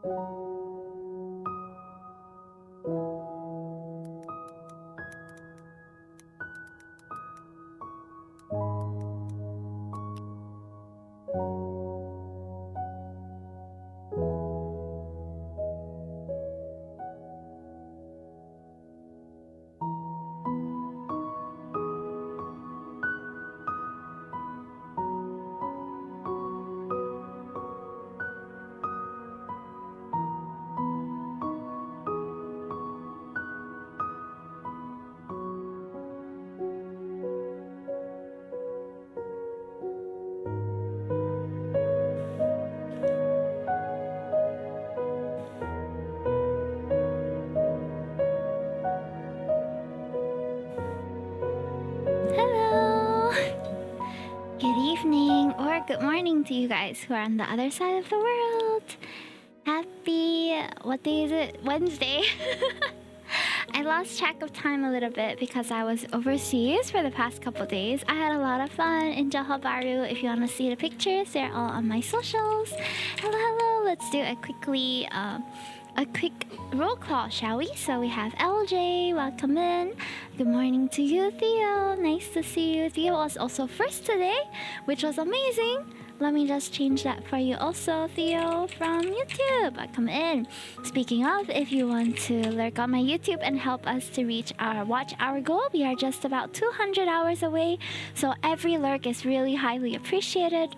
Hello! Good evening or good morning to you guys who are on the other side of the world. Happy... what day is it? Wednesday. I lost track of time a little bit because I was overseas for the past couple days. I had a lot of fun in Johor Bahru. If you want to see the pictures, they're all on my socials. Hello, hello. Let's do a quick roll call, shall we? So we have LJ, welcome in. Good morning to you, Theo. Nice to see you. Theo was also first today, which was amazing. Let me just change that for you also, Theo from YouTube. Welcome in. Speaking of, if you want to lurk on my YouTube and help us to reach our watch hour goal, we are just about 200 hours away. So every lurk is really highly appreciated.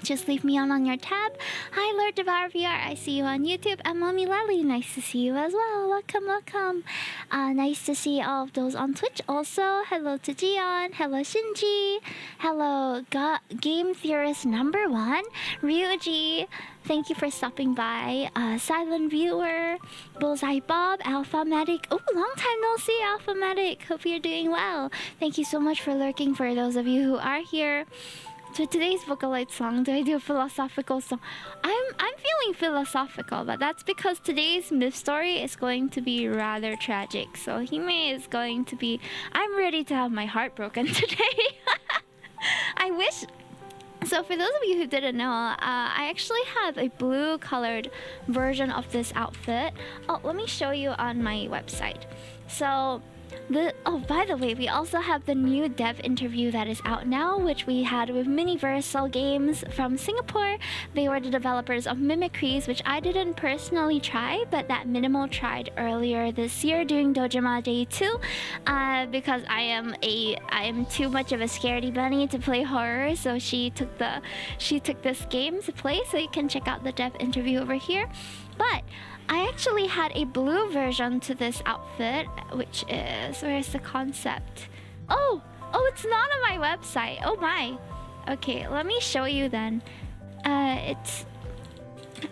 Just leave me on your tab. Hi, Lord Devour VR. I see you on YouTube. And Mommy Lally, nice to see you as well. Welcome, welcome. Nice to see all of those on Twitch also. Hello to Jion. Hello, Shinji. Hello, Game Theorist number 1. Ryuji. Thank you for stopping by. Silent Viewer. Bullseye Bob. Alpha Medic. Oh, long time no see, Alpha Medic. Hope you're doing well. Thank you so much for lurking for those of you who are here. So today's Vocaloid song, do I do a philosophical song? I'm feeling philosophical, but that's because today's myth story is going to be rather tragic. So Hime is going to be... I'm ready to have my heart broken today. I wish... So for those of you who didn't know, I actually have a blue colored version of this outfit. Oh, let me show you on my website. So... by the way, we also have the new dev interview that is out now, which we had with Miniversal Games from Singapore. They were the developers of Mimicries, which I didn't personally try, but that Minimal tried earlier this year during Dojima Day 2, because I am too much of a scaredy bunny to play horror, so she took this game to play. So you can check out the dev interview over here. But I actually had a blue version to this outfit, which is... where's the concept? Oh, it's not on my website. Oh my. Okay, let me show you then. I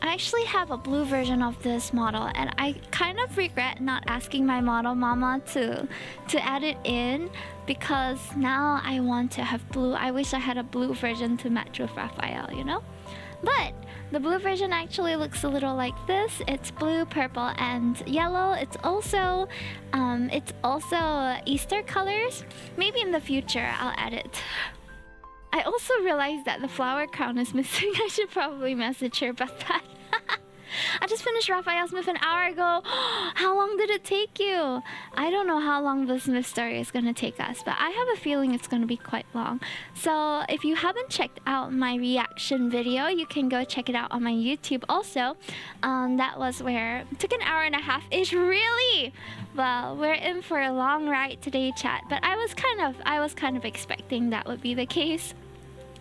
actually have a blue version of this model, and I kind of regret not asking my model mama to add it in, because now I want to have blue. I wish I had a blue version to match with Raphael, you know? But the blue version actually looks a little like this. It's blue, purple, and yellow. It's also Easter colors. Maybe in the future I'll add it. I also realized that the flower crown is missing. I should probably message her about that. I just finished Raphael's myth an hour ago. How long did it take you? I don't know how long this myth story is gonna take us, but I have a feeling it's gonna be quite long. So if you haven't checked out my reaction video, you can go check it out on my YouTube also. That was where it took an hour and a half-ish. Really? Well, we're in for a long ride today, chat. But I was kind of expecting that would be the case.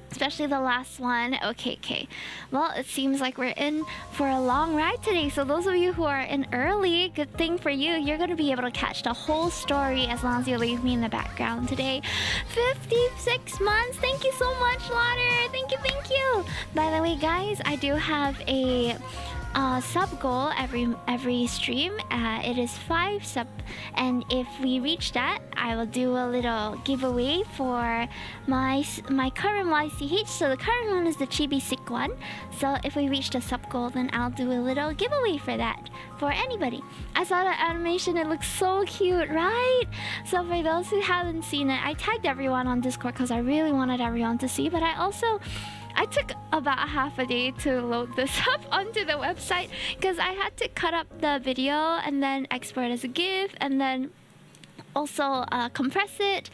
Especially the last one. Okay. Well, it seems like we're in for a long ride today. So those of you who are in early, good thing for you. You're going to be able to catch the whole story as long as you leave me in the background today. 56 months. Thank you so much, Lauder. Thank you. By the way, guys, I do have a sub goal every stream. It is 5 sub, and if we reach that, I will do a little giveaway for my current YCH. So the current one is the Chibi Sick one. So if we reach the sub goal, then I'll do a little giveaway for that for anybody. I saw that animation. It looks so cute, right? So for those who haven't seen it, I tagged everyone on Discord because I really wanted everyone to see, but I I took about half a day to load this up onto the website because I had to cut up the video and then export as a GIF and then also compress it.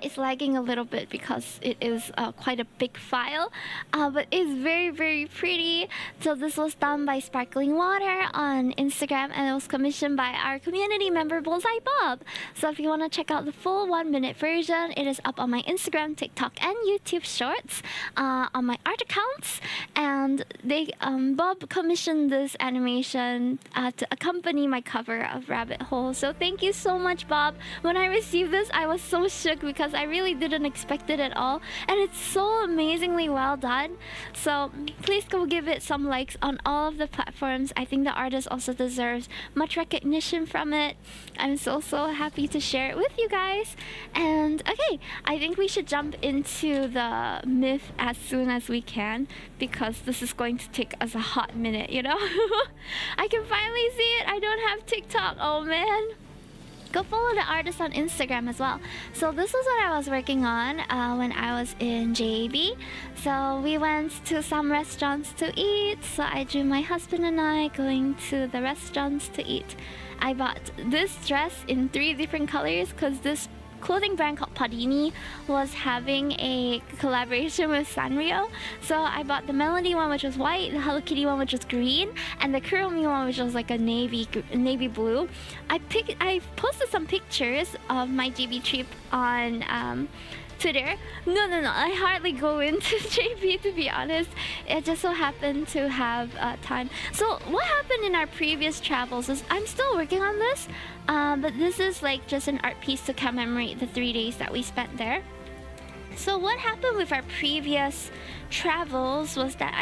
It's lagging a little bit because it is quite a big file, but it's very, very pretty. So this was done by Sparkling Water on Instagram, and it was commissioned by our community member Bullseye Bob. So if you want to check out the full 1-minute version, it is up on my Instagram, TikTok, and YouTube Shorts on my art accounts. And they Bob commissioned this animation to accompany my cover of Rabbit Hole. So thank you so much, Bob. When I received this, I was so shook because I really didn't expect it at all. And it's so amazingly well done. So please go give it some likes on all of the platforms. I think the artist also deserves much recognition from it. I'm so happy to share it with you guys. And okay, I think we should jump into the myth as soon as we can because this is going to take us a hot minute, you know? I can finally see it. I don't have TikTok. Oh man. Go follow the artist on Instagram as well. So this was what I was working on when I was in JB. So we went to some restaurants to eat. So I drew my husband and I going to the restaurants to eat. I bought this dress in 3 different colors because this clothing brand called Padini was having a collaboration with Sanrio. So I bought the Melody one, which was white, the Hello Kitty one, which was green, and the Kuromi one, which was like a navy blue. I posted some pictures of my JB trip on Twitter. No, I hardly go into JB, to be honest. It just so happened to have time. So what happened in our previous travels is I'm still working on this, but this is like just an art piece to commemorate the 3 days that we spent there. So what happened with our previous travels was that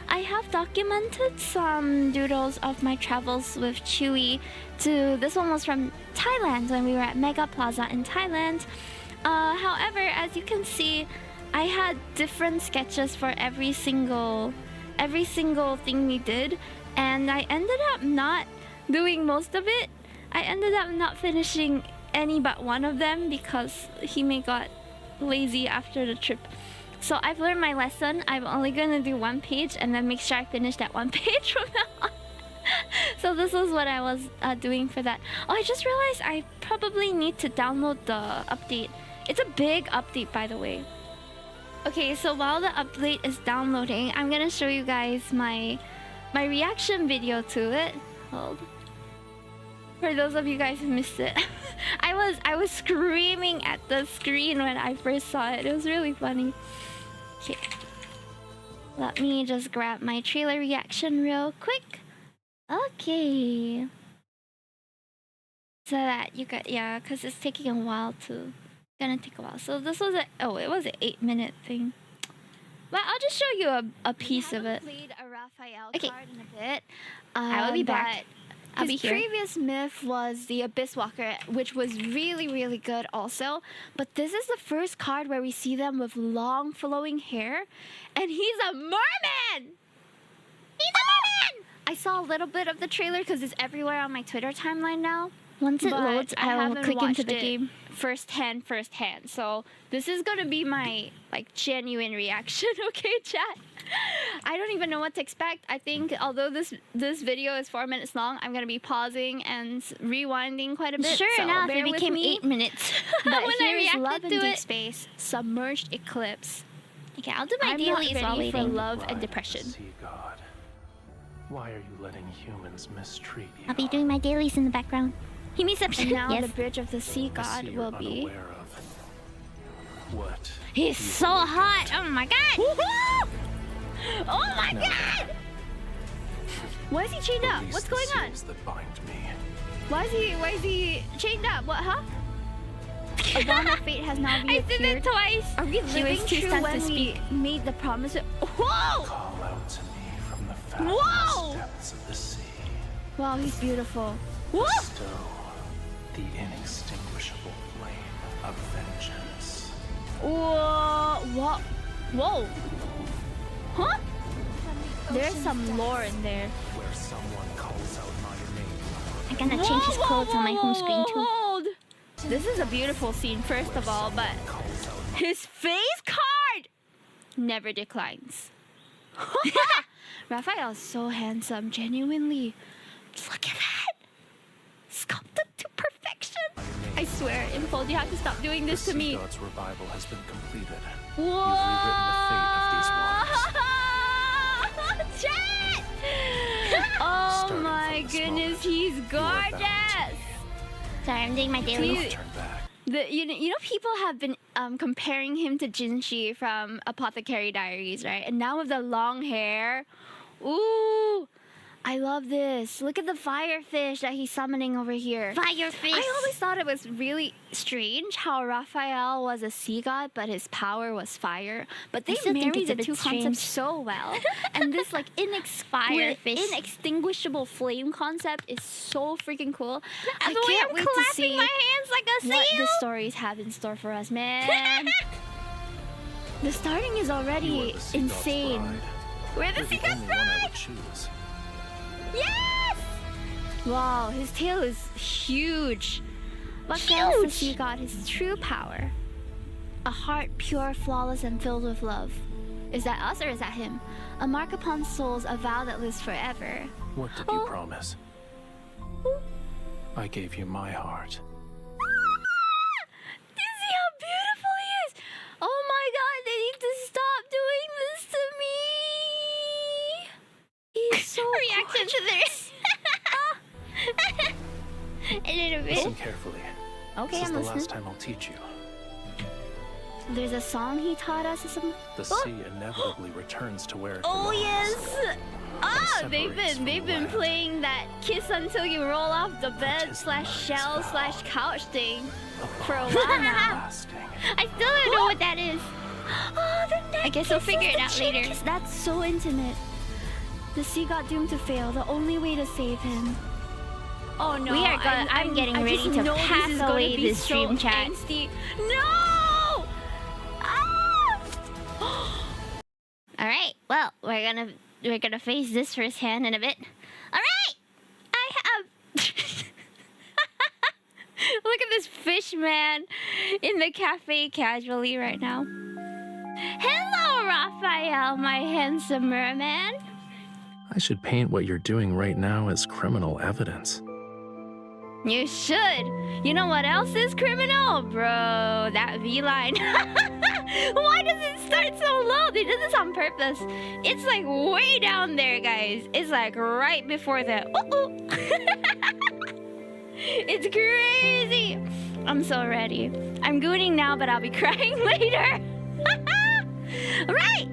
I have documented some doodles of my travels with Chewy. This one was from Thailand when we were at Mega Plaza in Thailand. However, as you can see, I had different sketches for every single thing we did, and I ended up not doing most of it. I ended up not finishing any but one of them because Hime got lazy after the trip. So I've learned my lesson. I'm only gonna do 1 page and then make sure I finish that 1 page from now on. So this is what I was doing for that. Oh, I just realized I probably need to download the update. It's a big update, by the way. Okay, so while the update is downloading, I'm gonna show you guys my reaction video to it. Hold. For those of you guys who missed it, I was screaming at the screen when I first saw it. It was really funny. Okay, let me just grab my trailer reaction real quick. Okay. So that you got, yeah, because it's taking a while to. Gonna take a while. So this was it was an 8-minute thing. But I'll just show you a piece of it. Played a Raphael Okay. card in a bit. I will be back. I'll be His here. previous myth was the Abyss Walker, which was really, really good also. But this is the first card where we see them with long flowing hair. And he's a merman! He's a merman! I saw a little bit of the trailer because it's everywhere on my Twitter timeline now. Once it But loads, I will haven't click into watched the it game. firsthand. So this is gonna be my like genuine reaction, okay, chat? I don't even know what to expect. I think although this video is 4 minutes long, I'm gonna be pausing and rewinding quite a bit. Sure so enough, bear it with became me. 8 minutes. But when I here's reacted Love in to Deep it. Space, Submerged Eclipse. Okay, I'll do my I'm dailies not while ready for waiting. love and Bride of the depression. Sea God. Why are you letting humans mistreat you? I'll be doing my dailies in the background. Himeception. And now Yes. the Bridge of the Sea I see God you're will be. unaware of what He's you so look hot. at. Oh my god. Woohoo! Oh my No. god. Why is he chained up? Release What's the going on? seals that bind me. Why is he chained up? What, huh? A bond of fate has now I did it reappeared. twice. Are we She living was too true stunned when to speak. we made the promise? Whoa! Call out to me from the Whoa! fathomless depths of the sea. Wow, he's beautiful. Whoa! Bestow the inextinguishable flame of vengeance. Whoa! Whoa! Whoa! Huh? There's some lore in there. Where someone calls out my name. I'm gonna change his clothes on my home screen too. Hold. This is a beautiful scene, first of all, but Calls out my his face card! never declines. Raphael is so handsome, genuinely. Look at that! Sculpted to perfection! I swear, Info, you have to stop doing this to me. The God's revival has been completed. Whoa! You've rewritten the fate of these waters. Chat! Oh Starting my from this goodness, moment, he's you are bound. gorgeous! Sorry, I'm doing my daily. Please. Turn back. You know people have been comparing him to Jinshi from Apothecary Diaries, right? And now with the long hair, ooh, I love this. Look at the firefish that he's summoning over here. Firefish. I always thought it was really strange how Raphael was a sea god, but his power was fire. But they still think married it's a the bit two strange. concepts so well. And this like Firefish. inextinguishable flame concept is so freaking cool. I The way can't I'm wait to clapping see my hands like a what seal. the stories have in store for us, man. The starting is You already are the sea god's insane. bride. We're the You're secret only one I bride. would choose. Yes. Wow, his tail is huge. What grants the Huge. sea god his true power? A heart pure, flawless, and filled with love. Is that us or is that him? A mark upon souls, a vow that lives forever. What did Oh. you promise? I gave you my heart. Do you see how beautiful he is? Oh my god, they need to stop doing this to me. He's so Reaction to this. A little bit. Listen carefully. Okay, This is I'm the listening. last time I'll teach you. There's a song he taught us or something. The sea inevitably returns to where it Oh belongs. yes! Ah, they've separates from been the land. playing that kiss until you roll off the bed Tis slash love's shell vow. slash couch thing A for a bond while now. lasting. I still don't know what that is. Oh, the neck I guess we'll kisses, figure it the out chin later. kiss. That's so intimate. The sea got doomed to fail. The only way to save him. Oh no! We are gonna- I'm getting I ready just to know pass this is gonna away be this so stream chat. angsty. No! Ah! All right. Well, we're gonna face this firsthand in a bit. All right. I have. Look at this fish man in the cafe casually right now. Hello, Raphael, my handsome merman. I should paint what you're doing right now as criminal evidence. You should. You know what else is criminal, bro? That V line. Why does it start so low? They did this on purpose. It's like way down there, guys. It's like right before the ooh. It's crazy. I'm so ready. I'm gooning now, but I'll be crying later. Right.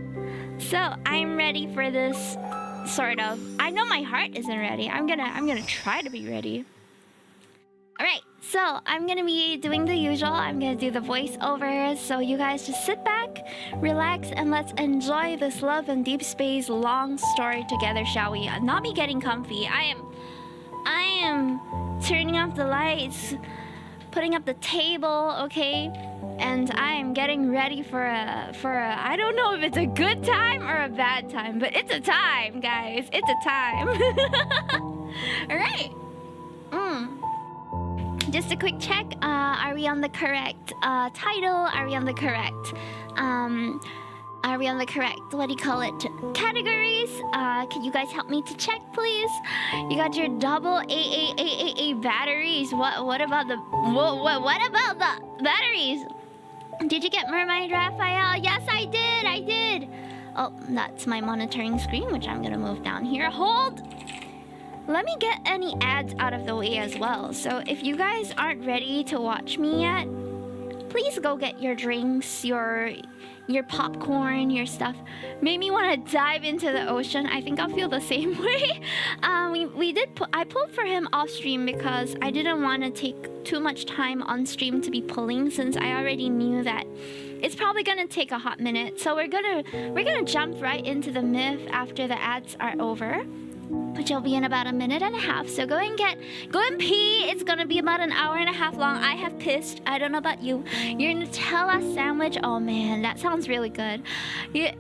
So I'm ready for this. Sort of. I know my heart isn't ready. I'm gonna try to be ready. Alright, so I'm gonna be doing the usual. I'm gonna do the voiceovers. So you guys just sit back, relax, and let's enjoy this Love and Deep Space long story together, shall we? Not me getting comfy. I am turning off the lights, putting up the table, okay? And I am getting ready for a I don't know if it's a good time or a bad time, but it's a time, guys. It's a time. All right. Just a quick check. Are we on the correct title? Are we on the correct are we on the correct, what do you call it, categories? Can you guys help me to check, please? You got your double AAAAA batteries. What about the what about the batteries? Did you get Mermaid Raphael? Yes, I did. Oh, that's my monitoring screen, which I'm gonna move down here. Hold! Let me get any ads out of the way as well. So if you guys aren't ready to watch me yet, please go get your drinks, your popcorn, your stuff. Made me want to dive into the ocean. I think I'll feel the same way. I pulled for him off stream because I didn't want to take too much time on stream to be pulling, since I already knew that it's probably gonna take a hot minute. So we're gonna jump right into the myth after the ads are over, which will be in about a minute and a half. So go and pee. It's gonna be about an hour and a half long. I have pissed. I don't know about you. Your Nutella sandwich. Oh man, that sounds really good. Yeah,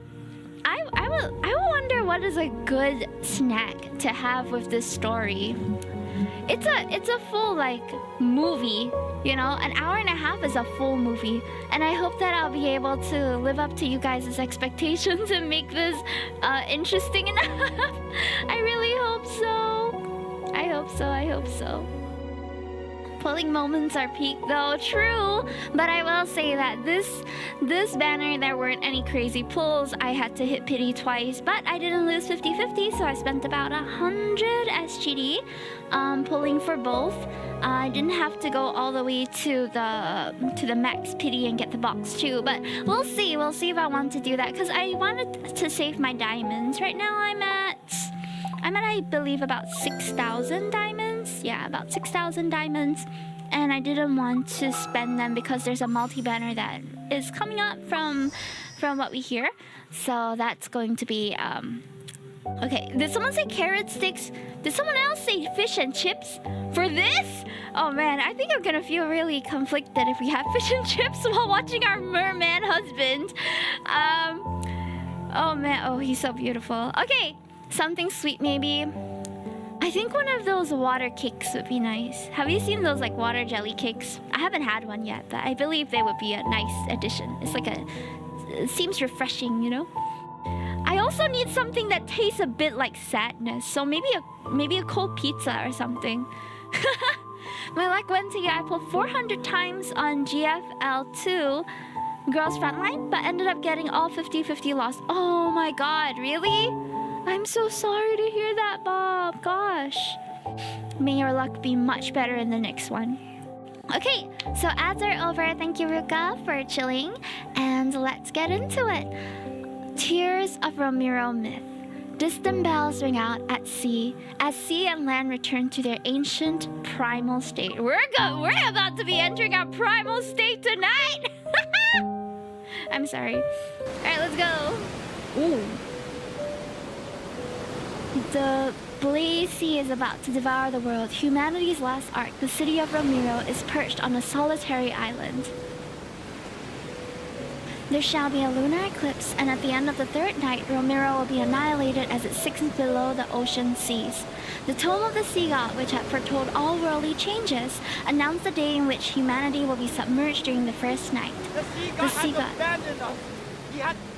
I will wonder what is a good snack to have with this story. it's a full like movie, you know. An hour and a half is a full movie, and I hope that I'll be able to live up to you guys' expectations and make this interesting enough. I really hope so. I hope so. Pulling moments are peak though, true, but I will say that this banner there weren't any crazy pulls. I had to hit pity twice, but I didn't lose 50-50, so I spent about 100 SGD pulling for both. I didn't have to go all the way to the max pity and get the box too, but we'll see if I want to do that, because I wanted to save my diamonds. Right now I'm at I believe about 6,000 diamonds. Yeah, about 6,000 diamonds. And I didn't want to spend them because there's a multi-banner that is coming up from what we hear. So that's going to be okay. Did someone say carrot sticks? Did someone else say fish and chips for this? Oh man, I think I'm gonna feel really conflicted if we have fish and chips while watching our merman husband. Oh man, oh he's so beautiful. Okay. Something sweet maybe. I think one of those water cakes would be nice. Have you seen those like water jelly cakes? I haven't had one yet, but I believe they would be a nice addition. It's like it seems refreshing, you know? I also need something that tastes a bit like sadness. So maybe a cold pizza or something. My luck went to you. I pulled 400 times on GFL2 Girls Frontline, but ended up getting all 50-50 lost. Oh my god, really? I'm so sorry to hear that, Bob. Gosh. May your luck be much better in the next one. Okay, so ads are over. Thank you, Ruka, for chilling. And let's get into it. Tears of Romero myth. Distant bells ring out at sea as sea and land return to their ancient primal state. We're about to be entering our primal state tonight. I'm sorry. All right, let's go. Ooh. The Blaze Sea is about to devour the world. Humanity's last ark, the city of Romero, is perched on a solitary island. There shall be a lunar eclipse, and at the end of the third night, Romero will be annihilated as it sinks below the ocean seas. The tome of the sea god, which had foretold all worldly changes, announced the day in which humanity will be submerged during the first night. The sea god abandoned us.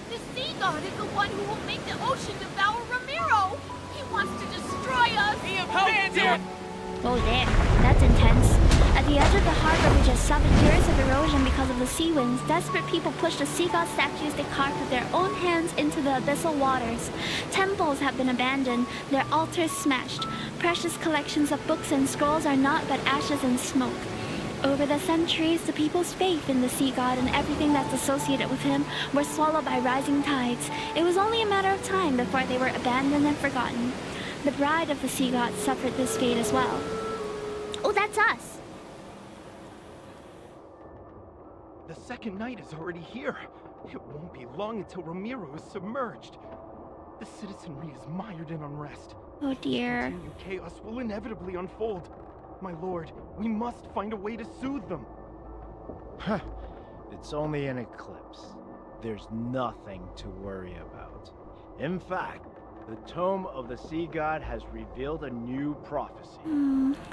The sea god is the one who will make the ocean devour Romero. He wants to destroy us. He abandoned. Oh damn, that's intense. At the edge of the harbor, which has suffered years of erosion because of the sea winds, desperate people push the sea god statues they carved with their own hands into the abyssal waters. Temples have been abandoned, their altars smashed. Precious collections of books and scrolls are naught but ashes and smoke. Over the centuries, the people's faith in the sea god and everything that's associated with him were swallowed by rising tides. It was only a matter of time before they were abandoned and forgotten. The bride of the sea god suffered this fate as well. Oh, that's us! The second night is already here. It won't be long until Romero is submerged. The citizenry is mired in unrest. Oh dear. Continued chaos will inevitably unfold. My lord, we must find a way to soothe them. Huh. It's only an eclipse. There's nothing to worry about. In fact, the tome of the sea god has revealed a new prophecy.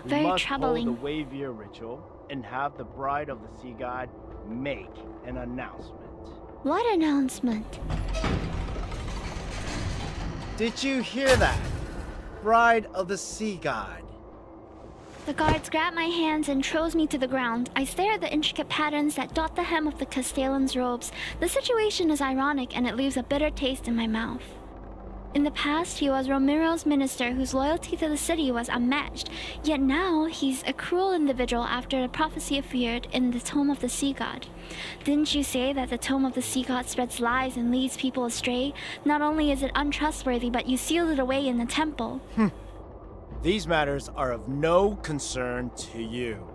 Very we must troubling. hold the Wavier ritual and have the bride of the sea god make an announcement. What announcement? Did you hear that? Bride of the sea god. The guards grab my hands and throws me to the ground. I stare at the intricate patterns that dot the hem of the Castellan's robes. The situation is ironic and it leaves a bitter taste in my mouth. In the past, he was Romero's minister whose loyalty to the city was unmatched. Yet now, he's a cruel individual after the prophecy appeared in the Tome of the Sea God. Didn't you say that the Tome of the Sea God spreads lies and leads people astray? Not only is it untrustworthy, but you sealed it away in the temple. These matters are of no concern to you.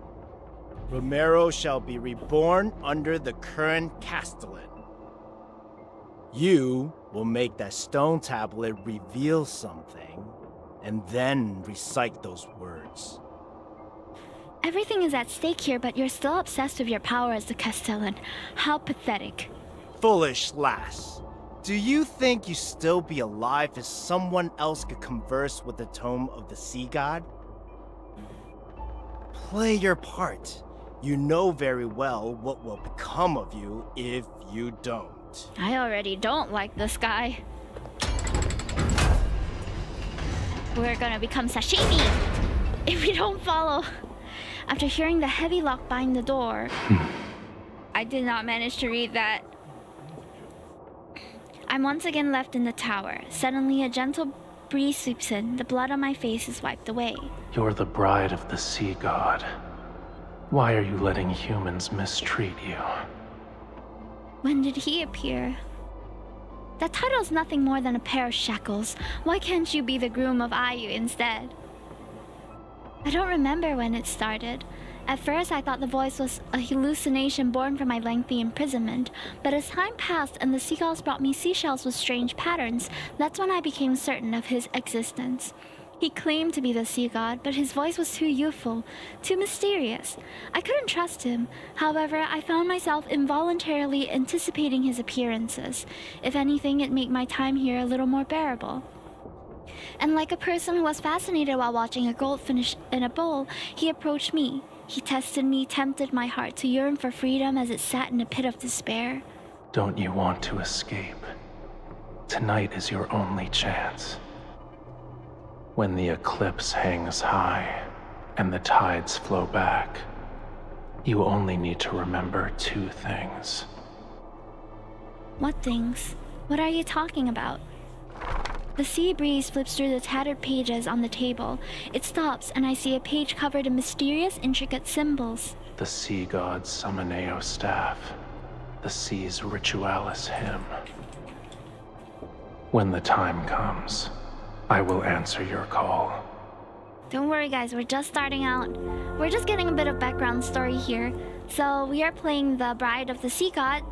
Romero shall be reborn under the current Castellan. You will make that stone tablet reveal something, and then recite those words. Everything is at stake here, but you're still obsessed with your power as the Castellan. How pathetic. Foolish lass. Do you think you still be alive if someone else could converse with the tome of the sea god? play your part. You know very well what will become of you if you don't. I already don't like this guy. We're gonna become sashimi if we don't follow. After hearing the heavy lock behind the door, I did not manage to read that. I'm once again left in the tower. Suddenly, a gentle breeze sweeps in. The blood on my face is wiped away. You're the bride of the sea god. Why are you letting humans mistreat you? When did he appear? That title's nothing more than a pair of shackles. Why can't you be the groom of Ayu instead? I don't remember when it started. At first, I thought the voice was a hallucination born from my lengthy imprisonment, but as time passed and the seagulls brought me seashells with strange patterns, that's when I became certain of his existence. He claimed to be the sea god, but his voice was too youthful, too mysterious. I couldn't trust him. However, I found myself involuntarily anticipating his appearances. If anything, it made my time here a little more bearable. And like a person who was fascinated while watching a goldfish in a bowl, he approached me. He tested me, tempted my heart to yearn for freedom as it sat in a pit of despair. Don't you want to escape? Tonight is your only chance. When the eclipse hangs high and the tides flow back, you only need to remember 2 things. What things? What are you talking about? The sea breeze flips through the tattered pages on the table. It stops, and I see a page covered in mysterious, intricate symbols. The sea god's Summoneo staff, the sea's ritualis hymn. When the time comes, I will answer your call. Don't worry, guys, we're just starting out. We're just getting a bit of background story here. So we are playing the bride of the sea god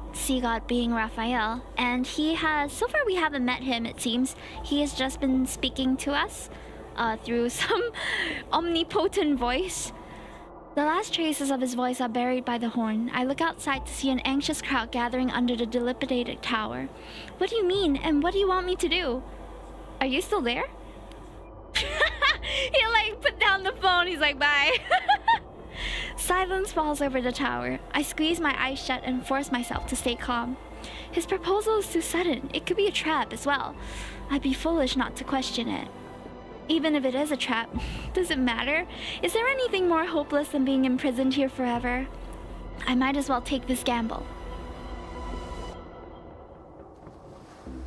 being Raphael, and he has, so far we haven't met him, it seems. He has just been speaking to us through some omnipotent voice. The last traces of his voice are buried by the horn. I look outside to see an anxious crowd gathering under the dilapidated tower. What do you mean, and what do you want me to do? Are you still there? He like put down the phone, he's like, bye. Silence falls over the tower. I squeeze my eyes shut and force myself to stay calm. His proposal is too sudden. It could be a trap as well. I'd be foolish not to question it. Even if it is a trap, does it matter? Is there anything more hopeless than being imprisoned here forever? I might as well take this gamble.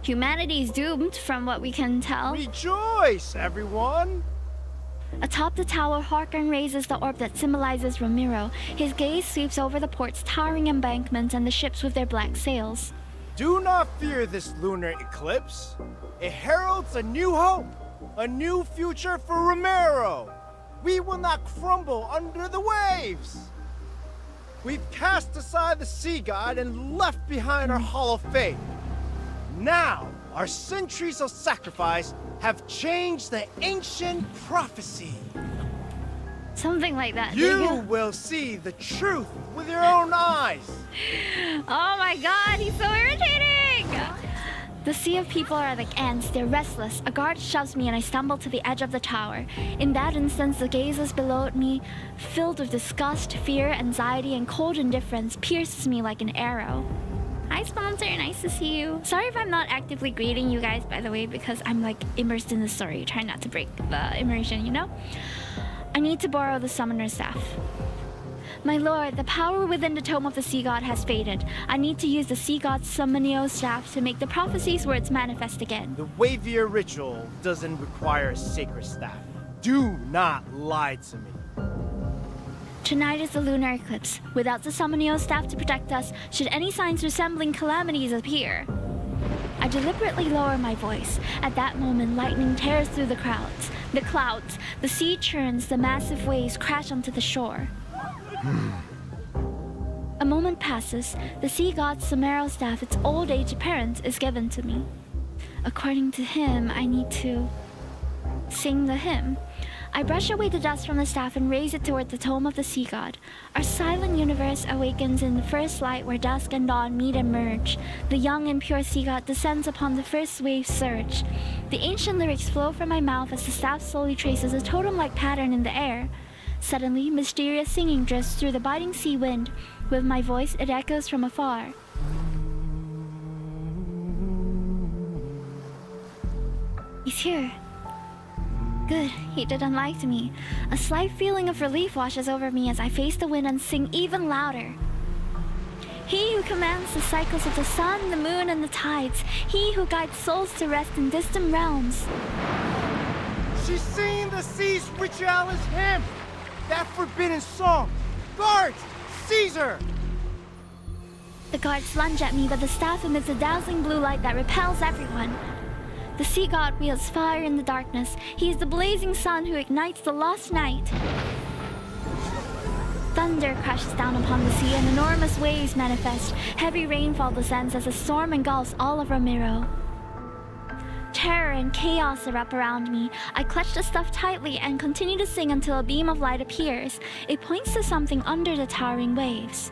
Humanity's doomed, from what we can tell. Rejoice, everyone! Atop the tower, Harkon raises the orb that symbolizes Romero. His gaze sweeps over the port's towering embankments and the ships with their black sails. Do not fear this lunar eclipse. It heralds a new hope, a new future for Romero. We will not crumble under the waves. We've cast aside the sea god and left behind our hollow faith. Now, our centuries of sacrifice have changed the ancient prophecy. Something like that. You will see the truth with your own eyes. Oh my god, he's so irritating! The sea of people are like ants, they're restless. A guard shoves me and I stumble to the edge of the tower. In that instance, the gazes below me, filled with disgust, fear, anxiety, and cold indifference, pierces me like an arrow. Hi, sponsor. Nice to see you. Sorry if I'm not actively greeting you guys, by the way, because I'm like immersed in the story, trying not to break the immersion, you know? I need to borrow the summoner's staff. My lord, the power within the tome of the sea god has faded. I need to use the sea god's Summoneo staff to make the prophecy's words manifest again. The Wavier ritual doesn't require a sacred staff. Do not lie to me. Tonight is the lunar eclipse. Without the Summoneo staff to protect us, should any signs resembling calamities appear. I deliberately lower my voice. At that moment, lightning tears through the clouds. The sea churns, the massive waves crash onto the shore. A moment passes. The sea god's Romero staff, its old age appearance, is given to me. According to him, I need to sing the hymn. I brush away the dust from the staff and raise it toward the tome of the sea god. Our silent universe awakens in the first light where dusk and dawn meet and merge. The young and pure sea god descends upon the first wave surge. The ancient lyrics flow from my mouth as the staff slowly traces a totem-like pattern in the air. Suddenly, mysterious singing drifts through the biting sea wind. With my voice, it echoes from afar. He's here. Good, he didn't lie to me. A slight feeling of relief washes over me as I face the wind and sing even louder. He who commands the cycles of the sun, the moon, and the tides. He who guides souls to rest in distant realms. She's singing the sea's ritualist hymn! That forbidden song! Guards! Seize her! The guards lunge at me, but the staff emits a dazzling blue light that repels everyone. The sea god wields fire in the darkness. He is the blazing sun who ignites the lost night. Thunder crashes down upon the sea and enormous waves manifest. Heavy rainfall descends as a storm engulfs all of Romero. Terror and chaos erupt around me. I clutch the stuff tightly and continue to sing until a beam of light appears. It points to something under the towering waves.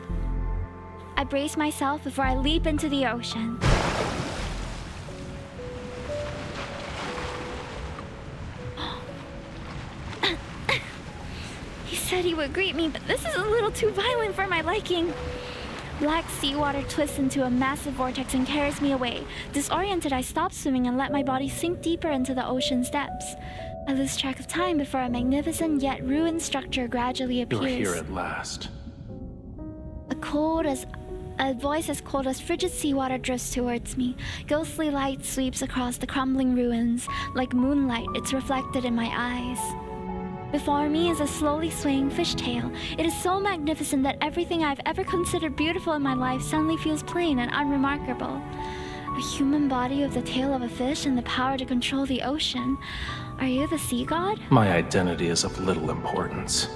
I brace myself before I leap into the ocean. He said he would greet me, but this is a little too violent for my liking. Black seawater twists into a massive vortex and carries me away. Disoriented, I stop swimming and let my body sink deeper into the ocean's depths. I lose track of time before a magnificent yet ruined structure gradually appears. You're here at last. A voice as cold as frigid seawater drifts towards me. Ghostly light sweeps across the crumbling ruins. Like moonlight, it's reflected in my eyes. Before me is a slowly swaying fishtail. It is so magnificent that everything I've ever considered beautiful in my life suddenly feels plain and unremarkable. A human body with the tail of a fish and the power to control the ocean. Are you the sea god? My identity is of little importance.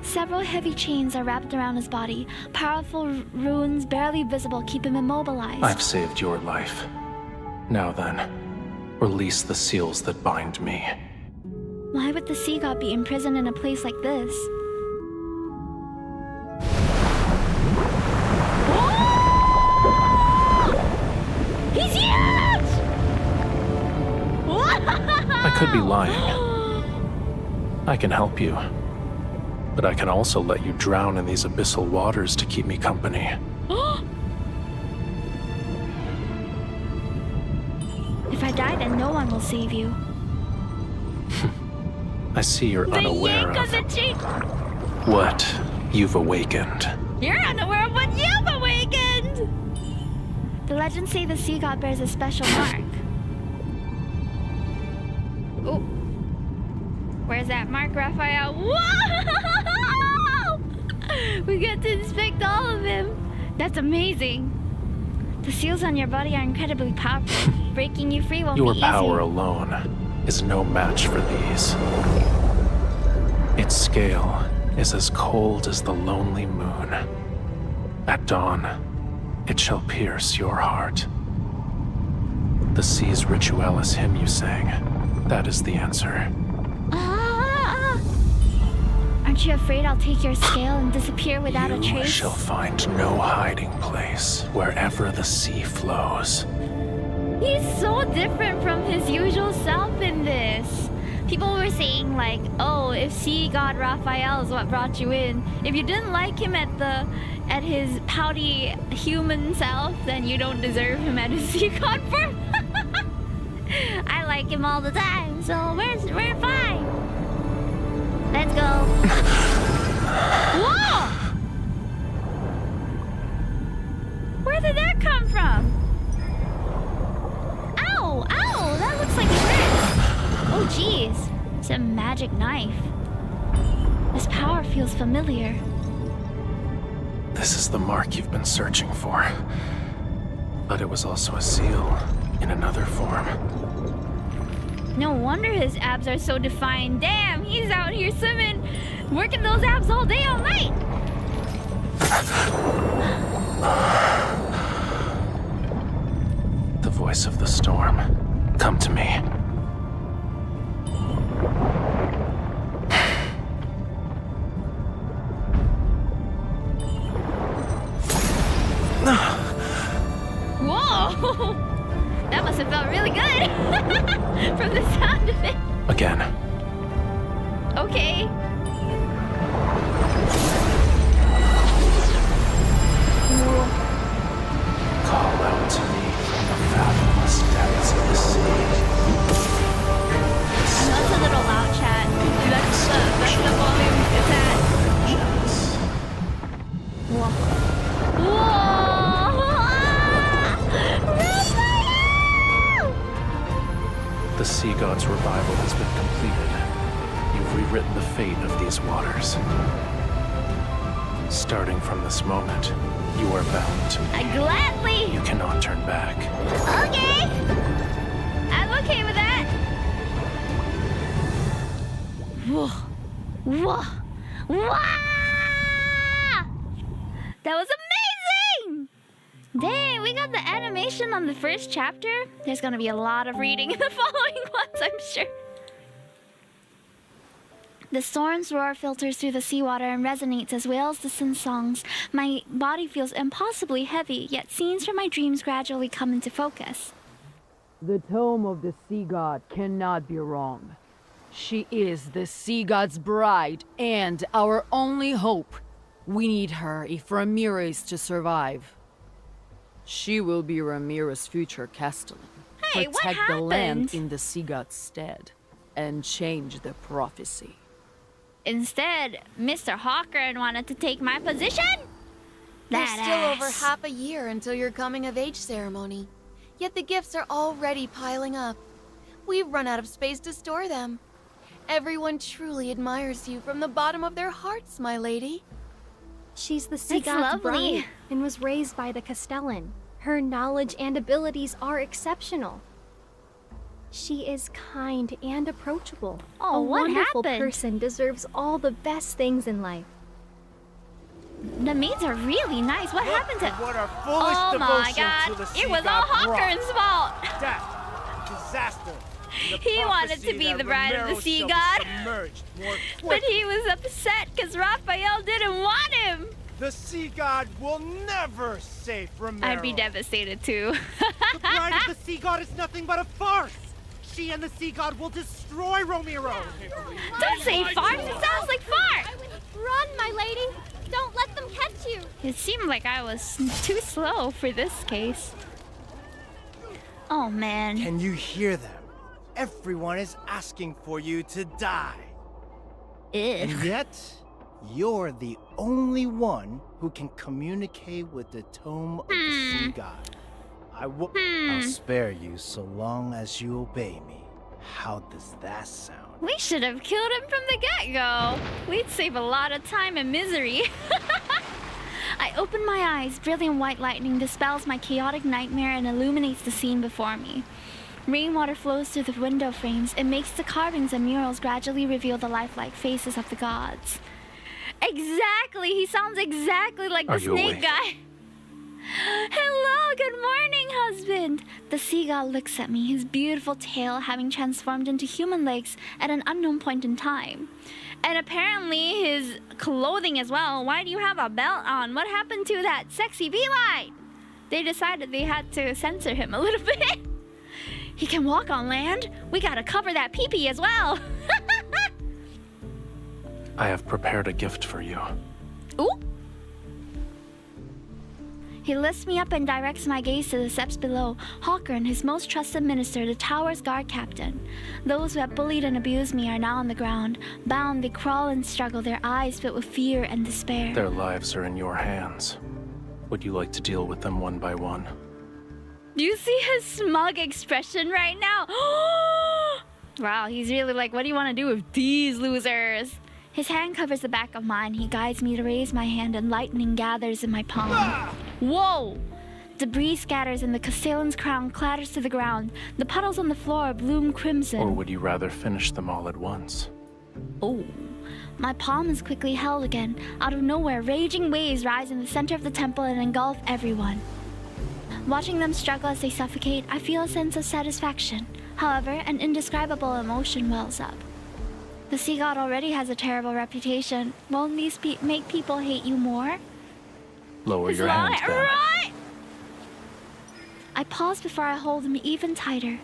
Several heavy chains are wrapped around his body. Powerful runes barely visible keep him immobilized. I've saved your life. Now then, release the seals that bind me. Why would the sea god be imprisoned in a place like this? He's huge! I could be lying. I can help you. But I can also let you drown in these abyssal waters to keep me company. If I die, then no one will save you. I see you're unaware of the cheek. what you've awakened. You're unaware of what you've awakened! The legends say the sea god bears a special mark. Oh. Where's that mark, Raphael? Whoa! We get to inspect all of him. That's amazing. The seals on your body are incredibly powerful. Breaking you free won't be easy. Your power alone is no match for these. Its scale is as cold as the lonely moon. At dawn, it shall pierce your heart. The sea's ritualist hymn you sang, that is the answer. Aren't you afraid I'll take your scale and disappear without a trace? You shall find no hiding place wherever the sea flows. He's so different from his usual self in this. People were saying like, oh, if sea god Raphael is what brought you in, if you didn't like him at his pouty human self, then you don't deserve him at his sea god form. I like him all the time, so we're fine. Let's go. Whoa! Where did that come from? Ow! Ow! That looks like it hurts. Oh, jeez. It's a magic knife. This power feels familiar. This is the mark you've been searching for. But it was also a seal in another form. No wonder his abs are so defined. Damn, he's out here swimming, working those abs all day, all night. The voice of the storm. Come to me. Whoa! That must have felt really good from the sound of it. Again. Okay. Call out to me from the fathomless depths of the sea. That's a little loud, chat. That's the volume it's at. Vengeance. Whoa. Whoa! Raphael! The sea god's revival has been completed. You've rewritten the fate of these waters. Starting from this moment, you are bound to me. I gladly. You cannot turn back. Okay. I'm okay with that. Whoa. Whoa. Whoa! That was amazing! Dang, we got the animation on the first chapter. There's gonna be a lot of reading in the following ones, I'm sure. The storm's roar filters through the seawater and resonates as whales listen songs. My body feels impossibly heavy, yet scenes from my dreams gradually come into focus. The tome of the sea god cannot be wrong. She is the sea god's bride and our only hope. We need her if Romero is to survive. She will be Romero's future castellan. Hey, what Protect the land happened? in the sea god's stead and change the prophecy. Instead, Mr. Hawker wanted to take my position? There's That still over ass. half a year until your coming-of-age ceremony. Yet the gifts are already piling up. We've run out of space to store them. Everyone truly admires you from the bottom of their hearts, my lady. She's the sea That's god's lovely. bride and was raised by the Castellan. Her knowledge and abilities are exceptional. She is kind and approachable. Oh, a what wonderful happened? person deserves all the best things in life. The maids are really nice. What happened to... What our foolish Oh my devotion god, to the sea it was all god Hawker's brought. fault. Death, disaster. The He wanted to prophecy be that the bride of the Romero sea shall be god. submerged more But quickly. he was upset because Raphael didn't want him. The sea god will never save Romero. I'd be devastated too. The bride of the sea god is nothing but a farce. She and the sea god will destroy Romero. Don't say farce, it sounds like fart. Run, my lady! Don't let them catch you! It seemed like I was too slow for this case. Oh man. Can you hear them? Everyone is asking for you to die. And Ugh. yet, you're the only one who can communicate with the tome of the sea god. I'll spare you so long as you obey me. How does that sound? We should have killed him from the get-go. We'd save a lot of time and misery. I open my eyes. Brilliant white lightning dispels my chaotic nightmare and illuminates the scene before me. Rainwater flows through the window frames. It makes the carvings and murals gradually reveal the lifelike faces of the gods. Exactly! He sounds exactly like the Are you snake awake? guy. Hello, good morning, husband. The seagull looks at me, his beautiful tail having transformed into human legs at an unknown point in time. And apparently his clothing as well. Why do you have a belt on? What happened to that sexy beeline? They decided they had to censor him a little bit. He can walk on land. We gotta cover that pee-pee as well. I have prepared a gift for you. Ooh. He lifts me up and directs my gaze to the steps below. Hawker and his most trusted minister, the tower's guard captain. Those who have bullied and abused me are now on the ground. Bound, they crawl and struggle, their eyes filled with fear and despair. Their lives are in your hands. Would you like to deal with them one by one? Do you see his smug expression right now? Wow, he's really like, what do you want to do with these losers? His hand covers the back of mine. He guides me to raise my hand and lightning gathers in my palm. Whoa! Debris scatters and the Castellan's crown clatters to the ground. The puddles on the floor bloom crimson. Or would you rather finish them all at once? Oh. My palm is quickly held again. Out of nowhere, raging waves rise in the center of the temple and engulf everyone. Watching them struggle as they suffocate, I feel a sense of satisfaction. However, an indescribable emotion wells up. The sea god already has a terrible reputation. Won't these make people hate you more? Lower His your long hands hair, then. right? I pause before I hold him even tighter.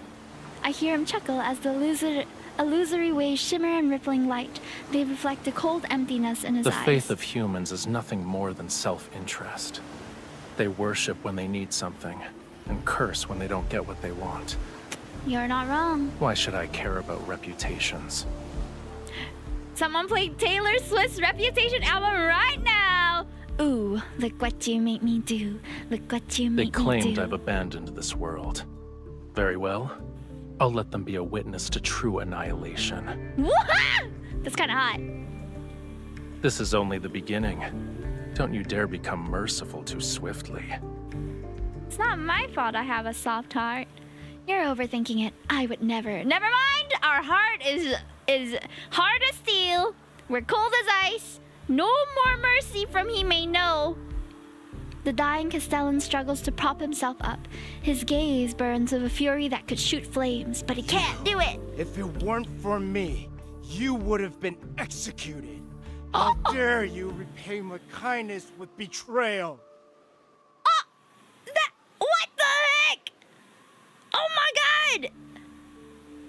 I hear him chuckle as the Illusory waves shimmer in rippling light. They reflect a cold emptiness in his eyes. The faith of humans is nothing more than self-interest. They worship when they need something, and curse when they don't get what they want. You're not wrong. Why should I care about reputations? Someone play Taylor Swift's Reputation album right now! Ooh, look what you make me do. Look what you make me do. They claimed I've abandoned this world. Very well. I'll let them be a witness to true annihilation. Woohoo! That's kinda hot. This is only the beginning. Don't you dare become merciful too swiftly. It's not my fault I have a soft heart. You're overthinking it. I would never. Never mind! Our heart is hard as steel. We're cold as ice. No more mercy from he may know. The dying Castellan struggles to prop himself up. His gaze burns with a fury that could shoot flames, but he can't do it. If it weren't for me, you would have been executed. How dare you repay my kindness with betrayal? What the heck? Oh my god!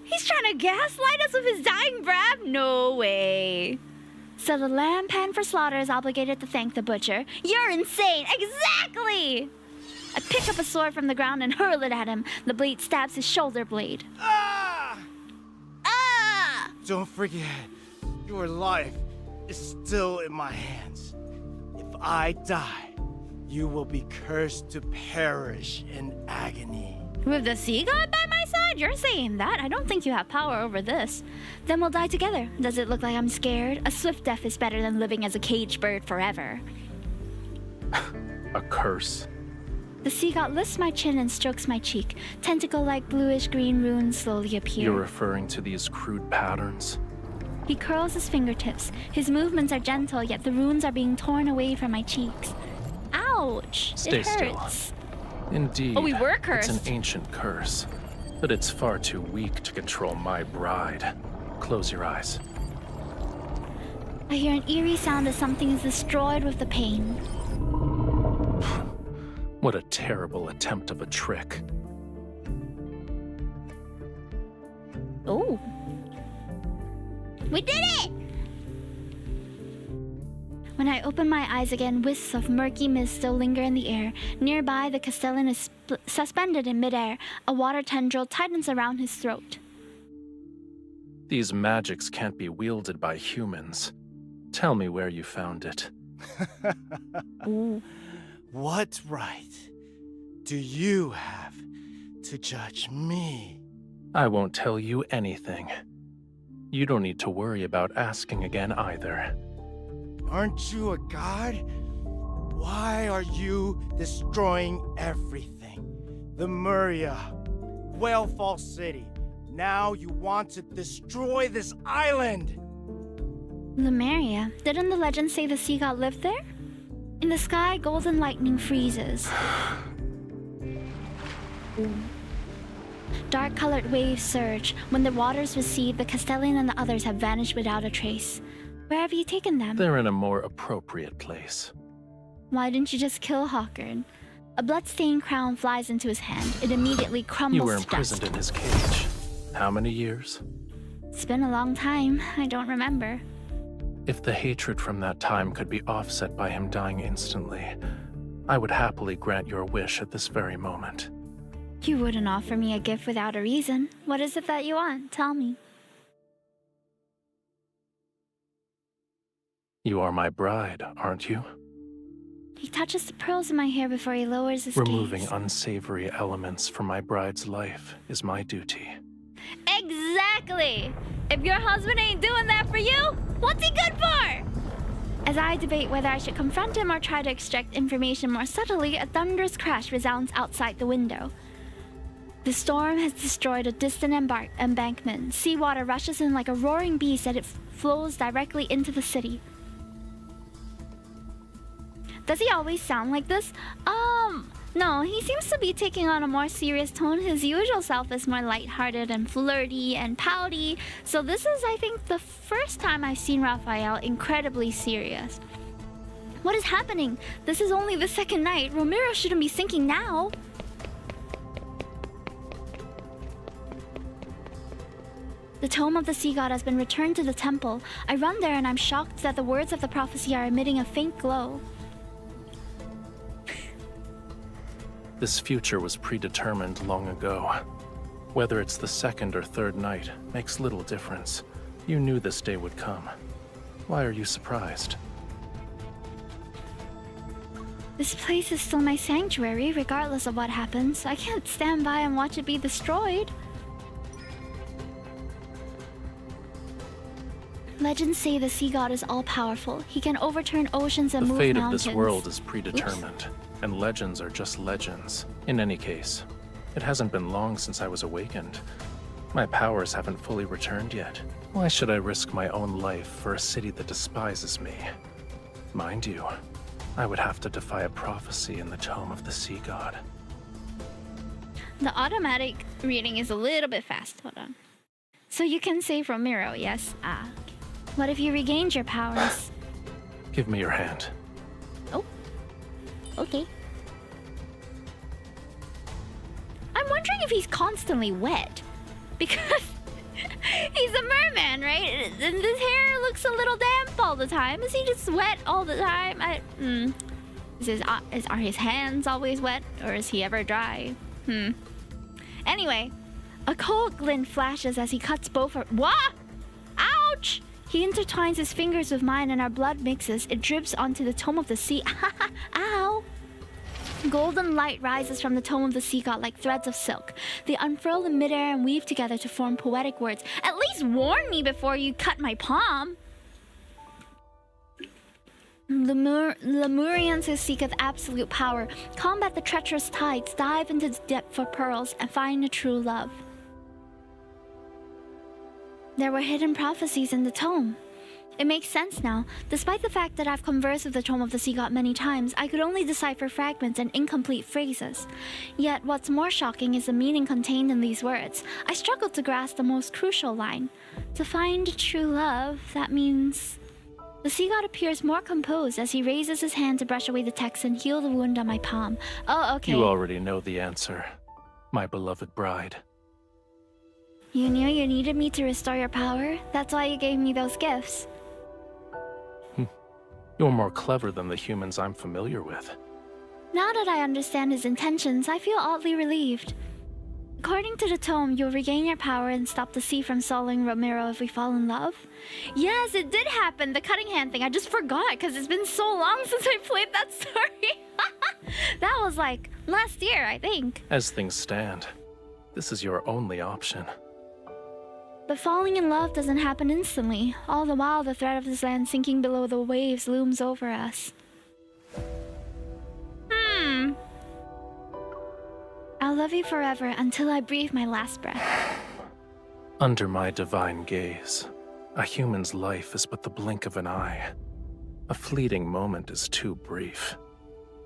He's trying to gaslight us with his dying breath? No way. So the lamb pan for slaughter is obligated to thank the butcher. You're insane! Exactly! I pick up a sword from the ground and hurl it at him. The blade stabs his shoulder blade. Ah! Ah! Don't forget, your life is still in my hands. If I die, you will be cursed to perish in agony. With the sea god by my side? You're saying that? I don't think you have power over this. Then we'll die together. Does it look like I'm scared? A swift death is better than living as a caged bird forever. A curse. The sea god lifts my chin and strokes my cheek. Tentacle-like bluish-green runes slowly appear. You're referring to these crude patterns? He curls his fingertips. His movements are gentle, yet the runes are being torn away from my cheeks. Ouch! Stay it hurts. still. Indeed, Oh, we were cursed. It's an ancient curse, but it's far too weak to control my bride. Close your eyes. I hear an eerie sound as something is destroyed with the pain. What a terrible attempt of a trick. Oh. We did it! When I open my eyes again, wisps of murky mist still linger in the air. Nearby, the Castellan is suspended in midair. A water tendril tightens around his throat. These magics can't be wielded by humans. Tell me where you found it. Ooh. What right do you have to judge me? I won't tell you anything. You don't need to worry about asking again either. Aren't you a god? Why are you destroying everything? Lemuria, Whalefall City. Now you want to destroy this island! Lemuria? Didn't the legend say the sea god lived there? In the sky, golden lightning freezes. Dark-colored waves surge. When the waters recede, the Castellan and the others have vanished without a trace. Where have you taken them? They're in a more appropriate place. Why didn't you just kill Hawkern? A blood-stained crown flies into his hand. It immediately crumbles You were to imprisoned dust. in his cage. How many years? It's been a long time. I don't remember. If the hatred from that time could be offset by him dying instantly, I would happily grant your wish at this very moment. You wouldn't offer me a gift without a reason. What is it that you want? Tell me. You are my bride, aren't you? He touches the pearls in my hair before he lowers his Removing gaze. unsavory elements from my bride's life is my duty. Exactly! If your husband ain't doing that for you, what's he good for? As I debate whether I should confront him or try to extract information more subtly, a thunderous crash resounds outside the window. The storm has destroyed a distant embankment. Seawater rushes in like a roaring beast as it flows directly into the city. Does he always sound like this? No, he seems to be taking on a more serious tone. His usual self is more lighthearted and flirty and pouty. So this is, I think, the first time I've seen Raphael incredibly serious. What is happening? This is only the second night. Romero shouldn't be sinking now. The tome of the sea god has been returned to the temple. I run there and I'm shocked that the words of the prophecy are emitting a faint glow. This future was predetermined long ago. Whether it's the second or third night makes little difference. You knew this day would come. Why are you surprised? This place is still my sanctuary, regardless of what happens. I can't stand by and watch it be destroyed. Legends say the sea god is all-powerful. He can overturn oceans and move mountains. The fate of this world is predetermined, and legends are just legends. In any case, it hasn't been long since I was awakened. My powers haven't fully returned yet. Why should I risk my own life for a city that despises me? Mind you, I would have to defy a prophecy in the tome of the sea god. The automatic reading is a little bit fast. Hold on. So you can save Romero, yes? Ah. What if you regained your powers? Give me your hand. Oh. Okay. I'm wondering if he's constantly wet. Because he's a merman, right? And his hair looks a little damp all the time. Is he just wet all the time? Are his hands always wet? Or is he ever dry? Anyway, a cold glint flashes as he cuts both her— What? Ouch! He intertwines his fingers with mine and our blood mixes. It drips onto the tome of the sea. Ow! Golden light rises from the tome of the sea god like threads of silk. They unfurl in midair and weave together to form poetic words. At least warn me before you cut my palm! Lemurians who seeketh absolute power, combat the treacherous tides, dive into the depth for pearls, and find a true love. There were hidden prophecies in the tome. It makes sense now. Despite the fact that I've conversed with the tome of the sea god many times, I could only decipher fragments and incomplete phrases. Yet what's more shocking is the meaning contained in these words. I struggled to grasp the most crucial line. To find true love, that means— The sea god appears more composed as he raises his hand to brush away the text and heal the wound on my palm. Oh, okay. You already know the answer, my beloved bride. You knew you needed me to restore your power? That's why you gave me those gifts. You're more clever than the humans I'm familiar with. Now that I understand his intentions, I feel oddly relieved. According to the tome, you'll regain your power and stop the sea from swallowing Romero if we fall in love. Yes, it did happen, the cutting hand thing. I just forgot because it's been so long since I played that story. That was like last year, I think. As things stand, this is your only option. But falling in love doesn't happen instantly. All the while, the threat of this land sinking below the waves looms over us. I'll love you forever until I breathe my last breath. Under my divine gaze, a human's life is but the blink of an eye. A fleeting moment is too brief.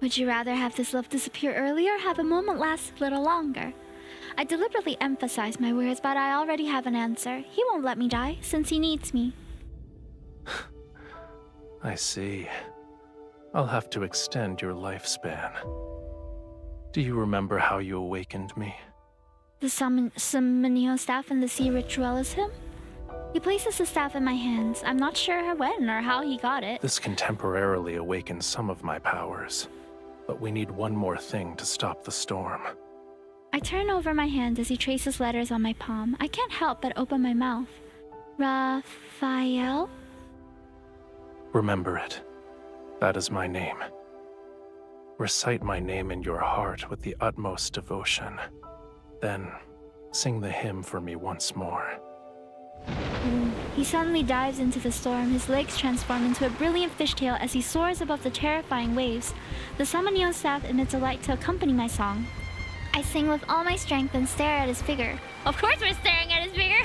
Would you rather have this love disappear early or have a moment last a little longer? I deliberately emphasize my words, but I already have an answer. He won't let me die, since he needs me. I see. I'll have to extend your lifespan. Do you remember how you awakened me? The Summon staff in the sea ritualism? He places the staff in my hands. I'm not sure when or how he got it. This can temporarily awaken some of my powers, but we need one more thing to stop the storm. I turn over my hand as he traces letters on my palm. I can't help but open my mouth. Raphael? Remember it. That is my name. Recite my name in your heart with the utmost devotion. Then, sing the hymn for me once more. He suddenly dives into the storm. His legs transform into a brilliant fishtail as he soars above the terrifying waves. The Summon staff emits a light to accompany my song. I sing with all my strength and stare at his figure. Of course we're staring at his figure!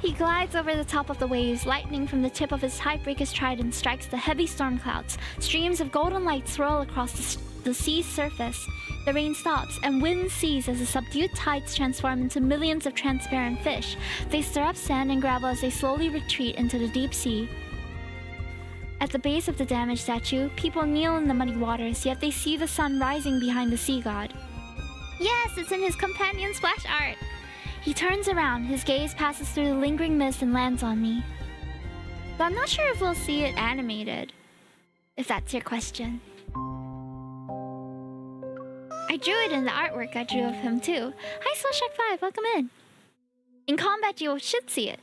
He glides over the top of the waves. Lightning from the tip of his Tidebreaker's trident strikes the heavy storm clouds. Streams of golden light swirl across the sea's surface. The rain stops, and wind ceases as the subdued tides transform into millions of transparent fish. They stir up sand and gravel as they slowly retreat into the deep sea. At the base of the damaged statue, people kneel in the muddy waters, yet they see the sun rising behind the sea god. Yes, it's in his companion splash art. He turns around, his gaze passes through the lingering mist and lands on me. But I'm not sure if we'll see it animated, if that's your question. I drew it in the artwork I drew of him too. Hi Slushak5, welcome in. In combat you should see it.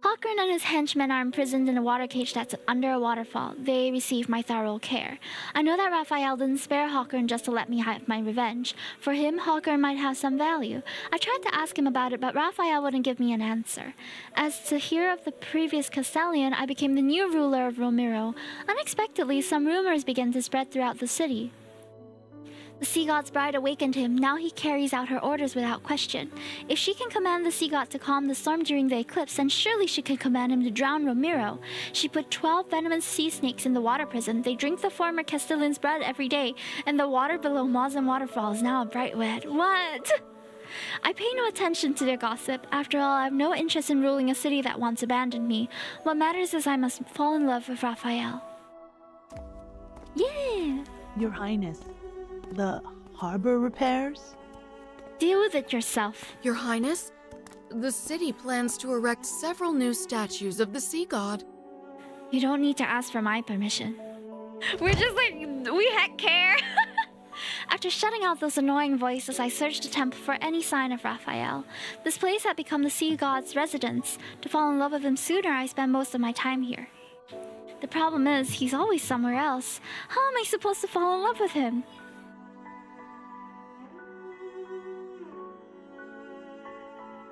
Hawkern and his henchmen are imprisoned in a water cage that's under a waterfall. They receive my thorough care. I know that Raphael didn't spare Hawkern just to let me have my revenge. For him, Hawkern might have some value. I tried to ask him about it, but Raphael wouldn't give me an answer. As to hear of the previous Castellan, I became the new ruler of Romero. Unexpectedly, some rumors began to spread throughout the city. The Sea God's bride awakened him. Now he carries out her orders without question. If she can command the Sea God to calm the storm during the eclipse, then surely she can command him to drown Romero. She put 12 venomous sea snakes in the water prison. They drink the former Castellan's blood every day, and the water below Mazan Waterfall is now a bright red. What? I pay no attention to their gossip. After all, I have no interest in ruling a city that once abandoned me. What matters is I must fall in love with Raphael. Yeah! Your Highness. The harbor repairs? Deal with it yourself. Your Highness, the city plans to erect several new statues of the Sea God. You don't need to ask for my permission. We're just like, we heck care. After shutting out those annoying voices, I searched the temple for any sign of Raphael. This place had become the Sea God's residence. To fall in love with him sooner, I spend most of my time here. The problem is, he's always somewhere else. How am I supposed to fall in love with him?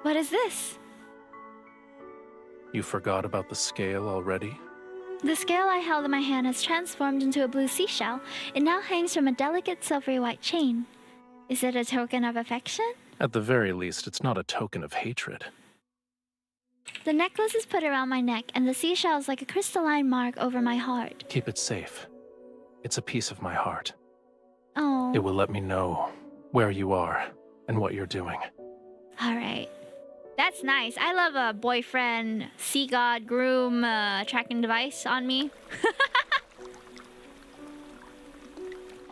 What is this? You forgot about the scale already? The scale I held in my hand has transformed into a blue seashell. It now hangs from a delicate silvery white chain. Is it a token of affection? At the very least, it's not a token of hatred. The necklace is put around my neck, and the seashell is like a crystalline mark over my heart. Keep it safe. It's a piece of my heart. Oh. It will let me know where you are and what you're doing. All right. That's nice. I love a boyfriend, sea god, groom, tracking device on me.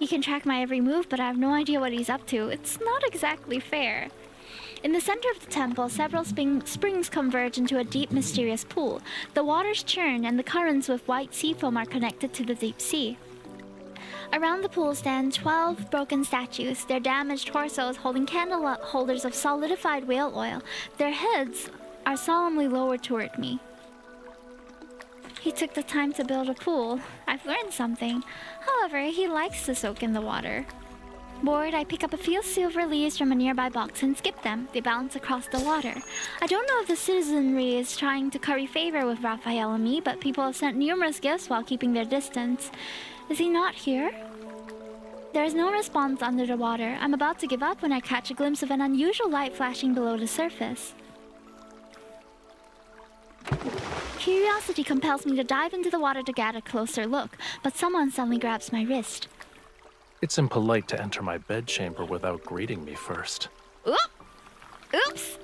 He can track my every move, but I have no idea what he's up to. It's not exactly fair. In the center of the temple, several springs converge into a deep, mysterious pool. The waters churn, and the currents with white sea foam are connected to the deep sea. Around the pool stand 12 broken statues, their damaged torsos holding candle holders of solidified whale oil. Their heads are solemnly lowered toward me. He took the time to build a pool. I've learned something. However, he likes to soak in the water. Bored, I pick up a few silver leaves from a nearby box and skip them. They bounce across the water. I don't know if the citizenry is trying to curry favor with Raphael and me, but people have sent numerous gifts while keeping their distance. Is he not here? There is no response under the water. I'm about to give up when I catch a glimpse of an unusual light flashing below the surface. Curiosity compels me to dive into the water to get a closer look, but someone suddenly grabs my wrist. It's impolite to enter my bedchamber without greeting me first. Oop! Oops!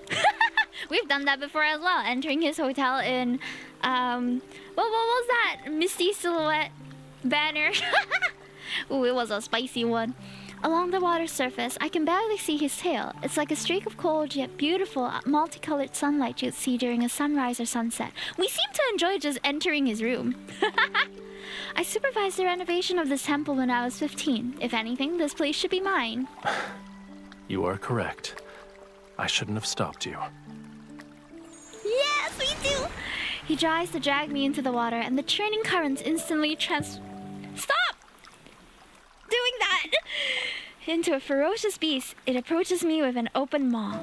We've done that before as well, entering his hotel in, what was that? Misty Silhouette banner. Ooh, it was a spicy one. Along the water surface, I can barely see his tail. It's like a streak of cold yet beautiful, multicolored sunlight you'd see during a sunrise or sunset. We seem to enjoy just entering his room. I supervised the renovation of this temple when I was 15. If anything, this place should be mine. You are correct. I shouldn't have stopped you. Yes, we do! He tries to drag me into the water, and the churning currents instantly Stop! Doing that! Into a ferocious beast, it approaches me with an open maw.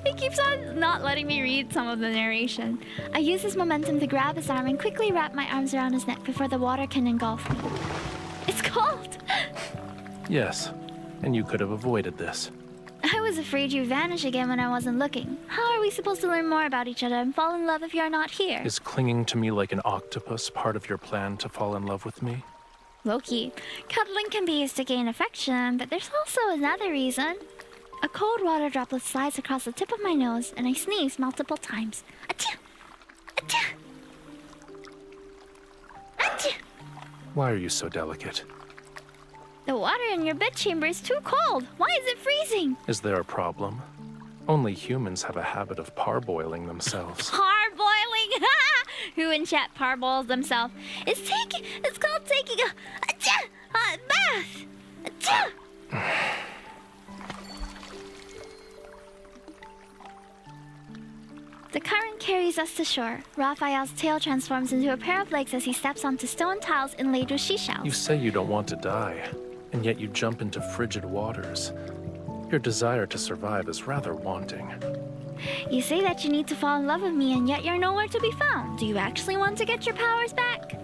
He keeps on not letting me read some of the narration. I use his momentum to grab his arm and quickly wrap my arms around his neck before the water can engulf me. It's cold! Yes, and you could have avoided this. I was afraid you'd vanish again when I wasn't looking. How are we supposed to learn more about each other and fall in love if you're not here? Is clinging to me like an octopus part of your plan to fall in love with me? Loki, cuddling can be used to gain affection, but there's also another reason. A cold water droplet slides across the tip of my nose, and I sneeze multiple times. Achoo! Achoo! Achoo! Why are you so delicate? The water in your bedchamber is too cold. Why is it freezing? Is there a problem? Only humans have a habit of parboiling themselves. Parboiling? Who in chat parboils themselves? It's called taking a bath. The current carries us to shore. Raphael's tail transforms into a pair of legs as he steps onto stone tiles inlaid with seashells. You say you don't want to die, and yet you jump into frigid waters. Your desire to survive is rather wanting. You say that you need to fall in love with me, and yet you're nowhere to be found. Do you actually want to get your powers back?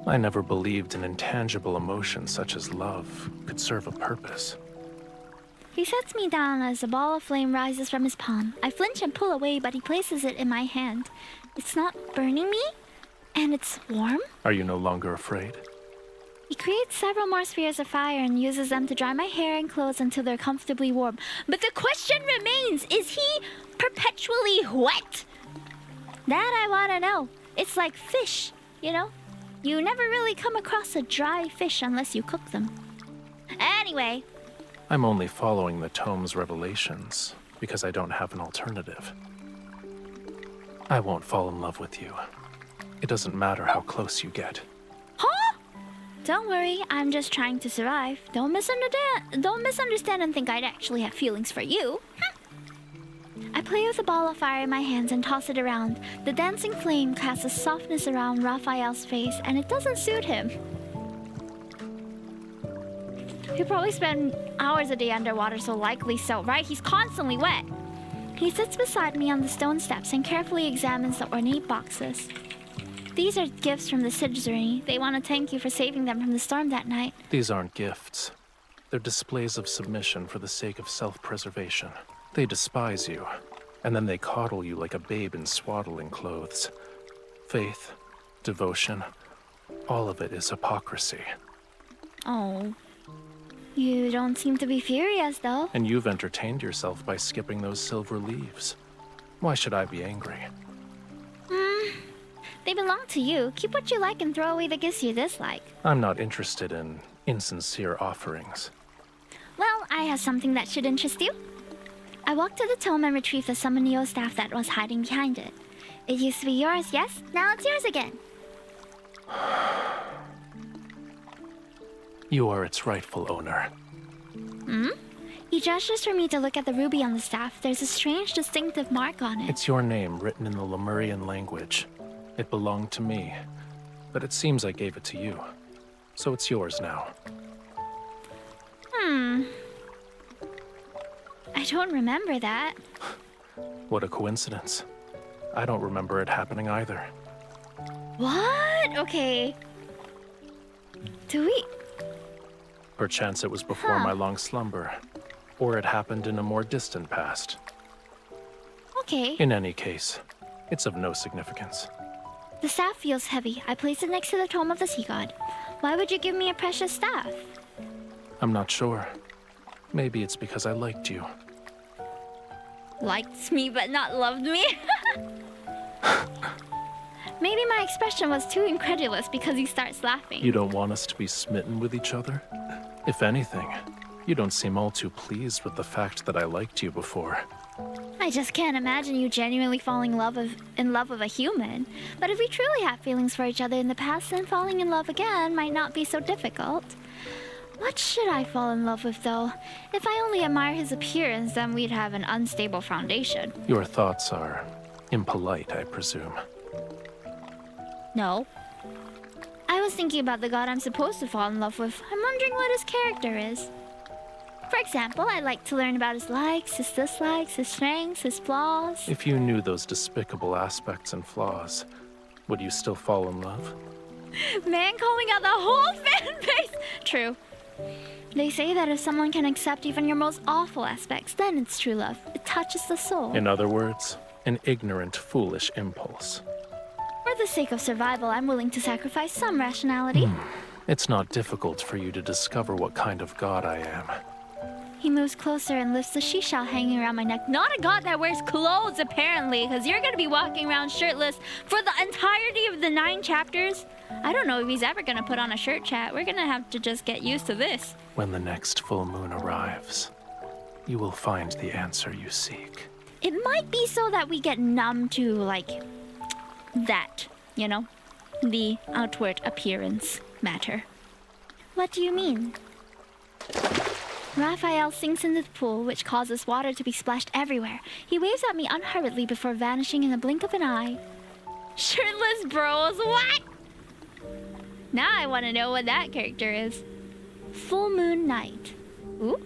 I never believed an intangible emotion such as love could serve a purpose. He sets me down as a ball of flame rises from his palm. I flinch and pull away, but he places it in my hand. It's not burning me, and it's warm. Are you no longer afraid? He creates several more spheres of fire and uses them to dry my hair and clothes until they're comfortably warm. But the question remains, is he perpetually wet? That I want to know. It's like fish, you know? You never really come across a dry fish unless you cook them. Anyway. I'm only following the tome's revelations because I don't have an alternative. I won't fall in love with you. It doesn't matter how close you get. Huh? Don't worry, I'm just trying to survive. Don't misunderstand and think I'd actually have feelings for you. I play with a ball of fire in my hands and toss it around. The dancing flame casts a softness around Raphael's face, and it doesn't suit him. He probably spend hours a day underwater, so likely so, right? He's constantly wet. He sits beside me on the stone steps and carefully examines the ornate boxes. These are gifts from the Citizenry. They want to thank you for saving them from the storm that night. These aren't gifts. They're displays of submission for the sake of self-preservation. They despise you, and then they coddle you like a babe in swaddling clothes. Faith, devotion, all of it is hypocrisy. Oh. You don't seem to be furious, though. And you've entertained yourself by skipping those silver leaves. Why should I be angry? They belong to you. Keep what you like and throw away the gifts you dislike. I'm not interested in insincere offerings. Well, I have something that should interest you. I walked to the tome and retrieved the Summoneo staff that was hiding behind it. It used to be yours, yes? Now it's yours again. You are its rightful owner. He gestures for me to look at the ruby on the staff. There's a strange, distinctive mark on it. It's your name written in the Lemurian language. It belonged to me, but it seems I gave it to you. So it's yours now. I don't remember that. What a coincidence. I don't remember it happening either. What? Okay. Do we... Perchance it was before my long slumber, or it happened in a more distant past. Okay. In any case, it's of no significance. The staff feels heavy. I place it next to the tome of the sea god. Why would you give me a precious staff? I'm not sure. Maybe it's because I liked you. Liked me but not loved me? Maybe my expression was too incredulous because he starts laughing. You don't want us to be smitten with each other? If anything, you don't seem all too pleased with the fact that I liked you before. I just can't imagine you genuinely falling in love with a human. But if we truly have feelings for each other in the past, then falling in love again might not be so difficult. What should I fall in love with, though? If I only admire his appearance, then we'd have an unstable foundation. Your thoughts are impolite, I presume. No. I was thinking about the god I'm supposed to fall in love with. I'm wondering what his character is. For example, I'd like to learn about his likes, his dislikes, his strengths, his flaws. If you knew those despicable aspects and flaws, would you still fall in love? Man calling out the whole fan base! True. They say that if someone can accept even your most awful aspects, then it's true love. It touches the soul. In other words, an ignorant, foolish impulse. For the sake of survival, I'm willing to sacrifice some rationality. It's not difficult for you to discover what kind of god I am. He moves closer and lifts the seashell hanging around my neck. Not a god that wears clothes, apparently, because you're gonna be walking around shirtless for the entirety of the 9 chapters. I don't know if he's ever gonna put on a shirt, chat. We're gonna have to just get used to this. When the next full moon arrives, you will find the answer you seek. It might be so that we get numb to, like, that, you know? The outward appearance matter. What do you mean? Raphael sinks into the pool, which causes water to be splashed everywhere. He waves at me unhurriedly before vanishing in the blink of an eye. Shirtless bros, what? Now I want to know what that character is. Full moon night. Ooh.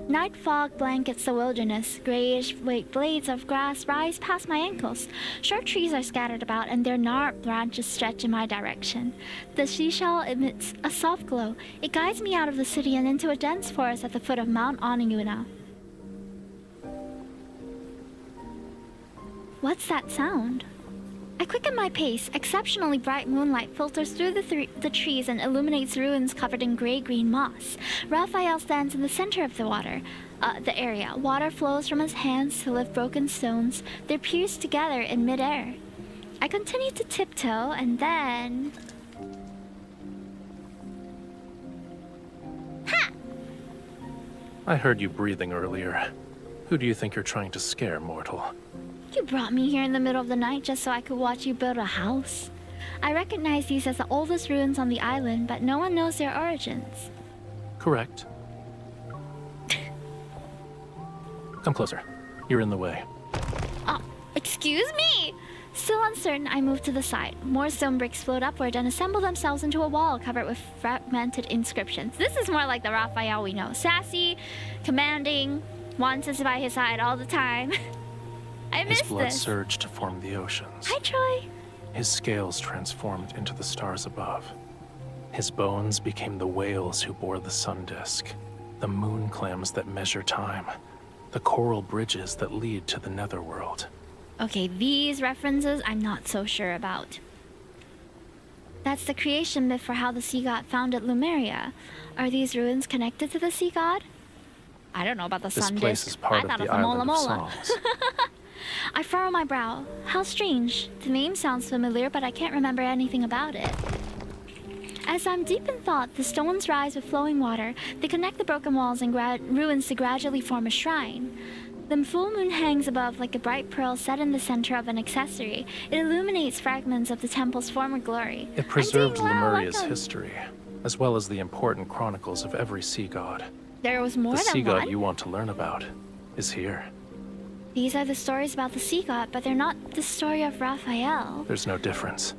Night fog blankets the wilderness. Grayish blades of grass rise past my ankles. Short trees are scattered about, and their gnarled branches stretch in my direction. The seashell emits a soft glow. It guides me out of the city and into a dense forest at the foot of Mount Oniguna. What's that sound? I quicken my pace. Exceptionally bright moonlight filters through the trees and illuminates ruins covered in gray-green moss. Raphael stands in the center of the area. Water flows from his hands to lift broken stones. They're pierced together in midair. I continue to tiptoe, and then... Ha! I heard you breathing earlier. Who do you think you're trying to scare, mortal? You brought me here in the middle of the night just so I could watch you build a house. I recognize these as the oldest ruins on the island, but no one knows their origins. Correct. Come closer. You're in the way. Oh, excuse me! Still uncertain, I move to the side. More stone bricks float upward and assemble themselves into a wall covered with fragmented inscriptions. This is more like the Raphael we know. Sassy, commanding, wants us by his side all the time. I missed His blood this. surged to form the oceans. Hi, Troy. His scales transformed into the stars above. His bones became the whales who bore the sun disk, the moon clams that measure time, the coral bridges that lead to the netherworld. Okay, these references I'm not so sure about. That's the creation myth for how the sea god founded Lemuria. Are these ruins connected to the sea god? I don't know about the This sun place disk. is part I thought of it the was a Island mola of mola. Songs. I furrow my brow. How strange. The name sounds familiar, but I can't remember anything about it. As I'm deep in thought, the stones rise with flowing water. They connect the broken walls and ruins to gradually form a shrine. The full moon hangs above like a bright pearl set in the center of an accessory. It illuminates fragments of the temple's former glory. It preserved I'm doing well, Lemuria's welcome. history, as well as the important chronicles of every sea god. There was more The sea than god one? you want to learn about is here. These are the stories about the sea god, but they're not the story of Raphael. There's no difference.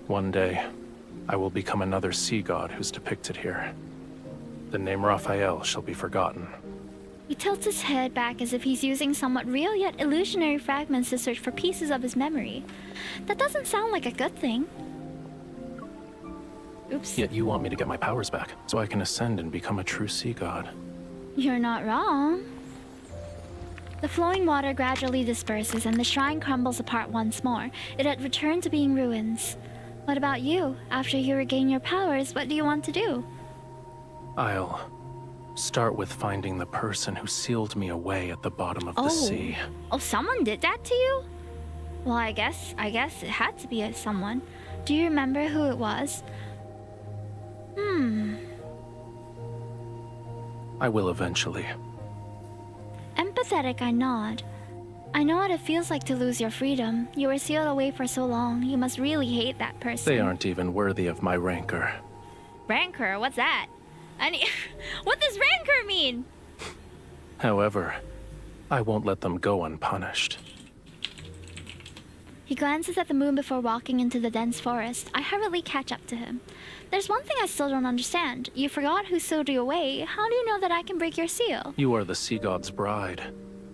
One day, I will become another sea god who's depicted here. The name Raphael shall be forgotten. He tilts his head back as if he's using somewhat real yet illusionary fragments to search for pieces of his memory. That doesn't sound like a good thing. Oops. Yet you want me to get my powers back, so I can ascend and become a true sea god. You're not wrong. The flowing water gradually disperses and the shrine crumbles apart once more. It had returned to being ruins. What about you? After you regain your powers, what do you want to do? I'll start with finding the person who sealed me away at the bottom of the sea. Oh, someone did that to you? Well, I guess it had to be someone. Do you remember who it was? I will eventually. Empathetic, I nod. I know what it feels like to lose your freedom. You were sealed away for so long. You must really hate that person. They aren't even worthy of my rancor. Rancor? What's that? What does rancor mean? However, I won't let them go unpunished. He glances at the moon before walking into the dense forest. I hurriedly catch up to him. There's one thing I still don't understand. You forgot who sealed you away. How do you know that I can break your seal? You are the sea god's bride.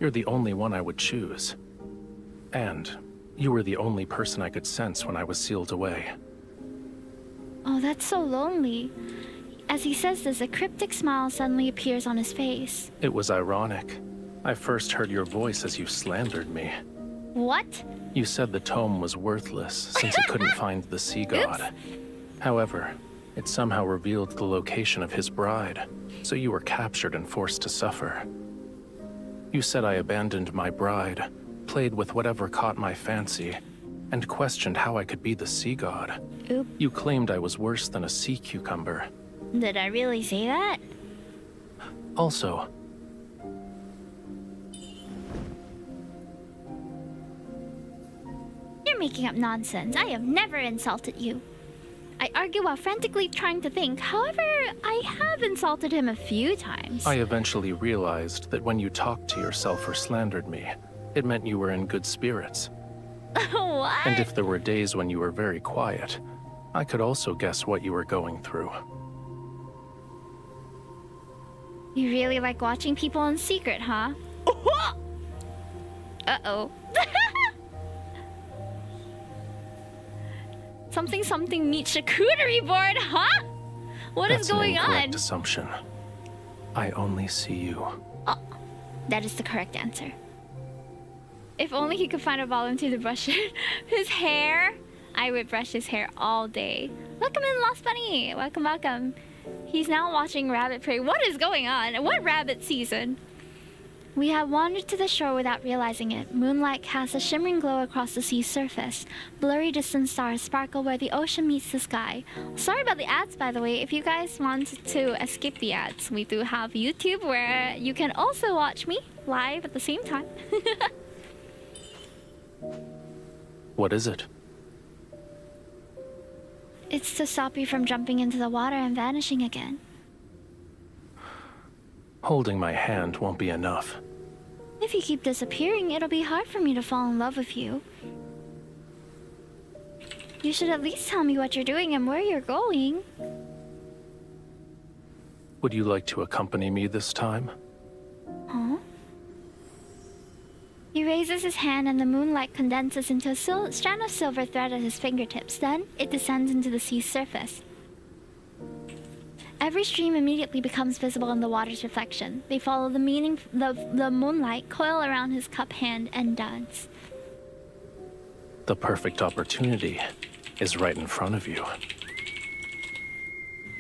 You're the only one I would choose. And you were the only person I could sense when I was sealed away. Oh, that's so lonely. As he says this, a cryptic smile suddenly appears on his face. It was ironic. I first heard your voice as you slandered me. What? You said the tome was worthless since it couldn't find the sea god. Oops. However, It somehow revealed the location of his bride, so you were captured and forced to suffer. You said I abandoned my bride, played with whatever caught my fancy, and questioned how I could be the sea god. Oop. You claimed I was worse than a sea cucumber. Did I really say that? Also, You're making up nonsense. I have never insulted you. I argue while frantically trying to think. However, I have insulted him a few times. I eventually realized that when you talked to yourself or slandered me, it meant you were in good spirits. What? And if there were days when you were very quiet, I could also guess what you were going through. You really like watching people in secret, huh? Uh-oh. Something meets charcuterie board, huh? What is going That's an on? incorrect assumption. I only see you. Oh, that is the correct answer. If only he could find a volunteer to brush his hair. I would brush his hair all day. Welcome in, Lost Bunny. Welcome, welcome. He's now watching Rabbit Prey. What is going on? What rabbit season? We have wandered to the shore without realizing it. Moonlight casts a shimmering glow across the sea's surface. Blurry distant stars sparkle where the ocean meets the sky. Sorry about the ads, by the way. If you guys want to escape the ads, we do have YouTube where you can also watch me live at the same time. What is it? It's to stop you from jumping into the water and vanishing again. Holding my hand won't be enough. If you keep disappearing, it'll be hard for me to fall in love with you. You should at least tell me what you're doing and where you're going. Would you like to accompany me this time? Huh? He raises his hand and the moonlight condenses into a strand of silver thread at his fingertips. Then, it descends into the sea's surface. Every stream immediately becomes visible in the water's reflection. They follow the moonlight, coil around his cup hand, and dance. The perfect opportunity is right in front of you.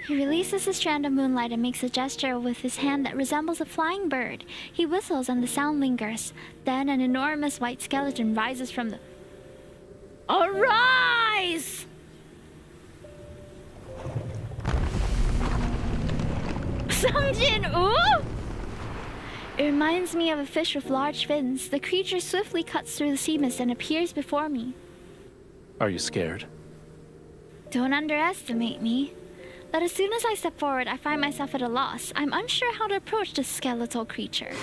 He releases a strand of moonlight and makes a gesture with his hand that resembles a flying bird. He whistles and the sound lingers. Then an enormous white skeleton rises from the... Arise! Sungjin, ooh! It reminds me of a fish with large fins. The creature swiftly cuts through the sea mist and appears before me. Are you scared? Don't underestimate me. But as soon as I step forward, I find myself at a loss. I'm unsure how to approach this skeletal creature.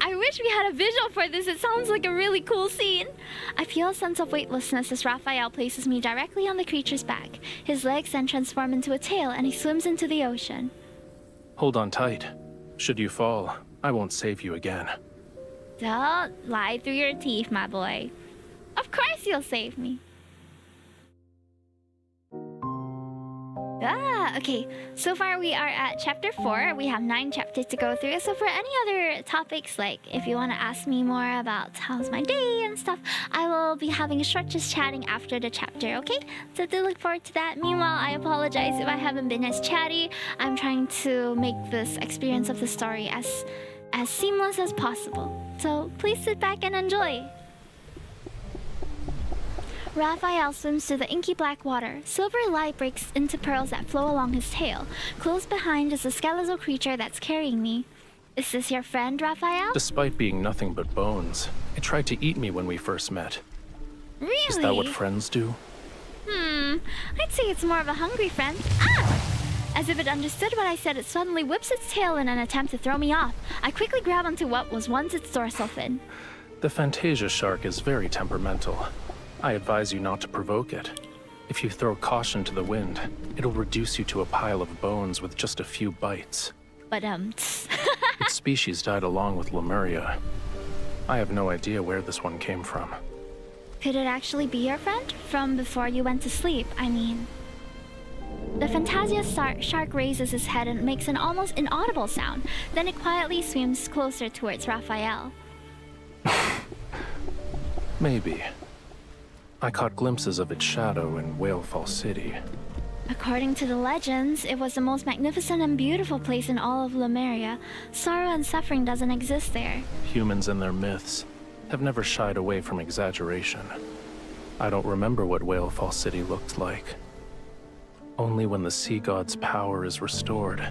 I wish we had a visual for this. It sounds like a really cool scene. I feel a sense of weightlessness as Raphael places me directly on the creature's back. His legs then transform into a tail and he swims into the ocean. Hold on tight. Should you fall, I won't save you again. Don't lie through your teeth, my boy. Of course you'll save me. Okay. So far we are at chapter 4. We have 9 chapters to go through. So for any other topics, like if you want to ask me more about how's my day and stuff, I will be having a short just chatting after the chapter, okay? So do look forward to that. Meanwhile, I apologize if I haven't been as chatty. I'm trying to make this experience of the story as seamless as possible. So please sit back and enjoy. Raphael swims through the inky black water. Silver light breaks into pearls that flow along his tail. Close behind is a skeletal creature that's carrying me. Is this your friend, Raphael? Despite being nothing but bones, it tried to eat me when we first met. Really? Is that what friends do? I'd say it's more of a hungry friend. Ah! As if it understood what I said, it suddenly whips its tail in an attempt to throw me off. I quickly grab onto what was once its dorsal fin. The Fantasia shark is very temperamental. I advise you not to provoke it. If you throw caution to the wind, it'll reduce you to a pile of bones with just a few bites. But Its species died along with Lemuria. I have no idea where this one came from. Could it actually be your friend? From before you went to sleep, I mean. The Fantasia shark raises its head and makes an almost inaudible sound. Then it quietly swims closer towards Raphael. Maybe. I caught glimpses of its shadow in Whalefall City. According to the legends, it was the most magnificent and beautiful place in all of Lemuria. Sorrow and suffering doesn't exist there. Humans and their myths have never shied away from exaggeration. I don't remember what Whalefall City looked like. Only when the sea god's power is restored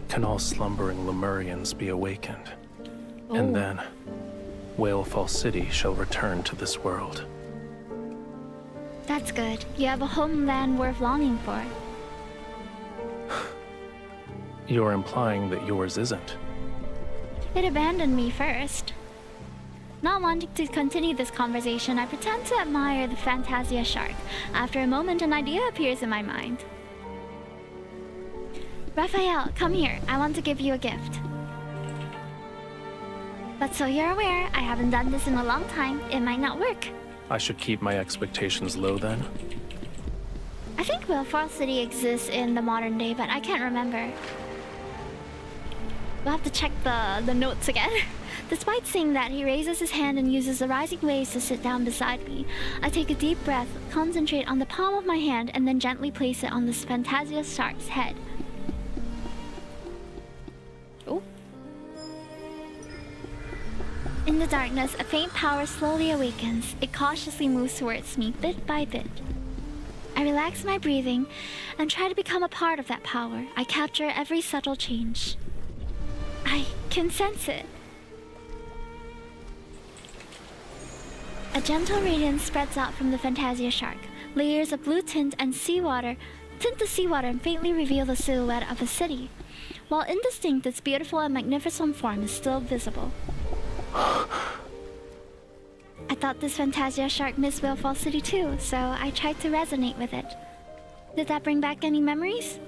can all slumbering Lemurians be awakened. And then, Whalefall City shall return to this world. That's good. You have a homeland worth longing for. You're implying that yours isn't. It abandoned me first. Not wanting to continue this conversation, I pretend to admire the Fantasia shark. After a moment, an idea appears in my mind. Raphael, come here. I want to give you a gift. But so you're aware, I haven't done this in a long time. It might not work. I should keep my expectations low then? I think Whalefall City exists in the modern day, but I can't remember. We'll have to check the notes again. Despite saying that, he raises his hand and uses the rising waves to sit down beside me. I take a deep breath, concentrate on the palm of my hand, and then gently place it on this Fantasia shark's head. Oh. In the darkness, a faint power slowly awakens. It cautiously moves towards me, bit by bit. I relax my breathing and try to become a part of that power. I capture every subtle change. I can sense it. A gentle radiance spreads out from the Fantasia shark. Layers of blue tint and seawater tint the seawater and faintly reveal the silhouette of a city. While indistinct, its beautiful and magnificent form is still visible. I thought this Fantasia shark missed Whalefall City too, so I tried to resonate with it. Did that bring back any memories?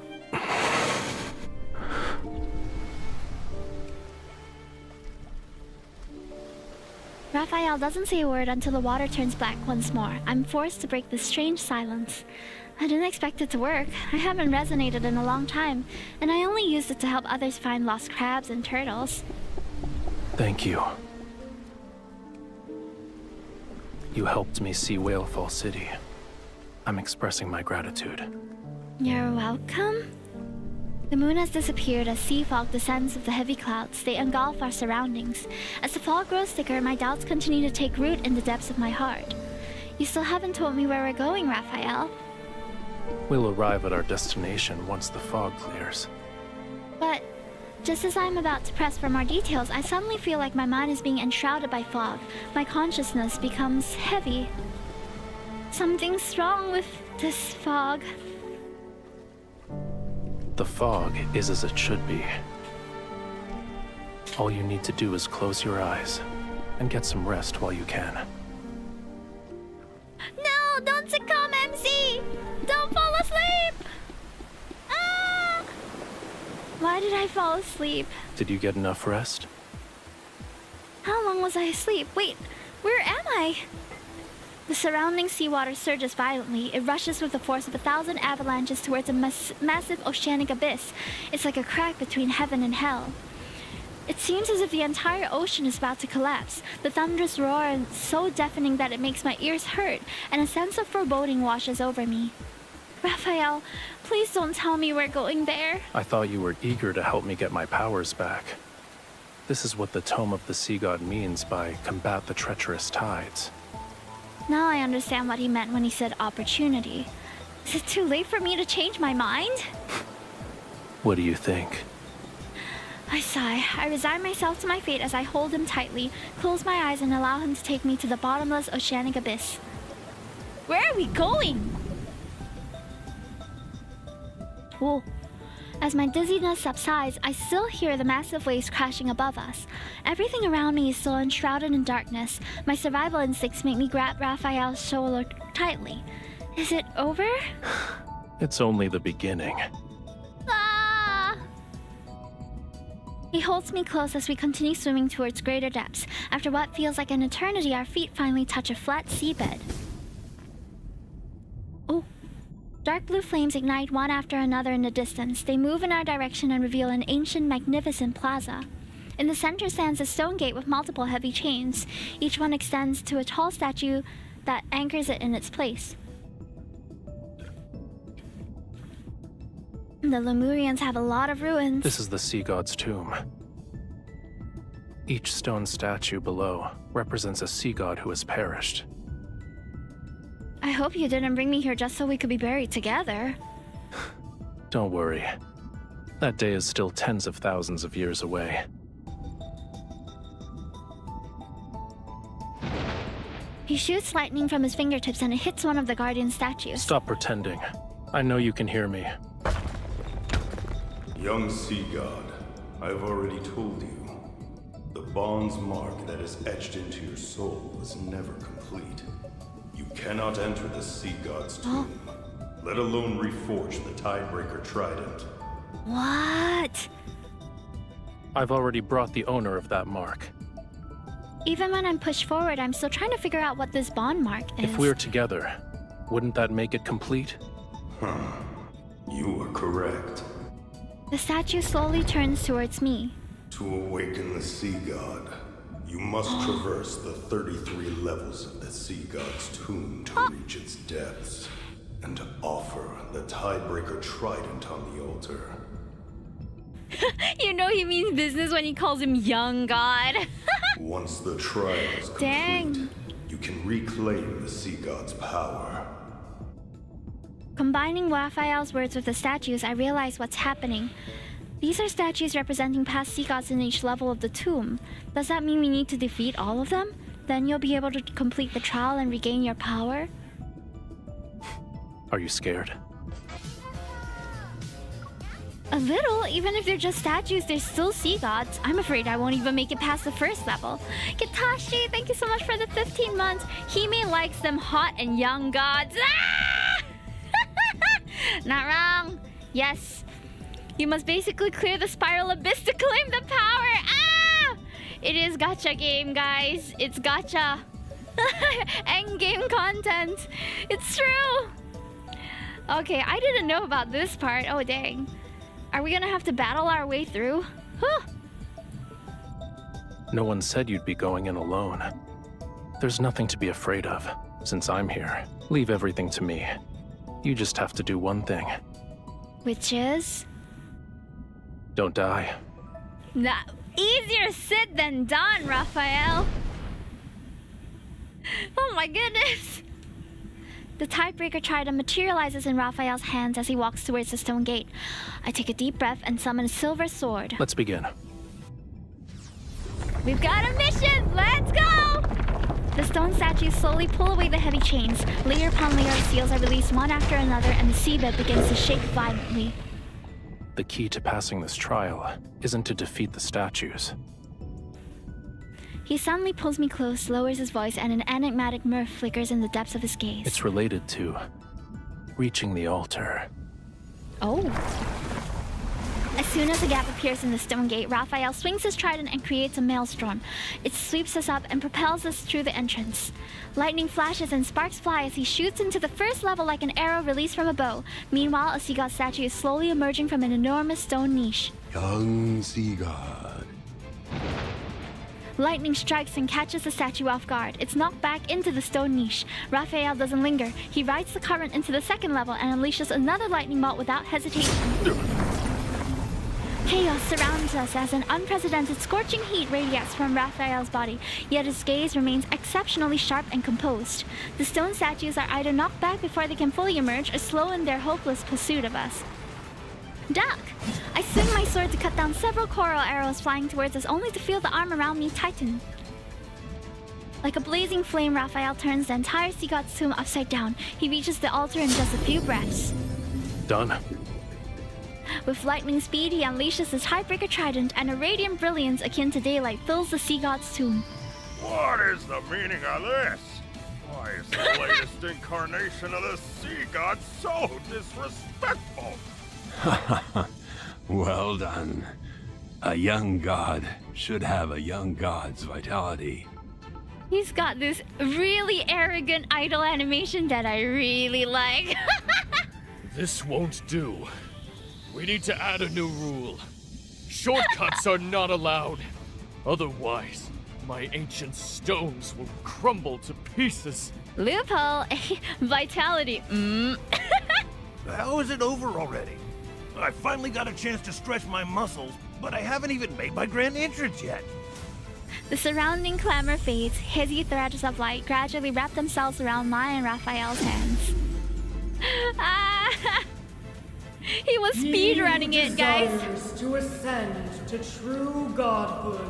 Raphael doesn't say a word until the water turns black once more. I'm forced to break this strange silence. I didn't expect it to work. I haven't resonated in a long time, and I only used it to help others find lost crabs and turtles. Thank you. You helped me see Whalefall City. I'm expressing my gratitude. You're welcome. The moon has disappeared as sea fog descends with the heavy clouds. They engulf our surroundings. As the fog grows thicker, my doubts continue to take root in the depths of my heart. You still haven't told me where we're going, Raphael. We'll arrive at our destination once the fog clears. But just as I'm about to press for more details, I suddenly feel like my mind is being enshrouded by fog. My consciousness becomes heavy. Something's wrong with this fog. The fog is as it should be. All you need to do is close your eyes and get some rest while you can. No, don't succumb, MC! Don't fall asleep! Ah! Why did I fall asleep? Did you get enough rest? How long was I asleep? Wait, where am I? The surrounding seawater surges violently. It rushes with the force of 1,000 avalanches towards a massive oceanic abyss. It's like a crack between heaven and hell. It seems as if the entire ocean is about to collapse. The thunderous roar is so deafening that it makes my ears hurt, and a sense of foreboding washes over me. Raphael, please don't tell me we're going there. I thought you were eager to help me get my powers back. This is what the Tome of the Sea God means by combat the treacherous tides. Now I understand what he meant when he said opportunity. Is it too late for me to change my mind? What do you think? I sigh. I resign myself to my fate as I hold him tightly, close my eyes, and allow him to take me to the bottomless oceanic abyss. Where are we going? Whoa. As my dizziness subsides, I still hear the massive waves crashing above us. Everything around me is still enshrouded in darkness. My survival instincts make me grab Raphael's shoulder tightly. Is it over? It's only the beginning. Ah! He holds me close as we continue swimming towards greater depths. After what feels like an eternity, our feet finally touch a flat seabed. Oh. Dark blue flames ignite one after another in the distance. They move in our direction and reveal an ancient, magnificent plaza. In the center stands a stone gate with multiple heavy chains. Each one extends to a tall statue that anchors it in its place. The Lemurians have a lot of ruins. This is the sea god's tomb. Each stone statue below represents a sea god who has perished. I hope you didn't bring me here just so we could be buried together. Don't worry. That day is still tens of thousands of years away. He shoots lightning from his fingertips and it hits one of the guardian statues. Stop pretending. I know you can hear me. Young sea god, I've already told you. The bond's mark that is etched into your soul was never complete. You cannot enter the sea god's tomb, let alone reforge the Tidebreaker trident. What? I've already brought the owner of that mark. Even when I'm pushed forward, I'm still trying to figure out what this bond mark is. If we're together, wouldn't that make it complete? You are correct. The statue slowly turns towards me. To awaken the sea god, you must traverse the 33 levels of the sea god's tomb to reach its depths, and to offer the Tidebreaker trident on the altar. You know he means business when he calls him young god. Once the trial is complete, Dang. you can reclaim the sea god's power. Combining Raphael's words with the statues, I realize what's happening. These are statues representing past sea gods in each level of the tomb. Does that mean we need to defeat all of them? Then you'll be able to complete the trial and regain your power? Are you scared? A little. Even if they're just statues, they're still sea gods. I'm afraid I won't even make it past the first level. Kitashi, thank you so much for the 15 months. Hime likes them hot and young gods. Ah! Not wrong. Yes. You must basically clear the spiral abyss to claim the power. Ah! It is gacha game, guys. It's gacha. End game content. It's true. Okay, I didn't know about this part. Oh, dang. Are we gonna have to battle our way through? Huh. No one said you'd be going in alone. There's nothing to be afraid of, since I'm here. Leave everything to me. You just have to do one thing. Which is? Don't die. Nah, easier said than done, Raphael. Oh my goodness. The Tidebreaker trident materializes in Raphael's hands as he walks towards the stone gate. I take a deep breath and summon a silver sword. Let's begin. We've got a mission! Let's go! The stone statues slowly pull away the heavy chains. Layer upon layer of seals are released one after another, and the seabed begins to shake violently. The key to passing this trial isn't to defeat the statues. He suddenly pulls me close, lowers his voice, and an enigmatic mirth flickers in the depths of his gaze. It's related to reaching the altar. Oh. As soon as a gap appears in the stone gate, Raphael swings his trident and creates a maelstrom. It sweeps us up and propels us through the entrance. Lightning flashes and sparks fly as he shoots into the first level like an arrow released from a bow. Meanwhile, a sea god statue is slowly emerging from an enormous stone niche. Young sea god. Lightning strikes and catches the statue off guard. It's knocked back into the stone niche. Raphael doesn't linger. He rides the current into the second level and unleashes another lightning bolt without hesitation. Chaos surrounds us as an unprecedented scorching heat radiates from Raphael's body, yet his gaze remains exceptionally sharp and composed. The stone statues are either knocked back before they can fully emerge or slow in their hopeless pursuit of us. Duck! I swing my sword to cut down several coral arrows flying towards us, only to feel the arm around me tighten. Like a blazing flame, Raphael turns the entire sea god's tomb upside down. He reaches the altar in just a few breaths. Done. With lightning speed, he unleashes his Tidebreaker trident, and a radiant brilliance akin to daylight fills the sea god's tomb. What is the meaning of this? Why is the latest incarnation of the sea god so disrespectful? Well done. A young god should have a young god's vitality. He's got this really arrogant idol animation that I really like. This won't do. We need to add a new rule. Shortcuts are not allowed. Otherwise, my ancient stones will crumble to pieces. Loophole. Vitality. How is it over already? I finally got a chance to stretch my muscles, but I haven't even made my grand entrance yet. The surrounding clamor fades. Hazy threads of light gradually wrap themselves around mine and Raphael's hands. He was speedrunning it, guys. To ascend to true godhood,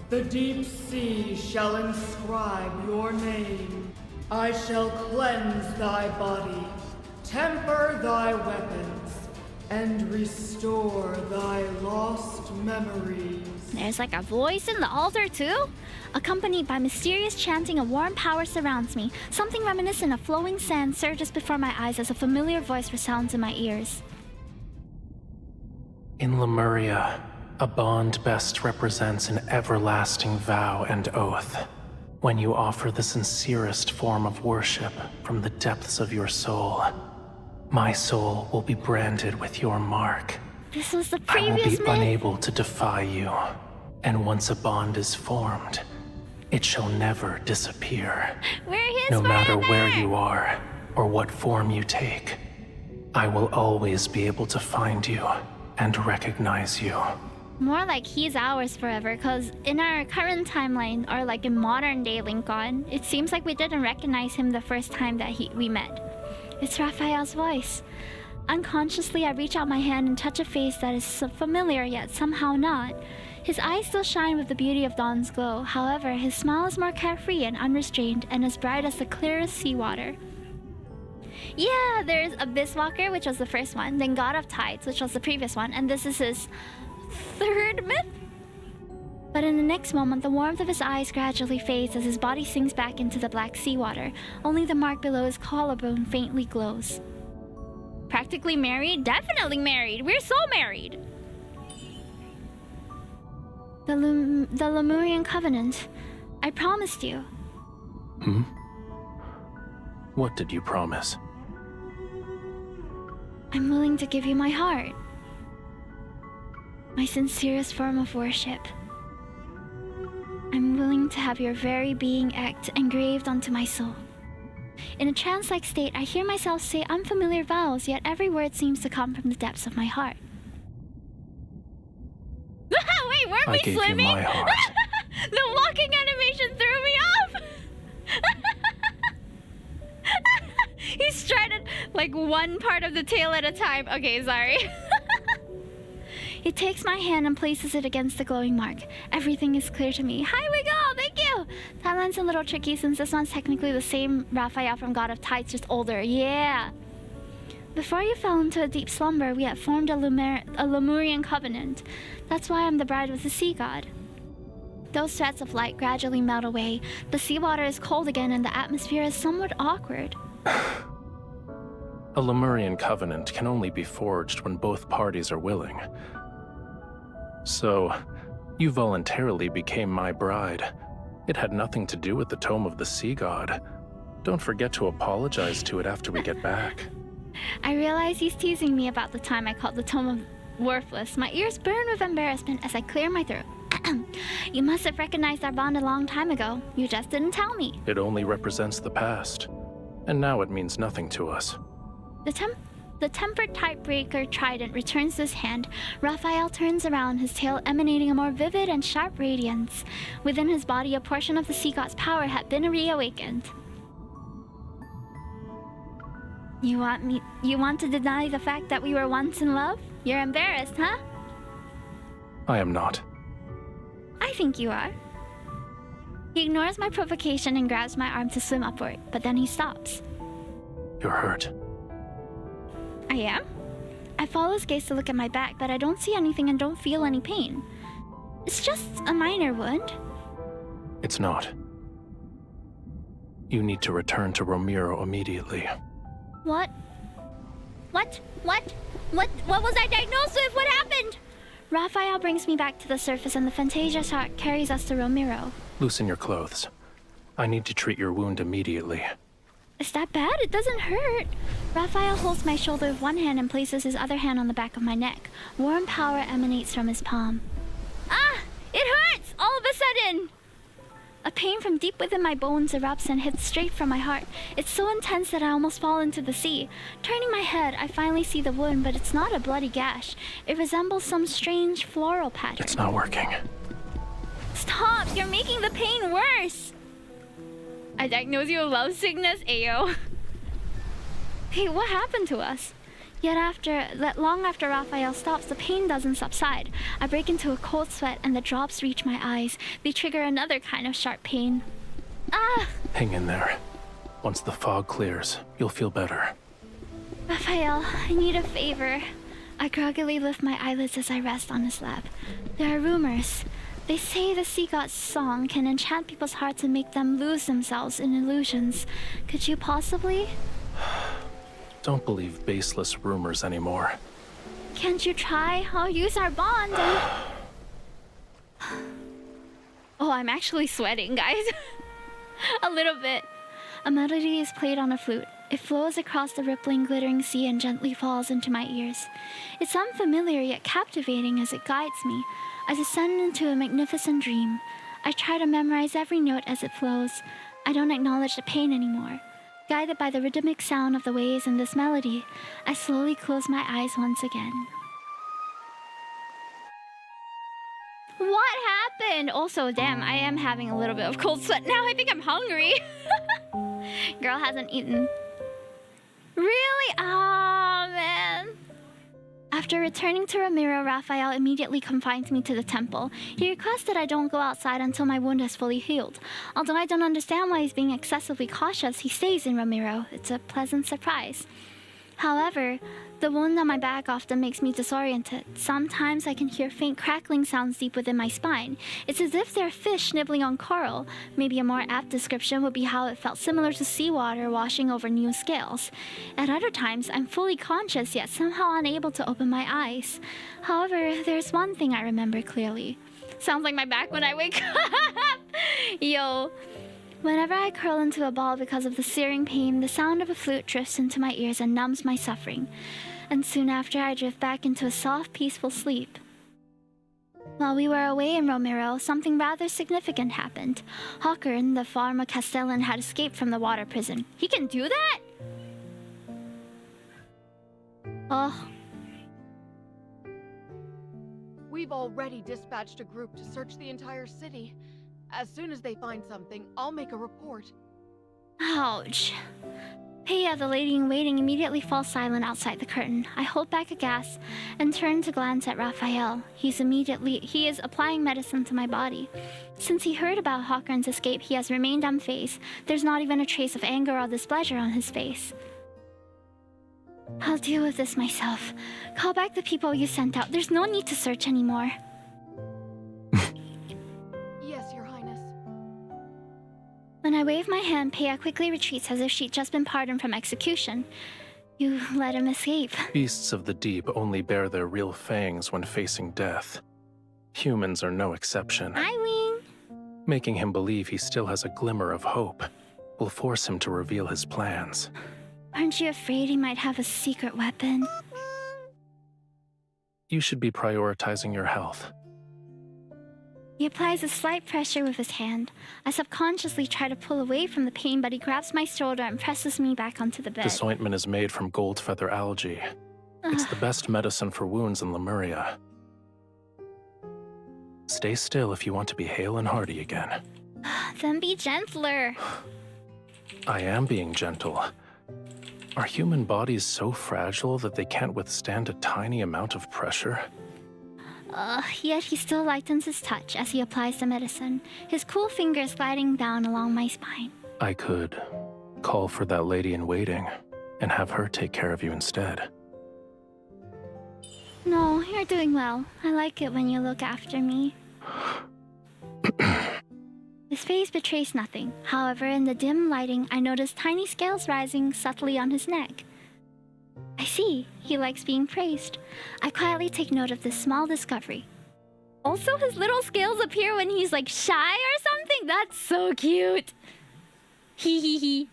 the deep sea shall inscribe your name. I shall cleanse thy body, temper thy weapons, and restore thy lost memories. There's like a voice in the altar too? Accompanied by mysterious chanting, a warm power surrounds me. Something reminiscent of flowing sand surges before my eyes as a familiar voice resounds in my ears. In Lemuria, a bond best represents an everlasting vow and oath. When you offer the sincerest form of worship from the depths of your soul, my soul will be branded with your mark. This was the I will previous be myth. unable to defy you, and once a bond is formed, it shall never disappear. We're his No matter forever. where you are, or what form you take, I will always be able to find you and recognize you. More like he's ours forever, because in our current timeline, or like in modern day Lincoln, it seems like we didn't recognize him the first time that we met. It's Raphael's voice. Unconsciously, I reach out my hand and touch a face that is so familiar yet somehow not. His eyes still shine with the beauty of dawn's glow. However, his smile is more carefree and unrestrained and as bright as the clearest seawater. Yeah, there's Abyss Walker, which was the first one, then God of Tides, which was the previous one, and this is his third myth? But in the next moment, the warmth of his eyes gradually fades as his body sinks back into the black seawater. Only the mark below his collarbone faintly glows. Practically married? Definitely married! We're so married! The Lemurian covenant. I promised you. Hmm? What did you promise? I'm willing to give you my heart. My sincerest form of worship. I'm willing to have your very being act engraved onto my soul. In a trance-like state, I hear myself say unfamiliar vows, yet every word seems to come from the depths of my heart. Wait, weren't I we gave swimming? you my heart. The walking animation threw me off! He strutted like one part of the tail at a time. Okay, sorry. He takes my hand and places it against the glowing mark. Everything is clear to me. Hi, we go! Thank you! Timeline's a little tricky since this one's technically the same Raphael from God of Tides, just older. Yeah! Before you fell into a deep slumber, we had formed a Lemurian covenant. That's why I'm the bride of the sea god. Those threads of light gradually melt away. The seawater is cold again and the atmosphere is somewhat awkward. A Lemurian covenant can only be forged when both parties are willing. So, you voluntarily became my bride. It had nothing to do with the Tome of the Sea God. Don't forget to apologize to it after we get back. I realize he's teasing me about the time I called the Tome of worthless. My ears burn with embarrassment as I clear my throat. You must have recognized our bond a long time ago. You just didn't tell me. It only represents the past, and now it means nothing to us. The tempered typebreaker trident returns to his hand. Raphael turns around, his tail emanating a more vivid and sharp radiance. Within his body, a portion of the sea god's power had been reawakened. You want to deny the fact that we were once in love? You're embarrassed, huh? I am not. I think you are. He ignores my provocation and grabs my arm to swim upward, but then he stops. You're hurt. I am? I follow his gaze to look at my back, but I don't see anything and don't feel any pain. It's just a minor wound. It's not. You need to return to Romero immediately. What? What was I diagnosed with? What happened? Raphael brings me back to the surface and the Fantasia shark carries us to Romero. Loosen your clothes. I need to treat your wound immediately. Is that bad? It doesn't hurt. Raphael holds my shoulder with one hand and places his other hand on the back of my neck. Warm power emanates from his palm. Ah! It hurts! All of a sudden! A pain from deep within my bones erupts and hits straight from my heart. It's so intense that I almost fall into the sea. Turning my head, I finally see the wound, but it's not a bloody gash. It resembles some strange floral pattern. It's not working. Stop! You're making the pain worse! I diagnose you with love sickness, Ayo. Hey, what happened to us? Yet long after Raphael stops, the pain doesn't subside. I break into a cold sweat and the drops reach my eyes. They trigger another kind of sharp pain. Ah! Hang in there. Once the fog clears, you'll feel better. Raphael, I need a favor. I groggily lift my eyelids as I rest on his lap. There are rumors. They say the sea god's song can enchant people's hearts and make them lose themselves in illusions. Could you possibly? Don't believe baseless rumors anymore. Can't you try? I'll use our bond and... Oh, I'm actually sweating, guys. A little bit. A melody is played on a flute. It flows across the rippling, glittering sea and gently falls into my ears. It's unfamiliar yet captivating as it guides me. I descend into a magnificent dream. I try to memorize every note as it flows. I don't acknowledge the pain anymore. Guided by the rhythmic sound of the waves and this melody, I slowly close my eyes once again. What happened? Also, damn, I am having a little bit of cold sweat now. I think I'm hungry. Girl hasn't eaten. Really? Oh, man. After returning to Romero, Raphael immediately confines me to the temple. He requests that I don't go outside until my wound has fully healed. Although I don't understand why he's being excessively cautious, he stays in Romero. It's a pleasant surprise. However, the wound on my back often makes me disoriented. Sometimes I can hear faint crackling sounds deep within my spine. It's as if there are fish nibbling on coral. Maybe a more apt description would be how it felt similar to seawater washing over new scales. At other times, I'm fully conscious yet somehow unable to open my eyes. However, there's one thing I remember clearly. Sounds like my back when I wake up. Yo. Whenever I curl into a ball because of the searing pain, the sound of a flute drifts into my ears and numbs my suffering. And soon after, I drift back into a soft, peaceful sleep. While we were away in Romero, something rather significant happened. Hawkern, the former Castellan, had escaped from the water prison. He can do that? Oh. We've already dispatched a group to search the entire city. As soon as they find something, I'll make a report. Ouch. Peya, the lady in waiting, immediately falls silent outside the curtain. I hold back a gasp and turn to glance at Raphael. He is applying medicine to my body. Since he heard about Hawkern's escape, he has remained unfazed. There's not even a trace of anger or displeasure on his face. I'll deal with this myself. Call back the people you sent out. There's no need to search anymore. When I wave my hand, Peya quickly retreats as if she'd just been pardoned from execution. You let him escape. Beasts of the deep only bare their real fangs when facing death. Humans are no exception. Hi, Wing. Making him believe he still has a glimmer of hope will force him to reveal his plans. Aren't you afraid he might have a secret weapon? You should be prioritizing your health. He applies a slight pressure with his hand. I subconsciously try to pull away from the pain, but he grabs my shoulder and presses me back onto the bed. This ointment is made from gold feather algae. It's the best medicine for wounds in Lemuria. Stay still if you want to be hale and hearty again. Then be gentler. I am being gentle. Are human bodies so fragile that they can't withstand a tiny amount of pressure? Yet he still lightens his touch as he applies the medicine, his cool fingers gliding down along my spine. I could call for that lady in waiting and have her take care of you instead. No, you're doing well. I like it when you look after me. His face betrays nothing. However, in the dim lighting, I notice tiny scales rising subtly on his neck. I see. He likes being praised. I quietly take note of this small discovery. Also, his little scales appear when he's like shy or something. That's so cute. Hee hee hee.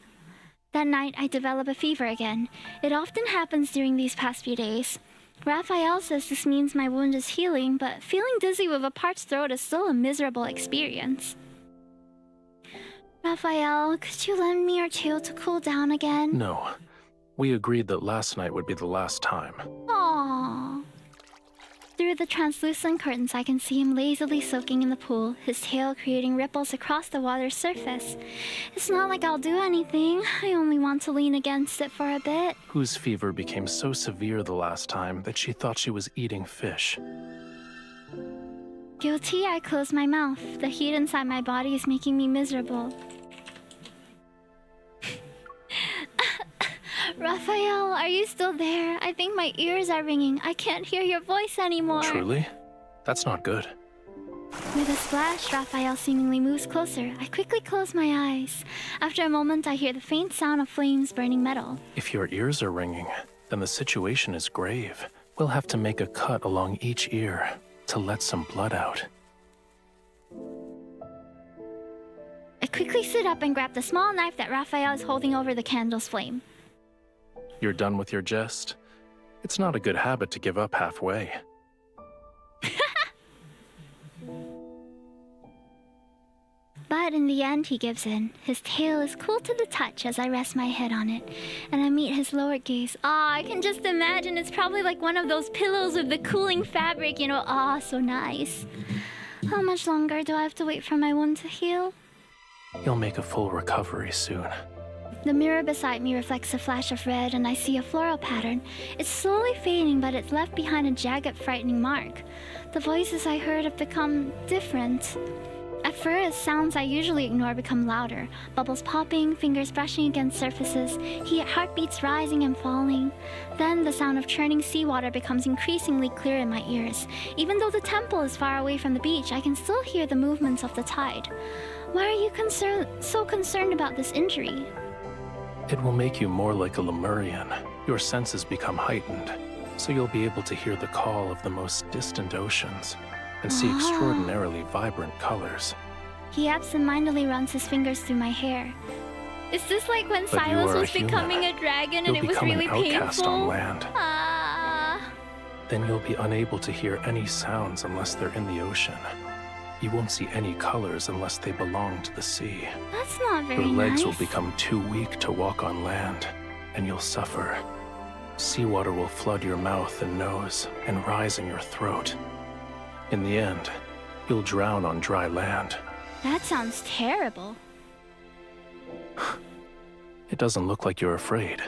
That night, I develop a fever again. It often happens during these past few days. Raphael says this means my wound is healing, but feeling dizzy with a parched throat is still a miserable experience. Raphael, could you lend me your tail to cool down again? No. We agreed that last night would be the last time. Aww. Through the translucent curtains, I can see him lazily soaking in the pool, his tail creating ripples across the water's surface. It's not like I'll do anything. I only want to lean against it for a bit. Whose fever became so severe the last time that she thought she was eating fish. Guilty, I close my mouth. The heat inside my body is making me miserable. Raphael, are you still there? I think my ears are ringing. I can't hear your voice anymore. Truly? That's not good. With a splash, Raphael seemingly moves closer. I quickly close my eyes. After a moment, I hear the faint sound of flames burning metal. If your ears are ringing, then the situation is grave. We'll have to make a cut along each ear to let some blood out. I quickly sit up and grab the small knife that Raphael is holding over the candle's flame. You're done with your jest? It's not a good habit to give up halfway. But in the end, he gives in. His tail is cool to the touch as I rest my head on it, and I meet his lower gaze. I can just imagine it's probably like one of those pillows with the cooling fabric, you know. So nice. How much longer do I have to wait for my wound to heal? You'll make a full recovery soon. The mirror beside me reflects a flash of red, and I see a floral pattern. It's slowly fading, but it's left behind a jagged, frightening mark. The voices I heard have become different. At first, sounds I usually ignore become louder. Bubbles popping, fingers brushing against surfaces, heartbeats rising and falling. Then the sound of churning seawater becomes increasingly clear in my ears. Even though the temple is far away from the beach, I can still hear the movements of the tide. Why are you so concerned about this injury? It will make you more like a Lemurian. Your senses become heightened, so you'll be able to hear the call of the most distant oceans and see extraordinarily vibrant colors. He absentmindedly runs his fingers through my hair. Is this like when But Silas was human. becoming a dragon and You'll it was become really an outcast painful? on land. Then you'll be unable to hear any sounds unless they're in the ocean. You won't see any colors unless they belong to the sea. That's not very Your legs nice. will become too weak to walk on land, and you'll suffer. Seawater will flood your mouth and nose and rise in your throat. In the end, you'll drown on dry land. That sounds terrible. It doesn't look like you're afraid.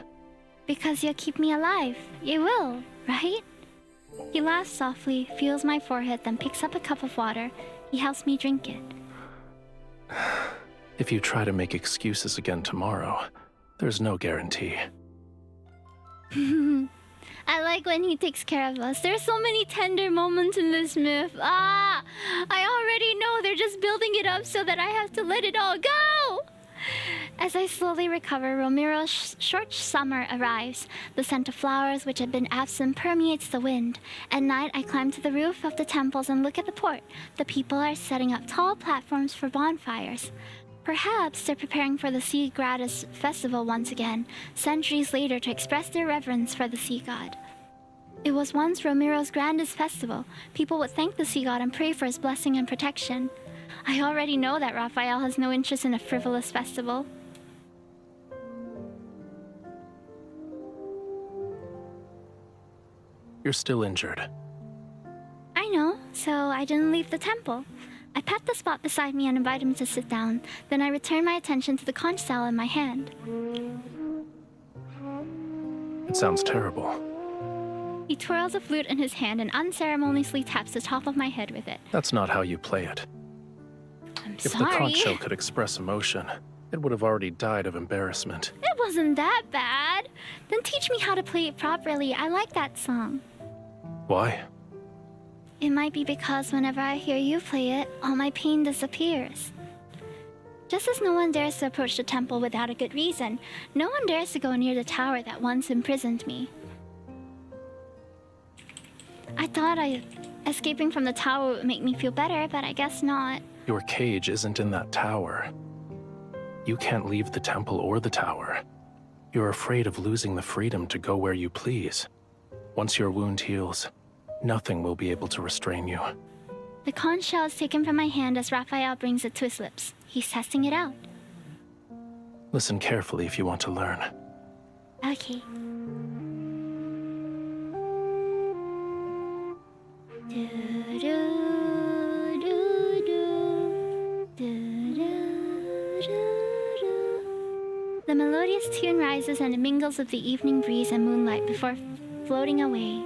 Because you'll keep me alive. You will, right? He laughs softly, feels my forehead, then picks up a cup of water. He helps me drink it. If you try to make excuses again tomorrow, there's no guarantee. I like when he takes care of us. There's so many tender moments in this myth. I already know they're just building it up so that I have to let it all go. As I slowly recover, Romero's short summer arrives. The scent of flowers which had been absent permeates the wind. At night, I climb to the roof of the temples and look at the port. The people are setting up tall platforms for bonfires. Perhaps they're preparing for the Sea Goddess festival once again, centuries later, to express their reverence for the sea god. It was once Romero's grandest festival. People would thank the sea god and pray for his blessing and protection. I already know that Raphael has no interest in a frivolous festival. You're still injured. I know, so I didn't leave the temple. I pat the spot beside me and invite him to sit down. Then I return my attention to the conch shell in my hand. It sounds terrible. He twirls a flute in his hand and unceremoniously taps the top of my head with it. That's not how you play it. If the conch shell could express emotion, it would have already died of embarrassment. It wasn't that bad. Then teach me how to play it properly. I like that song. Why? It might be because whenever I hear you play it, all my pain disappears. Just as no one dares to approach the temple without a good reason, no one dares to go near the tower that once imprisoned me. I thought escaping from the tower would make me feel better, but I guess not. Your cage isn't in that tower. You can't leave the temple or the tower. You're afraid of losing the freedom to go where you please. Once your wound heals, nothing will be able to restrain you. The conch shell is taken from my hand as Raphael brings it to his lips. He's testing it out. Listen carefully if you want to learn. Okay. The melodious tune rises and it mingles with the evening breeze and moonlight before floating away.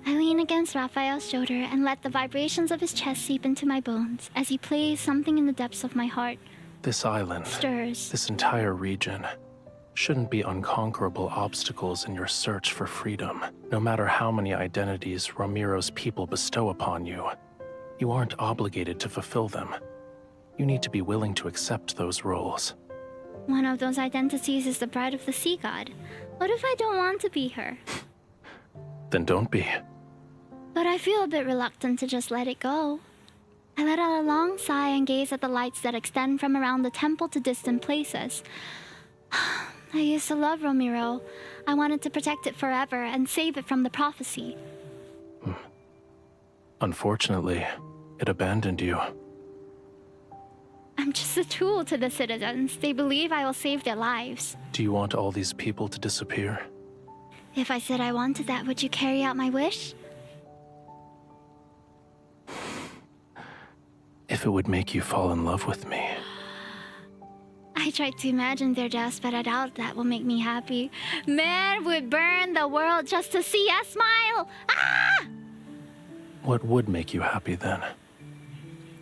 I lean against Raphael's shoulder and let the vibrations of his chest seep into my bones as he plays something in the depths of my heart. This island, Stirs. this entire region, shouldn't be unconquerable obstacles in your search for freedom. No matter how many identities Romero's people bestow upon you, you aren't obligated to fulfill them. You need to be willing to accept those roles. One of those identities is the bride of the sea god. What if I don't want to be her? Then don't be. But I feel a bit reluctant to just let it go. I let out a long sigh and gaze at the lights that extend from around the temple to distant places. I used to love Romero. I wanted to protect it forever and save it from the prophecy. Unfortunately, it abandoned you. I'm just a tool to the citizens. They believe I will save their lives. Do you want all these people to disappear? If I said I wanted that, would you carry out my wish? If it would make you fall in love with me. I tried to imagine their deaths, but I doubt that will make me happy. Man would burn the world just to see us smile! Ah! What would make you happy then?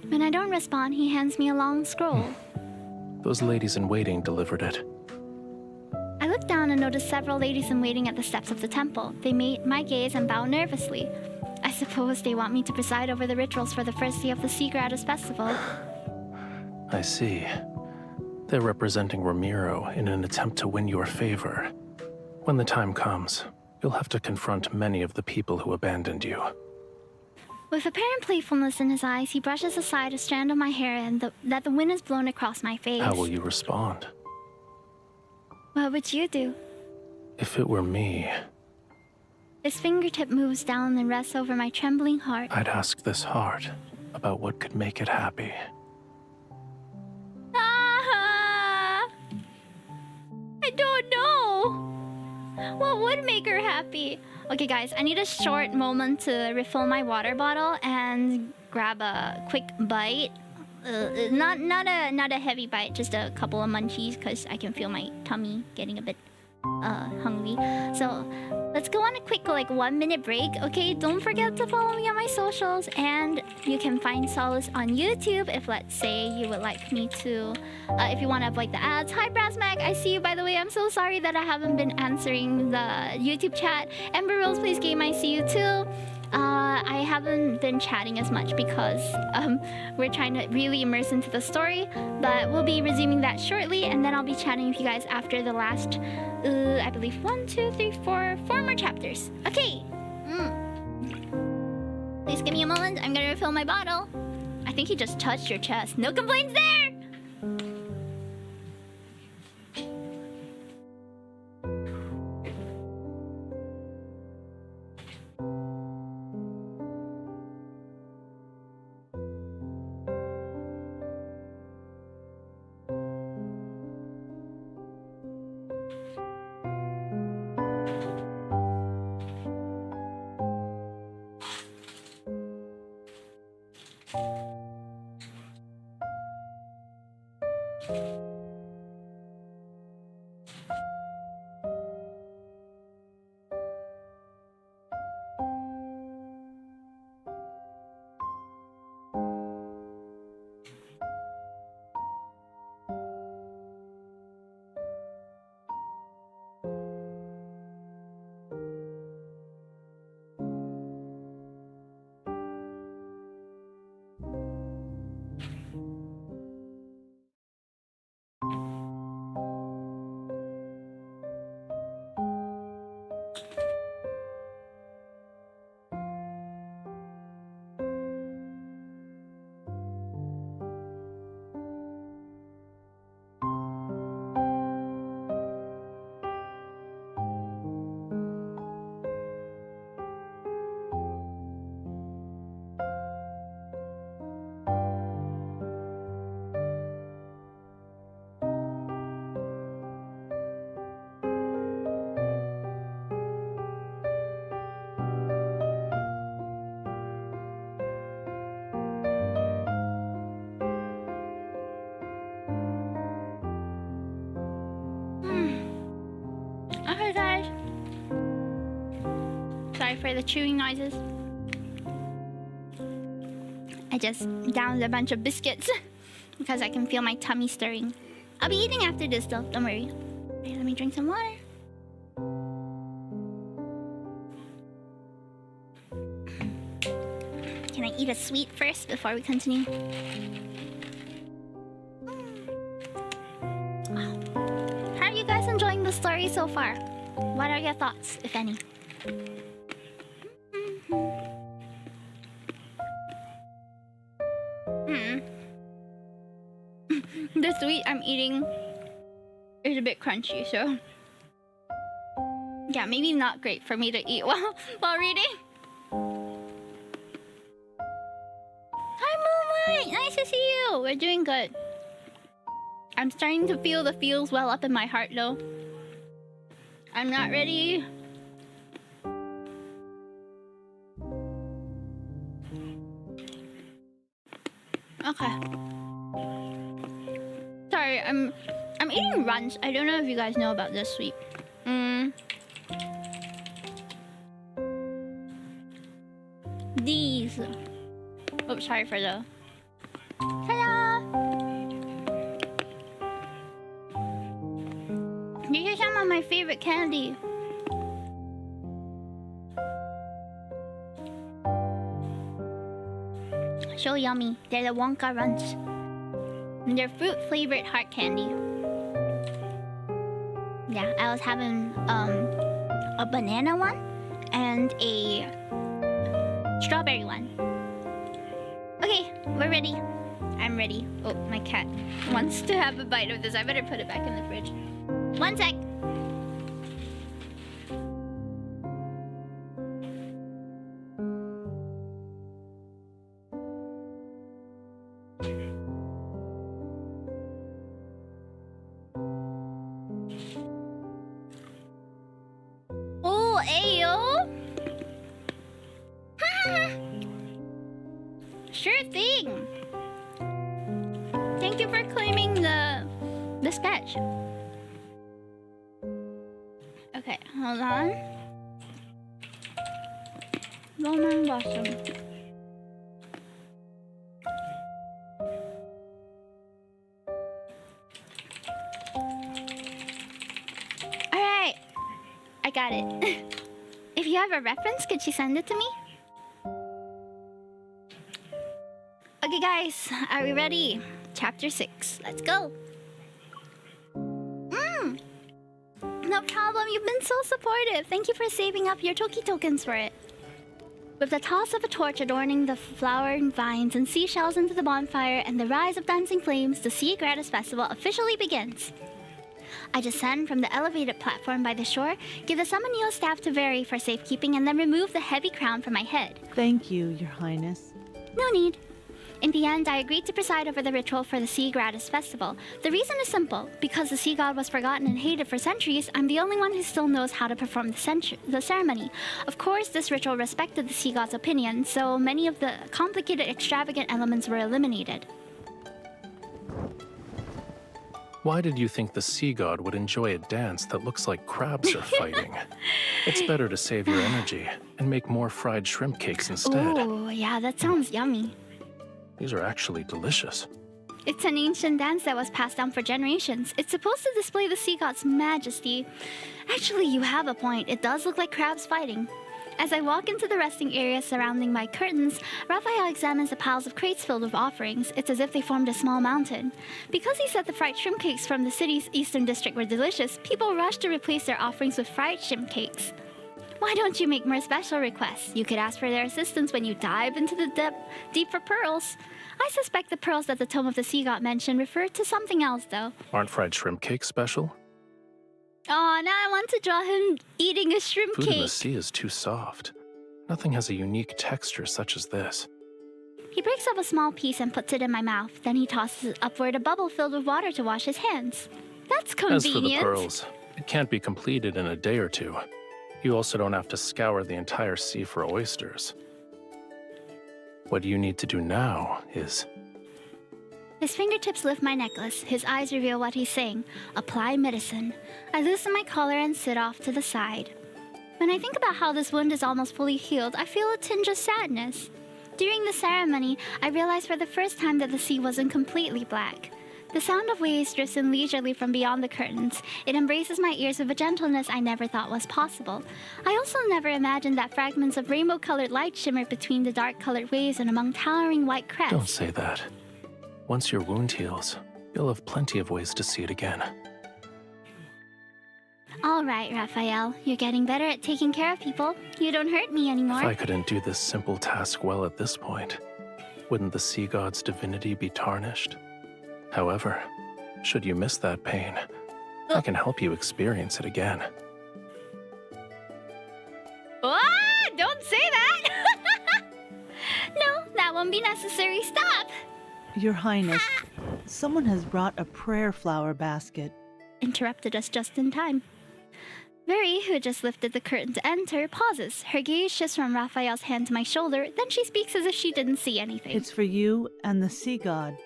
When I don't respond, he hands me a long scroll. Those ladies in waiting delivered it. I look down and notice several ladies in waiting at the steps of the temple. They meet my gaze and bow nervously. I suppose they want me to preside over the rituals for the first day of the Sea Goddess Festival. I see. They're representing Romero in an attempt to win your favor. When the time comes, you'll have to confront many of the people who abandoned you. With apparent playfulness in his eyes, he brushes aside a strand of my hair and that the wind has blown across my face. How will you respond? What would you do? If it were me, His fingertip moves down and rests over my trembling heart. I'd ask this heart about what could make it happy. Ah! I don't know. What would make her happy? Okay, guys, I need a short moment to refill my water bottle and grab a quick bite. Not a heavy bite, just a couple of munchies because I can feel my tummy getting a bit hungry. So let's go on a quick 1 minute break. Okay, don't forget to follow me on my socials, and you can find solace on YouTube if, let's say, you would like me to, if you want to avoid the ads. Hi Brasmac, I see you, by the way. I'm so sorry that I haven't been answering the YouTube chat. Ember Rose Plays Game, I see you too. I haven't been chatting as much because we're trying to really immerse into the story, but we'll be resuming that shortly, and then I'll be chatting with you guys after the last, I believe 1, 2, 3, 4 more chapters. Okay. Please give me a moment. I'm gonna refill my bottle. I think he just touched your chest. No complaints there. Sorry for the chewing noises. I just downed a bunch of biscuits because I can feel my tummy stirring. I'll be eating after this though, don't worry. Okay, let me drink some water. Can I eat a sweet first before we continue? How are you guys enjoying the story so far? What are your thoughts, if any? The sweet I'm eating is a bit crunchy, so yeah, maybe not great for me to eat while reading. Hi Moonlight, nice to see you. We're doing good. I'm starting to feel the feels well up in my heart though. I'm not ready. Okay. Sorry, I'm eating runts. I don't know if you guys know about this sweet. These. Oh, sorry for the. Ta-da! These are some of my favorite candy. So yummy. They're the Wonka Runts. And they're fruit-flavored heart candy. Yeah, I was having a banana one and a strawberry one. Okay, we're ready. I'm ready. Oh, my cat wants to have a bite of this. I better put it back in the fridge. One sec. Oh, ayo. Sure thing. Thank you for claiming the sketch. Okay, hold on. Roman blossom. Alright. I got it. If you have a reference, could you send it to me? Okay guys, are we ready? Chapter 6. Let's go. No problem, you've been so supportive. Thank you for saving up your Toki tokens for it. With the toss of a torch adorning the flowering vines and seashells into the bonfire and the rise of dancing flames, the Sea Gratis Festival officially begins. I descend from the elevated platform by the shore, give the Summoneo staff to Vary for safekeeping, and then remove the heavy crown from my head. Thank you, Your Highness. No need. In the end, I agreed to preside over the ritual for the Sea Gratis Festival. The reason is simple. Because the sea god was forgotten and hated for centuries, I'm the only one who still knows how to perform the ceremony. Of course, this ritual respected the sea god's opinion, so many of the complicated, extravagant elements were eliminated. Why did you think the sea god would enjoy a dance that looks like crabs are fighting? It's better to save your energy and make more fried shrimp cakes instead. Oh, yeah, that sounds yummy. These are actually delicious. It's an ancient dance that was passed down for generations. It's supposed to display the sea god's majesty. Actually, you have a point. It does look like crabs fighting. As I walk into the resting area surrounding my curtains, Raphael examines the piles of crates filled with offerings. It's as if they formed a small mountain. Because he said the fried shrimp cakes from the city's eastern district were delicious, people rushed to replace their offerings with fried shrimp cakes. Why don't you make more special requests? You could ask for their assistance when you dive into the deep for pearls. I suspect the pearls that the Tome of the Sea God mentioned referred to something else, though. Aren't fried shrimp cakes special? Oh, now I want to draw him eating a shrimp Food cake. in the sea is too soft. Nothing has a unique texture such as this. He breaks up a small piece and puts it in my mouth. Then he tosses upward a bubble filled with water to wash his hands. That's convenient. As for the pearls, it can't be completed in a day or two. You also don't have to scour the entire sea for oysters. What you need to do now is... His fingertips lift my necklace. His eyes reveal what he's saying. Apply medicine. I loosen my collar and sit off to the side. When I think about how this wound is almost fully healed, I feel a tinge of sadness. During the ceremony, I realized for the first time that the sea wasn't completely black. The sound of waves drifts in leisurely from beyond the curtains. It embraces my ears with a gentleness I never thought was possible. I also never imagined that fragments of rainbow-colored light shimmered between the dark-colored waves and among towering white crests. Don't say that. Once your wound heals, you'll have plenty of ways to see it again. All right, Raphael. You're getting better at taking care of people. You don't hurt me anymore. If I couldn't do this simple task well at this point, wouldn't the sea god's divinity be tarnished? However, should you miss that pain, I can help you experience it again. Ah, don't say that! No, that won't be necessary. Stop! Your Highness, someone has brought a prayer flower basket. Interrupted us just in time. Veri, who just lifted the curtain to enter, pauses. Her gaze shifts from Raphael's hand to my shoulder, then she speaks as if she didn't see anything. It's for you and the sea god.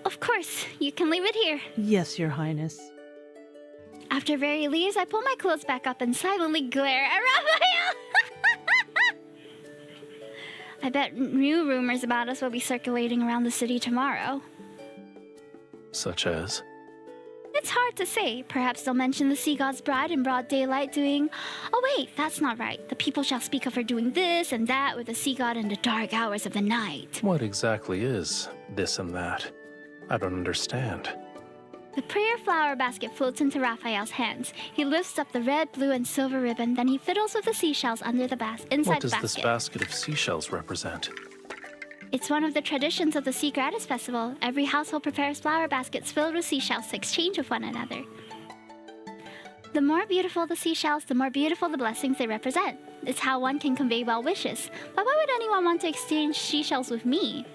Of course, you can leave it here. Yes, Your Highness. After Veri leaves, I pull my clothes back up and silently glare at Raphael. I bet new rumors about us will be circulating around the city tomorrow. Such as? It's hard to say. Perhaps they'll mention the sea god's bride in broad daylight doing... Oh wait, that's not right. The people shall speak of her doing this and that with the sea god in the dark hours of the night. What exactly is this and that? I don't understand. The prayer flower basket floats into Raphael's hands. He lifts up the red, blue, and silver ribbon, then he fiddles with the seashells under the inside the basket. What does this basket of seashells represent? It's one of the traditions of the Sea Gratis Festival. Every household prepares flower baskets filled with seashells to exchange with one another. The more beautiful the seashells, the more beautiful the blessings they represent. It's how one can convey well wishes. But why would anyone want to exchange seashells with me?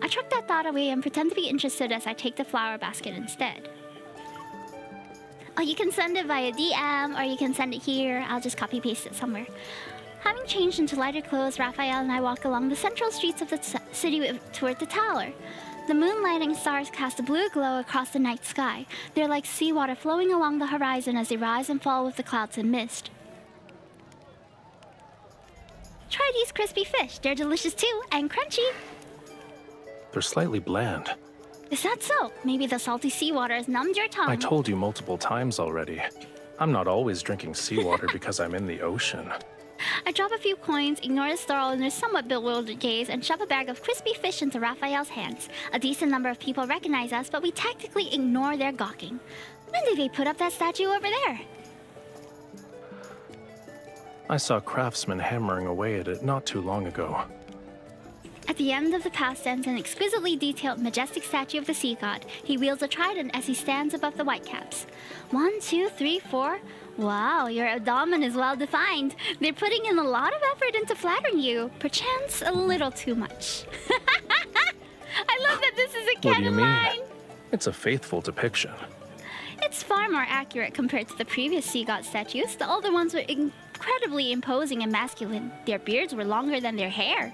I chuck that thought away and pretend to be interested as I take the flower basket instead. Oh, you can send it via DM, or you can send it here. I'll just copy-paste it somewhere. Having changed into lighter clothes, Raphael and I walk along the central streets of the city toward the tower. The moonlight and stars cast a blue glow across the night sky. They're like seawater flowing along the horizon as they rise and fall with the clouds and mist. Try these crispy fish. They're delicious too, and crunchy. They're slightly bland. Is that so? Maybe the salty seawater has numbed your tongue. I told you multiple times already. I'm not always drinking seawater because I'm in the ocean. I drop a few coins, ignore the starl in their somewhat bewildered gaze, and shove a bag of crispy fish into Raphael's hands. A decent number of people recognize us, but we tactically ignore their gawking. When did they put up that statue over there? I saw craftsmen hammering away at it not too long ago. At the end of the path stands an exquisitely detailed, majestic statue of the sea god. He wields a trident as he stands above the whitecaps. 1, 2, 3, 4. Wow, your abdomen is well defined. They're putting in a lot of effort into flattering you. Perchance a little too much. I love that this is a canon What do you mean? line. It's a faithful depiction. It's far more accurate compared to the previous sea god statues. The older ones were incredibly imposing and masculine. Their beards were longer than their hair.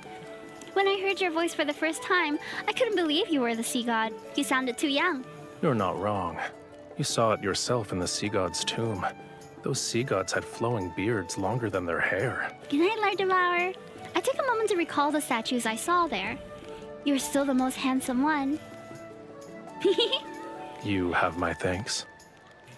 When I heard your voice for the first time, I couldn't believe you were the sea god. You sounded too young. You're not wrong. You saw it yourself in the sea god's tomb. Those sea gods had flowing beards longer than their hair. Good night, Lord Devourer. I took a moment to recall the statues I saw there. You're still the most handsome one. You have my thanks.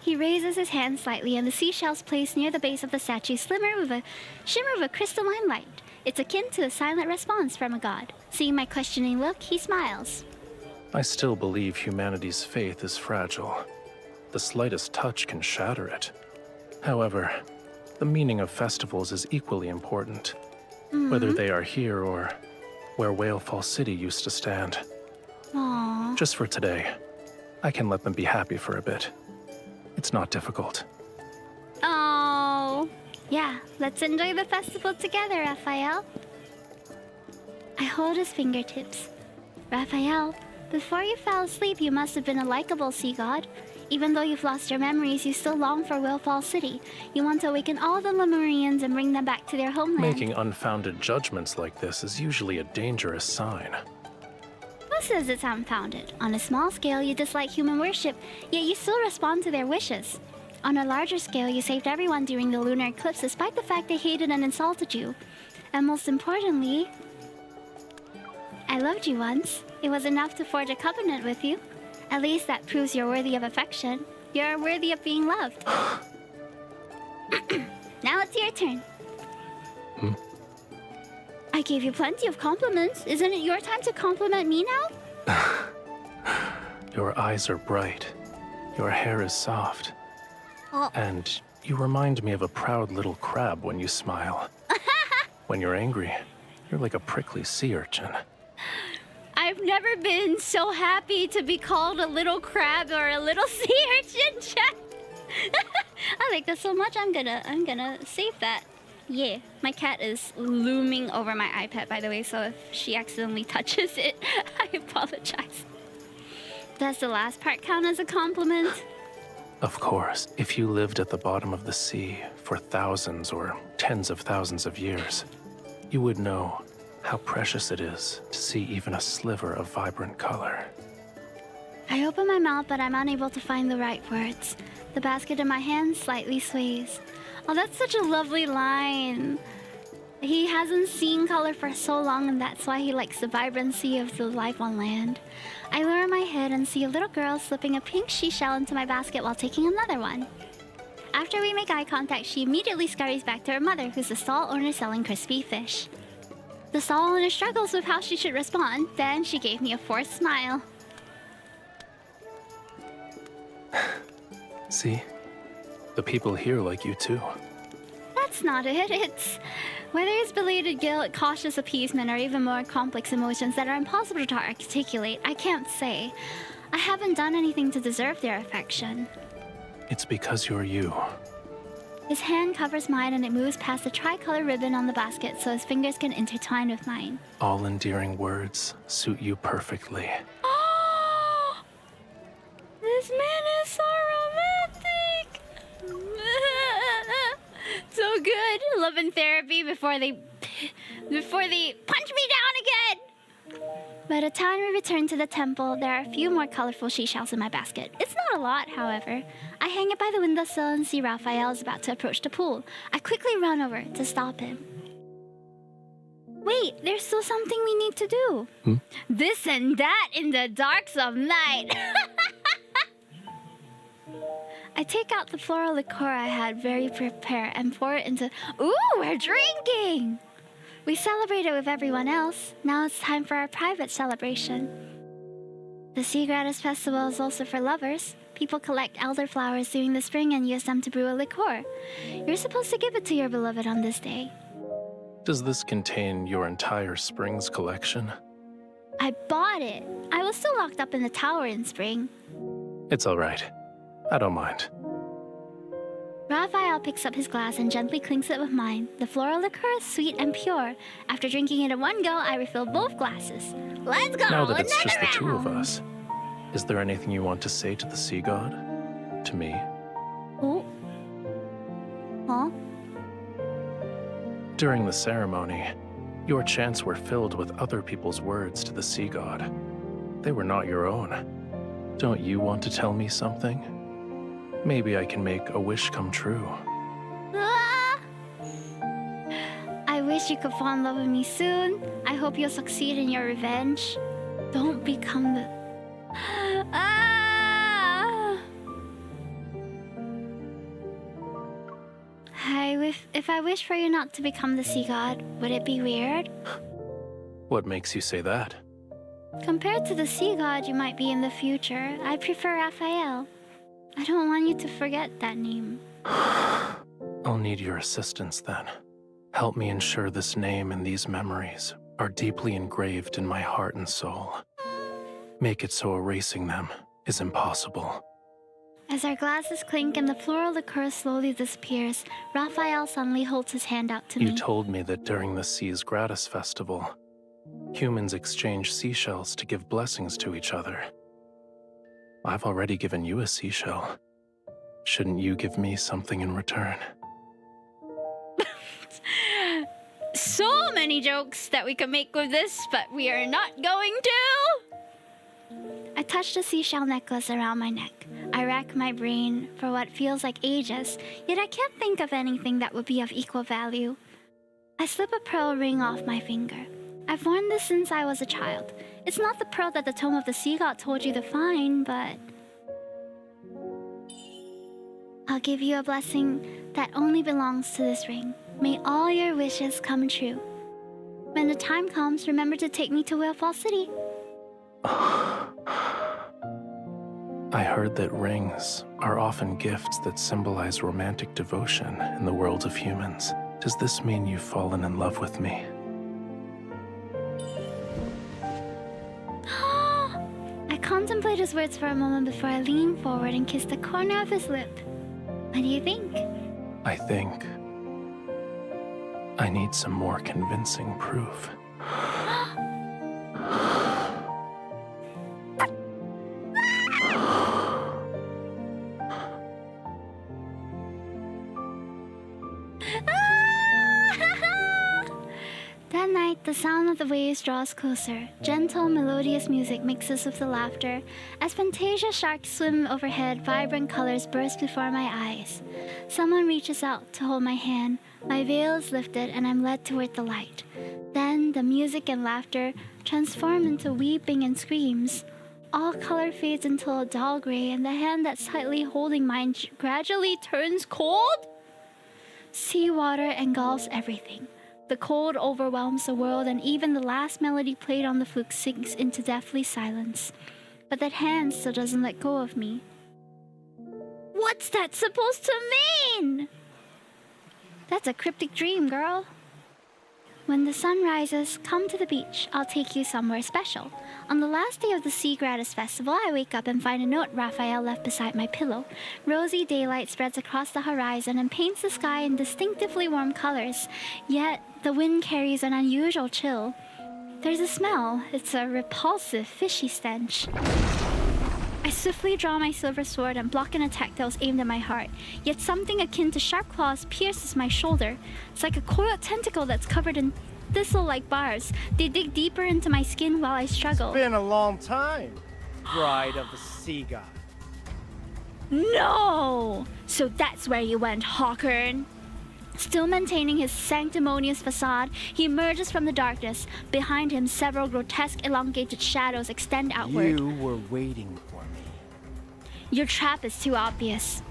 He raises his hand slightly, and the seashells placed near the base of the statue shimmer with a crystalline light. It's akin to a silent response from a god. Seeing my questioning look, he smiles. I still believe humanity's faith is fragile. The slightest touch can shatter it. However, the meaning of festivals is equally important, whether they are here or where Whalefall City used to stand. Aww. Just for today, I can let them be happy for a bit. It's not difficult. Oh. Yeah, let's enjoy the festival together, Raphael. I hold his fingertips. Raphael, before you fell asleep, you must have been a likable sea god. Even though you've lost your memories, you still long for Whalefall City. You want to awaken all the Lemurians and bring them back to their homeland. Making unfounded judgments like this is usually a dangerous sign. Who says it's unfounded? On a small scale, you dislike human worship, yet you still respond to their wishes. On a larger scale, you saved everyone during the lunar eclipse despite the fact they hated and insulted you. And most importantly, I loved you once. It was enough to forge a covenant with you. At least that proves you're worthy of affection. You're worthy of being loved. Now it's your turn. I gave you plenty of compliments. Isn't it your time to compliment me now? Your eyes are bright. Your hair is soft. Oh. And you remind me of a proud little crab when you smile. When you're angry, you're like a prickly sea urchin. I've never been so happy to be called a little crab or a little sea urchin, Jack. I like that so much. I'm gonna save that. Yeah, my cat is looming over my iPad, by the way, so if she accidentally touches it, I apologize. Does the last part count as a compliment? Of course, if you lived at the bottom of the sea for thousands or tens of thousands of years, you would know how precious it is to see even a sliver of vibrant color. I open my mouth, but I'm unable to find the right words. The basket in my hand slightly sways. Oh, that's such a lovely line. He hasn't seen color for so long, and that's why he likes the vibrancy of the life on land. I lower my head and see a little girl slipping a pink seashell into my basket while taking another one. After we make eye contact, she immediately scurries back to her mother, who's the stall owner selling crispy fish. The stall owner struggles with how she should respond. Then she gave me a forced smile. See? The people here like you too. That's not it. It's... Whether it's belated guilt, cautious appeasement, or even more complex emotions that are impossible to articulate, I can't say. I haven't done anything to deserve their affection. It's because you're you. His hand covers mine and it moves past the tricolor ribbon on the basket so his fingers can intertwine with mine. All endearing words suit you perfectly. Oh! This man is so romantic! So good. Love and therapy before they punch me down again! By the time we return to the temple, there are a few more colorful seashells in my basket. It's not a lot, however. I hang it by the windowsill and see Raphael is about to approach the pool. I quickly run over to stop him. Wait, there's still something we need to do. This and that in the darks of night. I take out the floral liqueur I had very prepared and pour it into... Ooh, we're drinking! We celebrated with everyone else. Now it's time for our private celebration. The Sea Gratis Festival is also for lovers. People collect elderflowers during the spring and use them to brew a liqueur. You're supposed to give it to your beloved on this day. Does this contain your entire spring's collection? I bought it. I was still locked up in the tower in spring. It's all right. I don't mind. Raphael picks up his glass and gently clinks it with mine. The floral liqueur is sweet and pure. After drinking it in one go, I refill both glasses. Let's go! Now that it's another just the two of round. us, is there anything you want to say to the sea god? To me? Oh. Huh? During the ceremony, your chants were filled with other people's words to the sea god. They were not your own. Don't you want to tell me something? Maybe I can make a wish come true. Ah! I wish you could fall in love with me soon. I hope you'll succeed in your revenge. Don't become the... Ah! If I wish for you not to become the sea god, would it be weird? What makes you say that? Compared to the sea god you might be in the future, I prefer Raphael. I don't want you to forget that name. I'll need your assistance then. Help me ensure this name and these memories are deeply engraved in my heart and soul. Make it so erasing them is impossible. As our glasses clink and the floral liqueur slowly disappears, Raphael suddenly holds his hand out to me. You told me that during the Seas Gratis Festival, humans exchange seashells to give blessings to each other. I've already given you a seashell. Shouldn't you give me something in return? So many jokes that we could make with this, but we are not going to! I touch the seashell necklace around my neck. I rack my brain for what feels like ages, yet I can't think of anything that would be of equal value. I slip a pearl ring off my finger. I've worn this since I was a child. It's not the pearl that the Tome of the Sea God told you to find, but... I'll give you a blessing that only belongs to this ring. May all your wishes come true. When the time comes, remember to take me to Whalefall City. I heard that rings are often gifts that symbolize romantic devotion in the world of humans. Does this mean you've fallen in love with me? I contemplate his words for a moment before I lean forward and kiss the corner of his lip. What do you think? I think I need some more convincing proof. That night, the sound of the waves draws closer. Gentle, melodious music mixes with the laughter. As fantasia sharks swim overhead, vibrant colors burst before my eyes. Someone reaches out to hold my hand. My veil is lifted and I'm led toward the light. Then, the music and laughter transform into weeping and screams. All color fades until a dull gray, and the hand that's tightly holding mine gradually turns cold. Seawater engulfs everything. The cold overwhelms the world, and even the last melody played on the flute sinks into deathly silence. But that hand still doesn't let go of me. What's that supposed to mean? That's a cryptic dream, girl. When the sun rises, come to the beach. I'll take you somewhere special. On the last day of the Sea Gratis Festival, I wake up and find a note Raphael left beside my pillow. Rosy daylight spreads across the horizon and paints the sky in distinctively warm colors. Yet, the wind carries an unusual chill. There's a smell. It's a repulsive, fishy stench. I swiftly draw my silver sword and block an attack that was aimed at my heart. Yet something akin to sharp claws pierces my shoulder. It's like a coiled tentacle that's covered in thistle-like barbs. They dig deeper into my skin while I struggle. It's been a long time, bride of the sea god. No! So that's where you went, Hawkern. Still maintaining his sanctimonious facade, he emerges from the darkness. Behind him, several grotesque, elongated shadows extend outward. You were waiting for me. Your trap is too obvious.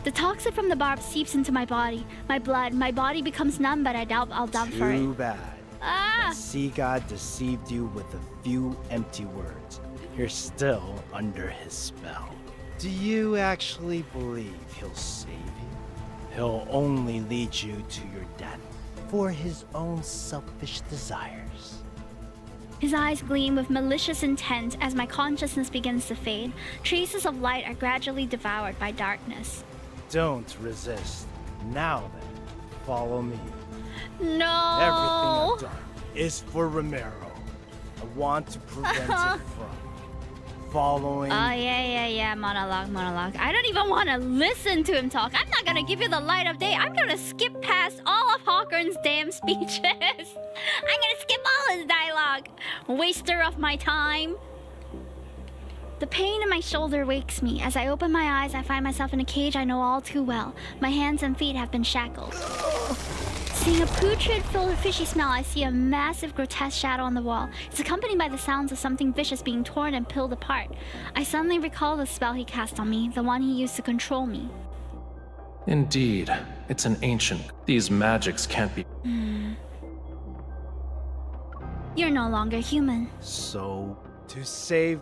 The toxin from the barb seeps into my body. My blood, my body becomes numb, but I doubt I'll dump for it. Too bad. Ah! The sea god deceived you with a few empty words. You're still under his spell. Do you actually believe he'll save you? He'll only lead you to your death for his own selfish desires. His eyes gleam with malicious intent as my consciousness begins to fade. Traces of light are gradually devoured by darkness. Don't resist. Now then, follow me. No! Everything I've done is for Romero. I want to prevent it from following. Oh, yeah, monologue. I don't even want to listen to him talk. I'm not gonna give you the light of day. I'm gonna skip past all of Hawkern's damn speeches. I'm gonna skip all his dialogue. Waster of my time. The pain in my shoulder wakes me. As I open my eyes, I find myself in a cage I know all too well. My hands and feet have been shackled. Seeing a putrid, filled with fishy smell, I see a massive, grotesque shadow on the wall. It's accompanied by the sounds of something vicious being torn and peeled apart. I suddenly recall the spell he cast on me, the one he used to control me. Indeed, it's an ancient. These magics can't be. You're no longer human. So, to save...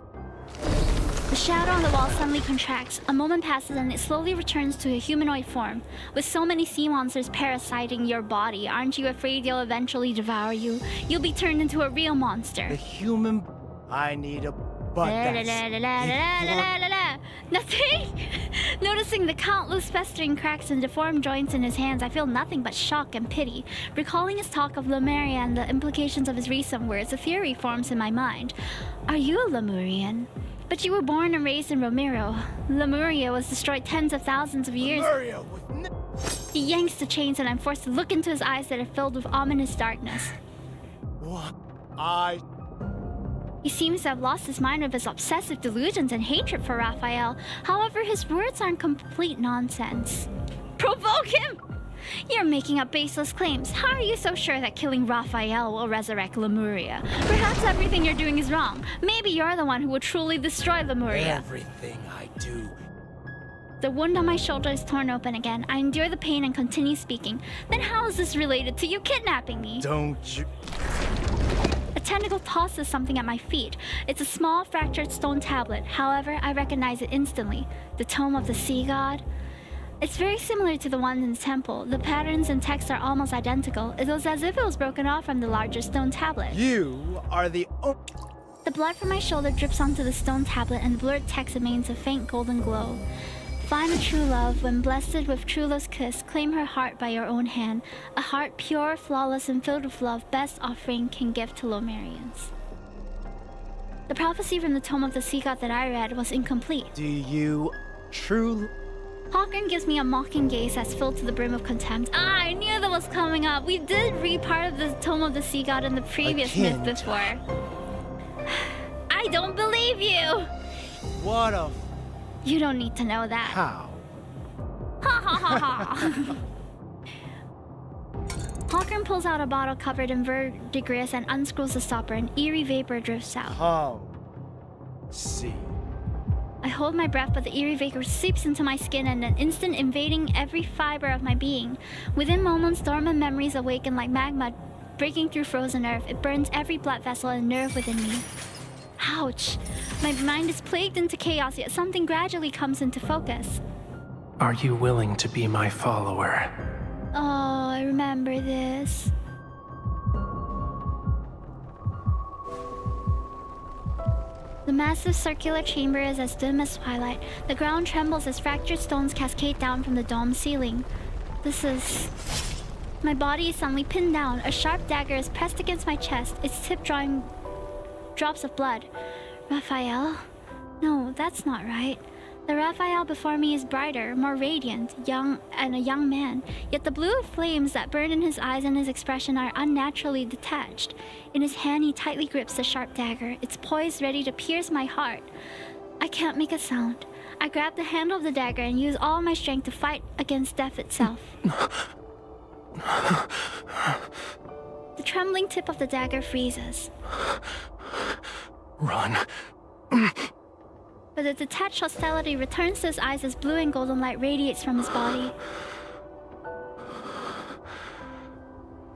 The shadow on the wall suddenly contracts. A moment passes and it slowly returns to a humanoid form. With so many sea monsters parasiting your body, aren't you afraid they'll eventually devour you? You'll be turned into a real monster. The human... I need a butt Nothing? Noticing the countless festering cracks and deformed joints in his hands, I feel nothing but shock and pity. Recalling his talk of Lemurian and the implications of his recent words, a theory forms in my mind. Are you a Lemurian? But you were born and raised in Romero. Lemuria was destroyed tens of thousands of years. He yanks the chains and I'm forced to look into his eyes that are filled with ominous darkness. What? He seems to have lost his mind with his obsessive delusions and hatred for Raphael. However, his words aren't complete nonsense. Provoke him! You're making up baseless claims. How are you so sure that killing Raphael will resurrect Lemuria? Perhaps everything you're doing is wrong. Maybe you're the one who will truly destroy Lemuria. Everything I do. The wound on my shoulder is torn open again. I endure the pain and continue speaking. Then how is this related to you kidnapping me? Don't you... A tentacle tosses something at my feet. It's a small fractured stone tablet. However, I recognize it instantly. The Tome of the Sea God. It's very similar to the one in the temple. The patterns and text are almost identical. It was as if it was broken off from the larger stone tablet. You are the The blood from my shoulder drips onto the stone tablet and the blurred text remains a faint golden glow. Find a true love, when blessed with true love's kiss, claim her heart by your own hand. A heart pure, flawless, and filled with love, best offering can give to Lemurians. The prophecy from the Tome of the Sea God that I read was incomplete. Do you truly... Hawkern gives me a mocking gaze that's filled to the brim of contempt. Ah, I knew that was coming up. We did read part of the Tome of the Sea God in the previous myth before. I don't believe you! What a... You don't need to know that. How? Ha ha ha ha! Hawkern pulls out a bottle covered in verdigris and unscrews the stopper. An eerie vapor drifts out. Oh. See. I hold my breath, but the eerie vapor seeps into my skin in an instant, invading every fiber of my being. Within moments, dormant memories awaken like magma breaking through frozen earth. It burns every blood vessel and nerve within me. Ouch! My mind is plagued into chaos, yet something gradually comes into focus. Are you willing to be my follower? Oh, I remember this. The massive circular chamber is as dim as twilight. The ground trembles as fractured stones cascade down from the domed ceiling. This is... My body is suddenly pinned down. A sharp dagger is pressed against my chest, its tip drawing drops of blood. Raphael? No, that's not right. The Raphael before me is brighter, more radiant, young, and a young man. Yet the blue flames that burn in his eyes and his expression are unnaturally detached. In his hand, he tightly grips the sharp dagger. It's poised, ready to pierce my heart. I can't make a sound. I grab the handle of the dagger and use all my strength to fight against death itself. The trembling tip of the dagger freezes. Run. But the detached hostility returns to his eyes as blue and golden light radiates from his body.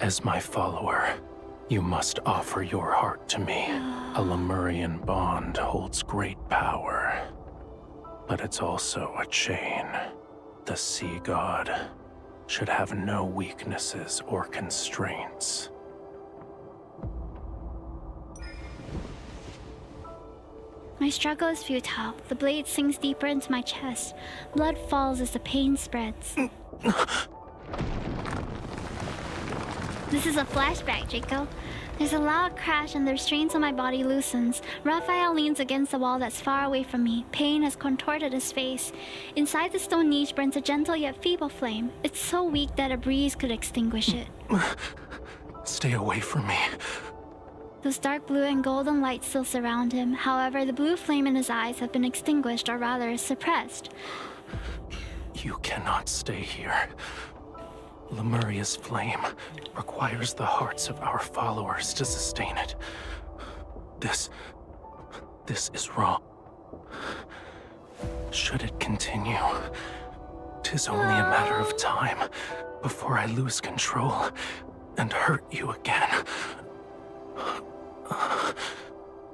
As my follower, you must offer your heart to me. A Lemurian bond holds great power. But it's also a chain. The Sea God should have no weaknesses or constraints. My struggle is futile. The blade sinks deeper into my chest. Blood falls as the pain spreads. This is a flashback, Draco. There's a loud crash and the restraints on my body loosens. Raphael leans against the wall that's far away from me. Pain has contorted his face. Inside the stone niche burns a gentle yet feeble flame. It's so weak that a breeze could extinguish it. Stay away from me. Those dark blue and golden lights still surround him. However, the blue flame in his eyes have been extinguished, or rather, suppressed. You cannot stay here. Lemuria's flame requires the hearts of our followers to sustain it. This is wrong. Should it continue, 'tis only a matter of time before I lose control and hurt you again.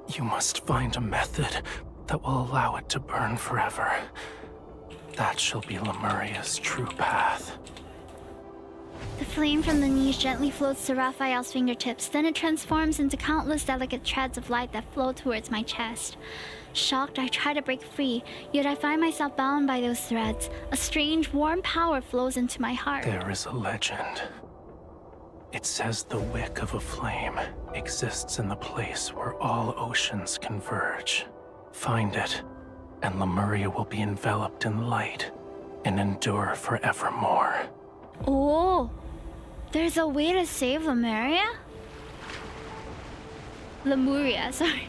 You must find a method that will allow it to burn forever. That shall be Lemuria's true path. The flame from the niche gently floats to Raphael's fingertips, then it transforms into countless delicate threads of light that flow towards my chest. Shocked, I try to break free, yet I find myself bound by those threads. A strange, warm power flows into my heart. There is a legend. It says the wick of a flame exists in the place where all oceans converge. Find it, and Lemuria will be enveloped in light and endure forevermore. Oh, there's a way to save Lemuria? Lemuria, sorry.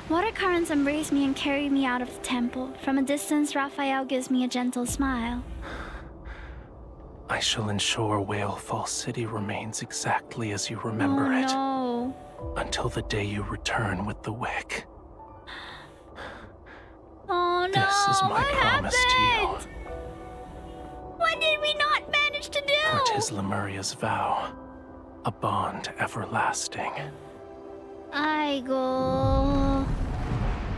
Water currents embrace me and carry me out of the temple. From a distance, Raphael gives me a gentle smile. I shall ensure Whalefall City remains exactly as you remember it. No. Until the day you return with the wick. Oh no, This is my what promise happened? to you. What did we not manage to do? For 'tis Lemuria's vow, a bond everlasting. I go.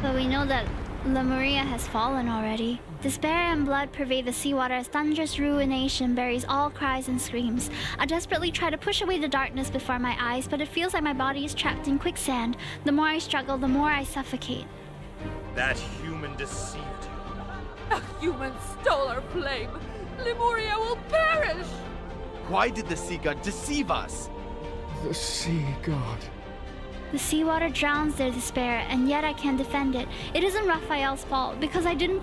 But we know that Lemuria has fallen already. Despair and blood pervade the seawater as thunderous ruination buries all cries and screams. I desperately try to push away the darkness before my eyes, but it feels like my body is trapped in quicksand. The more I struggle, the more I suffocate. That human deceived you. A human stole our flame. Lemuria will perish. Why did the sea god deceive us? The sea god. The seawater drowns their despair, and yet I can't defend it. It isn't Raphael's fault, because I didn't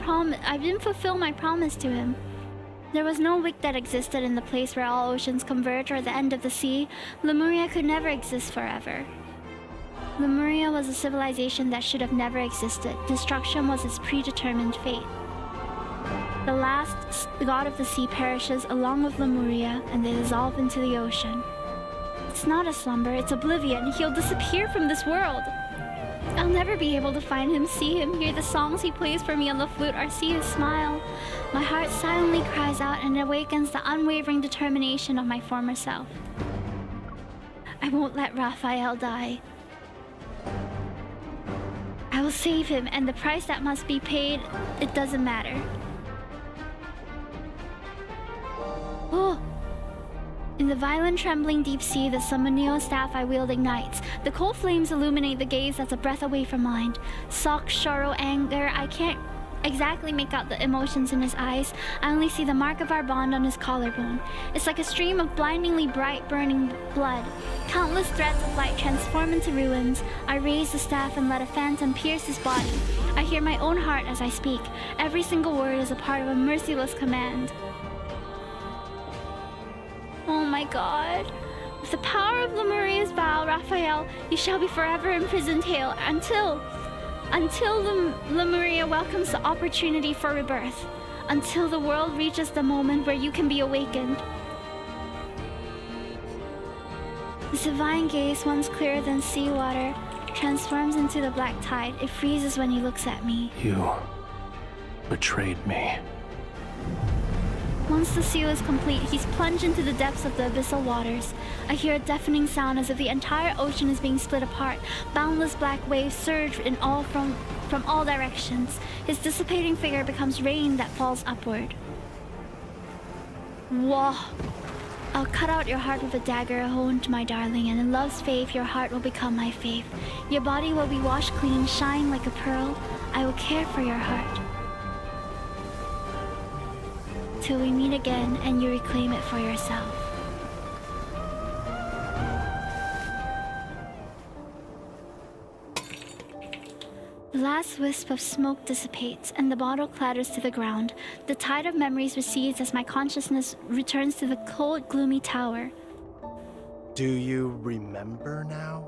fulfill my promise to him. There was no wick that existed in the place where all oceans converge or the end of the sea. Lemuria could never exist forever. Lemuria was a civilization that should have never existed. Destruction was its predetermined fate. The last god of the sea perishes along with Lemuria, and they dissolve into the ocean. It's not a slumber, it's oblivion. He'll disappear from this world. I'll never be able to find him, see him, hear the songs he plays for me on the flute, or see his smile. My heart silently cries out and awakens the unwavering determination of my former self. I won't let Raphael die. I will save him, and the price that must be paid, it doesn't matter. Oh! In the violent, trembling deep sea, the Summoneo staff I wield ignites. The cold flames illuminate the gaze that's a breath away from mine. Shock, sorrow, anger, I can't exactly make out the emotions in his eyes. I only see the mark of our bond on his collarbone. It's like a stream of blindingly bright, burning blood. Countless threads of light transform into ruins. I raise the staff and let a phantom pierce his body. I hear my own heart as I speak. Every single word is a part of a merciless command. Oh my god. With the power of Lemuria's vow, Raphael, you shall be forever imprisoned here until Lemuria welcomes the opportunity for rebirth. Until the world reaches the moment where you can be awakened. The divine gaze, once clearer than seawater, transforms into the black tide. It freezes when he looks at me. You betrayed me. Once the seal is complete, he's plunged into the depths of the abyssal waters. I hear a deafening sound as if the entire ocean is being split apart. Boundless black waves surge from all directions. His dissipating figure becomes rain that falls upward. Whoa! I'll cut out your heart with a dagger honed to my darling, and in love's faith, your heart will become my faith. Your body will be washed clean, shine like a pearl. I will care for your heart. Till we meet again and you reclaim it for yourself. The last wisp of smoke dissipates and the bottle clatters to the ground. The tide of memories recedes as my consciousness returns to the cold, gloomy tower. Do you remember now?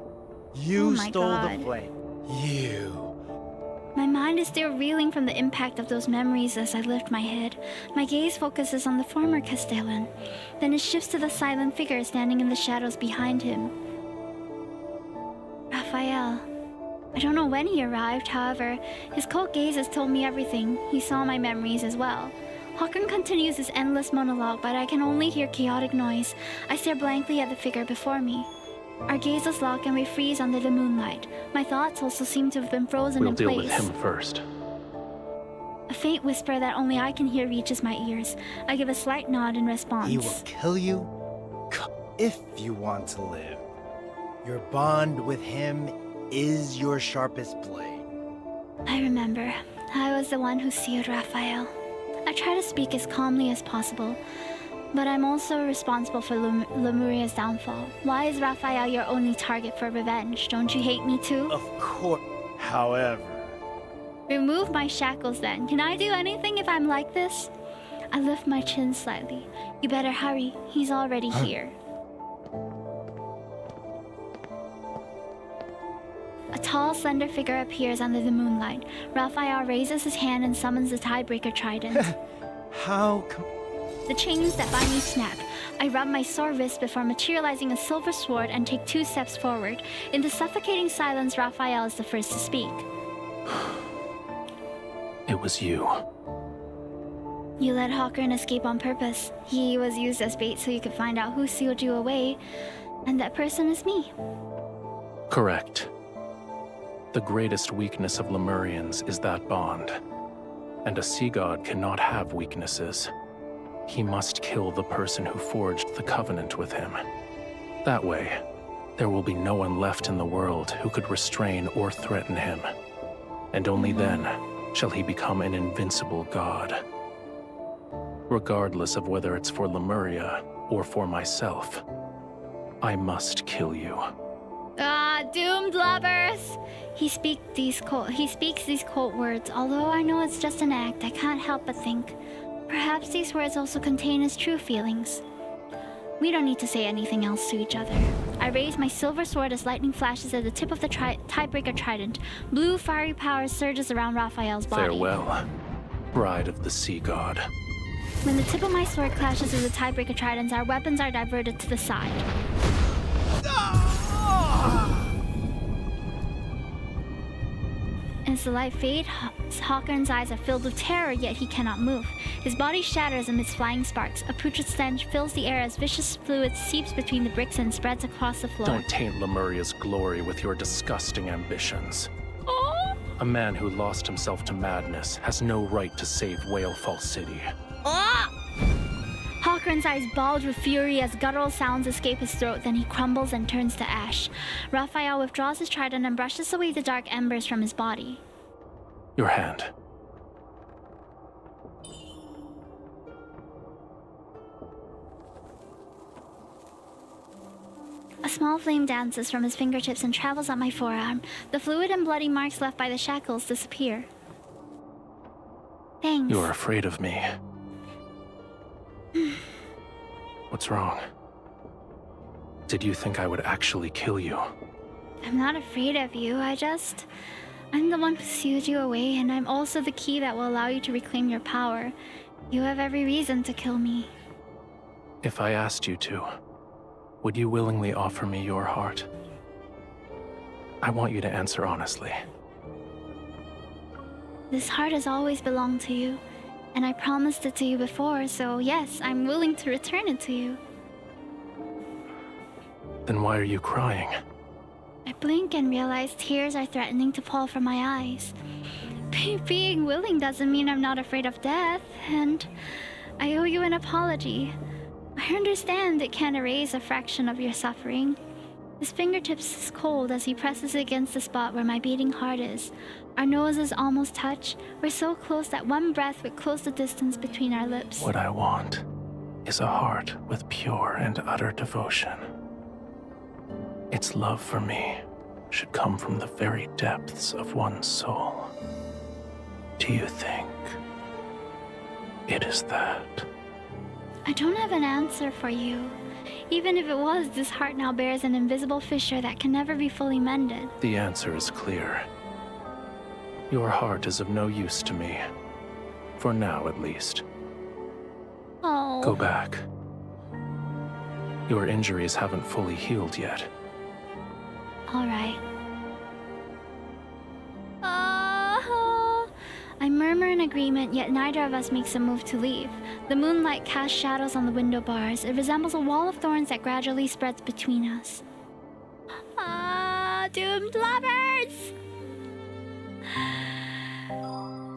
You stole the flame. You. My mind is still reeling from the impact of those memories as I lift my head. My gaze focuses on the former Castellan. Then it shifts to the silent figure standing in the shadows behind him. Raphael. I don't know when he arrived, however, his cold gaze has told me everything. He saw my memories as well. Håkon continues his endless monologue, but I can only hear chaotic noise. I stare blankly at the figure before me. Our gazes lock and we freeze under the moonlight. My thoughts also seem to have been frozen in place. We'll deal with him first. A faint whisper that only I can hear reaches my ears. I give a slight nod in response. He will kill you if you want to live. Your bond with him is your sharpest blade. I remember. I was the one who sealed Raphael. I try to speak as calmly as possible. But I'm also responsible for Lemuria's downfall. Why is Raphael your only target for revenge? Don't you hate me too? Of course. However... Remove my shackles then. Can I do anything if I'm like this? I lift my chin slightly. You better hurry. He's already here. A tall, slender figure appears under the moonlight. Raphael raises his hand and summons the tiebreaker trident. How come... The chains that bind me snap. I rub my sore wrist before materializing a silver sword and take 2 steps forward. In the suffocating silence, Raphael is the first to speak. It was you. You let Hawkern escape on purpose. He was used as bait so you could find out who sealed you away, and that person is me. Correct. The greatest weakness of Lemurians is that bond. And a sea god cannot have weaknesses. He must kill the person who forged the covenant with him. That way, there will be no one left in the world who could restrain or threaten him. And only then shall he become an invincible god. Regardless of whether it's for Lemuria or for myself, I must kill you. Ah, doomed lovers! He speaks these cold words. Although I know it's just an act, I can't help but think, perhaps these words also contain his true feelings. We don't need to say anything else to each other. I raise my silver sword as lightning flashes at the tip of the tiebreaker trident. Blue fiery power surges around Raphael's body. Farewell, bride of the sea god. When the tip of my sword clashes with the tiebreaker tridents, our weapons are diverted to the side. As the light fades, Hawkern's eyes are filled with terror, yet he cannot move. His body shatters amidst flying sparks. A putrid stench fills the air as vicious fluid seeps between the bricks and spreads across the floor. Don't taint Lemuria's glory with your disgusting ambitions. A man who lost himself to madness has no right to save Whalefall City. Hawkern's eyes bulge with fury as guttural sounds escape his throat, then he crumbles and turns to ash. Raphael withdraws his trident and brushes away the dark embers from his body. Your hand. A small flame dances from his fingertips and travels up my forearm. The fluid and bloody marks left by the shackles disappear. Thanks. You're afraid of me. What's wrong? Did you think I would actually kill you? I'm not afraid of you. I'm the one who sealed you away, and I'm also the key that will allow you to reclaim your power. You have every reason to kill me. If I asked you to, would you willingly offer me your heart? I want you to answer honestly. This heart has always belonged to you, and I promised it to you before, so yes, I'm willing to return it to you. Then why are you crying? I blink and realize tears are threatening to fall from my eyes. Being willing doesn't mean I'm not afraid of death, and I owe you an apology. I understand it can't erase a fraction of your suffering. His fingertips is cold as he presses against the spot where my beating heart is. Our noses almost touch. We're so close that one breath would close the distance between our lips. What I want is a heart with pure and utter devotion. Its love for me should come from the very depths of one's soul. Do you think it is that? I don't have an answer for you. Even if it was, this heart now bears an invisible fissure that can never be fully mended. The answer is clear. Your heart is of no use to me. For now, at least. Oh. Go back. Your injuries haven't fully healed yet. All right. I murmur in agreement, yet neither of us makes a move to leave. The moonlight casts shadows on the window bars. It resembles a wall of thorns that gradually spreads between us. Doomed lovers!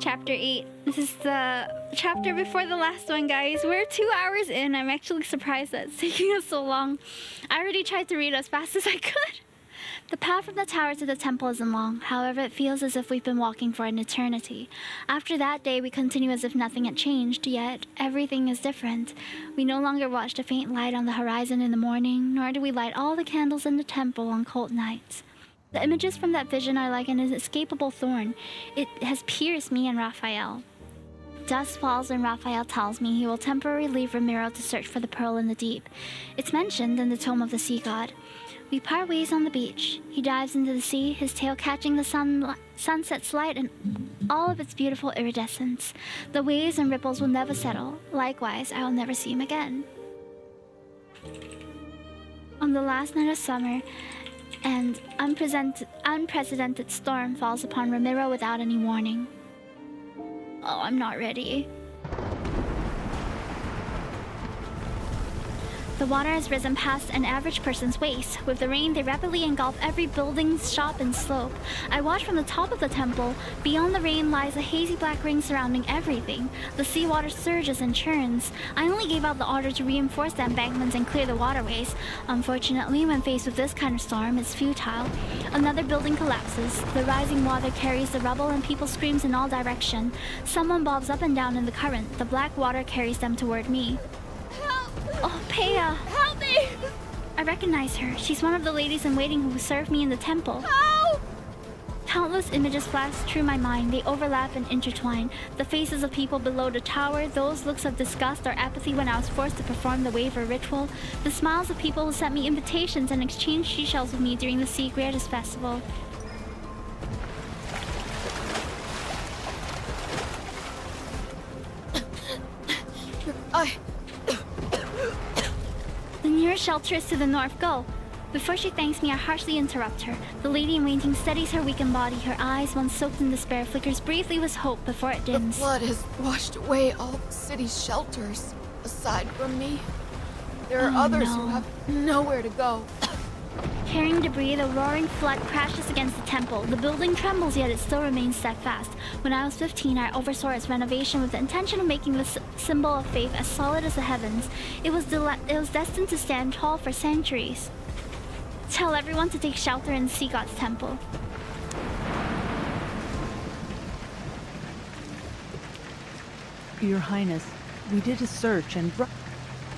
Chapter 8. This is the chapter before the last one, guys. We're 2 hours in. I'm actually surprised that it's taking us so long. I already tried to read as fast as I could. The path from the tower to the temple isn't long. However, it feels as if we've been walking for an eternity. After that day, we continue as if nothing had changed, yet everything is different. We no longer watch the faint light on the horizon in the morning, nor do we light all the candles in the temple on cold nights. The images from that vision are like an inescapable thorn. It has pierced me and Raphael. dusk falls and Raphael tells me he will temporarily leave Romero to search for the pearl in the deep. It's mentioned in the Tome of the Sea God. We part ways on the beach. He dives into the sea, his tail catching the sunset's light and all of its beautiful iridescence. The waves and ripples will never settle. Likewise, I will never see him again. On the last night of summer, an unprecedented storm falls upon Romero without any warning. Oh, I'm not ready. The water has risen past an average person's waist. With the rain, they rapidly engulf every building, shop, and slope. I watch from the top of the temple. Beyond the rain lies a hazy black ring surrounding everything. The seawater surges and churns. I only gave out the order to reinforce the embankments and clear the waterways. Unfortunately, when faced with this kind of storm, it's futile. Another building collapses. The rising water carries the rubble and people screams in all directions. Someone bobs up and down in the current. The black water carries them toward me. Oh, Peya! Help me! I recognize her. She's one of the ladies in waiting who served me in the temple. Help! Countless images flash through my mind. They overlap and intertwine. The faces of people below the tower, those looks of disgust or apathy when I was forced to perform the waiver ritual, the smiles of people who sent me invitations and exchanged seashells with me during the Sea Greatest Festival. The nearest shelter is to the north. Go. Before she thanks me, I harshly interrupt her. The lady in waiting steadies her weakened body. Her eyes, once soaked in despair, flickers briefly with hope before it dims. The flood has washed away all the city's shelters. Aside from me, there are others who have nowhere to go. Carrying debris, the roaring flood crashes against the temple. The building trembles, yet it still remains steadfast. When I was 15, I oversaw its renovation with the intention of making the symbol of faith as solid as the heavens. It was destined to stand tall for centuries. Tell everyone to take shelter in the Sea God's temple. Your Highness, we did a search and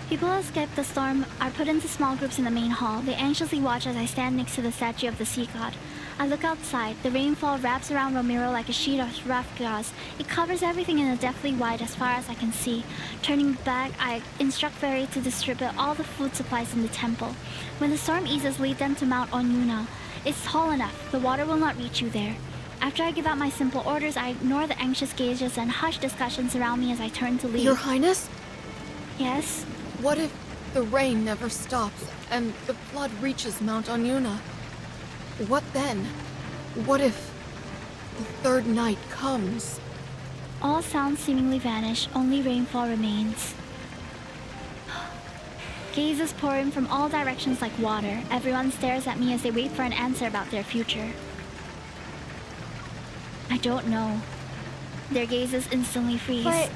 People who escaped the storm are put into small groups in the main hall. They anxiously watch as I stand next to the statue of the Sea God. I look outside. The rainfall wraps around Romero like a sheet of rough gauze. It covers everything in a deathly white as far as I can see. Turning back, I instruct Fairy to distribute all the food supplies in the temple. When the storm eases, lead them to Mount Onyuna. It's tall enough. The water will not reach you there. After I give out my simple orders, I ignore the anxious gazes and hushed discussions around me as I turn to leave. Your Highness? Yes? What if the rain never stops and the flood reaches Mount Onyuna? What then? What if the third night comes? All sounds seemingly vanish, only rainfall remains. Gazes pour in from all directions like water. Everyone stares at me as they wait for an answer about their future. I don't know. Their gazes instantly freeze. But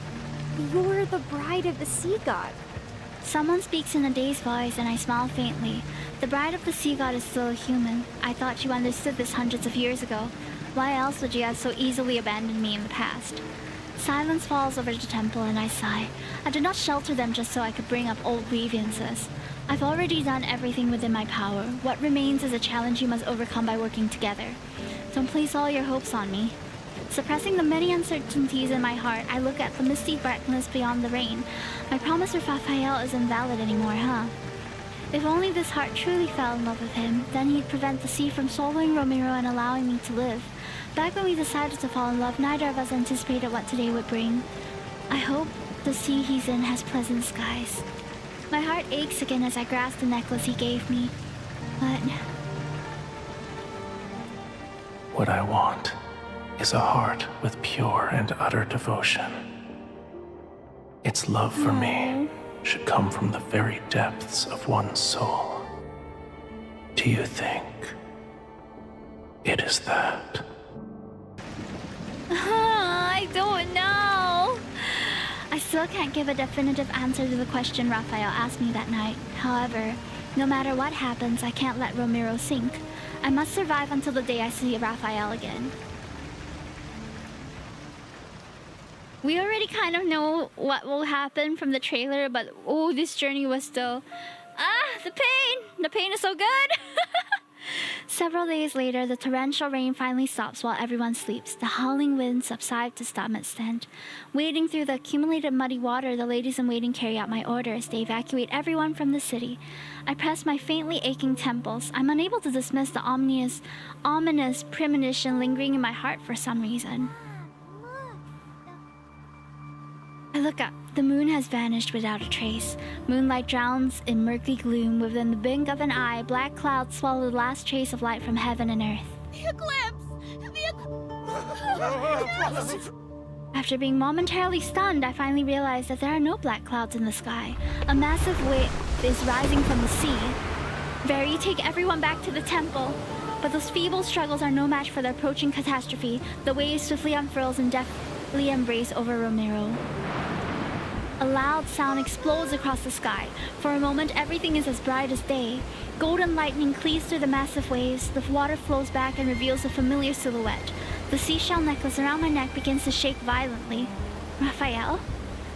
you're the bride of the Sea God. Someone speaks in a dazed voice and I smile faintly. The bride of the Sea God is still a human. I thought you understood this hundreds of years ago. Why else would you have so easily abandoned me in the past? Silence falls over the temple and I sigh. I did not shelter them just so I could bring up old grievances. I've already done everything within my power. What remains is a challenge you must overcome by working together. Don't place all your hopes on me. Suppressing the many uncertainties in my heart, I look at the misty brightness beyond the rain. My promise with Raphael isn't valid anymore, huh? If only this heart truly fell in love with him, then he'd prevent the sea from swallowing Romero and allowing me to live. Back when we decided to fall in love, neither of us anticipated what today would bring. I hope the sea he's in has pleasant skies. My heart aches again as I grasp the necklace he gave me. But what I want is a heart with pure and utter devotion. Its love for me should come from the very depths of one's soul. Do you think it is that? I don't know. I still can't give a definitive answer to the question Raphael asked me that night. However, no matter what happens, I can't let Romero sink. I must survive until the day I see Raphael again. We already kind of know what will happen from the trailer, but oh, this journey was still... the pain! The pain is so good! Several days later, the torrential rain finally stops while everyone sleeps. The howling winds subside to stop its stand. Wading through the accumulated muddy water, the ladies in waiting carry out my orders. They evacuate everyone from the city. I press my faintly aching temples. I'm unable to dismiss the ominous premonition lingering in my heart for some reason. I look up. The moon has vanished without a trace. Moonlight drowns in murky gloom. Within the blink of an eye, black clouds swallow the last trace of light from heaven and earth. The eclipse! After being momentarily stunned, I finally realize that there are no black clouds in the sky. A massive wave is rising from the sea. Very, take everyone back to the temple. But those feeble struggles are no match for the approaching catastrophe. The wave swiftly unfurls and deftly embrace over Romero. A loud sound explodes across the sky. For a moment, everything is as bright as day. Golden lightning cleaves through the massive waves. The water flows back and reveals a familiar silhouette. The seashell necklace around my neck begins to shake violently. Raphael?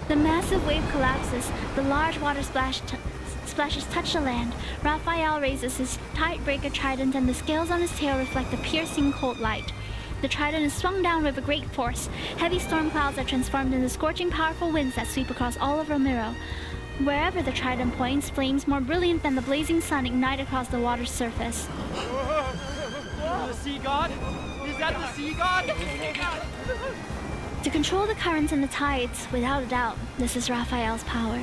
The massive wave collapses. The large water splashes touch the land. Raphael raises his tidebreaker trident, and the scales on his tail reflect the piercing cold light. The trident is swung down with a great force. Heavy storm clouds are transformed into scorching, powerful winds that sweep across all of Romero. Wherever the trident points, flames more brilliant than the blazing sun ignite across the water's surface. The sea god? Is that the sea god? To control the currents and the tides, without a doubt, this is Raphael's power.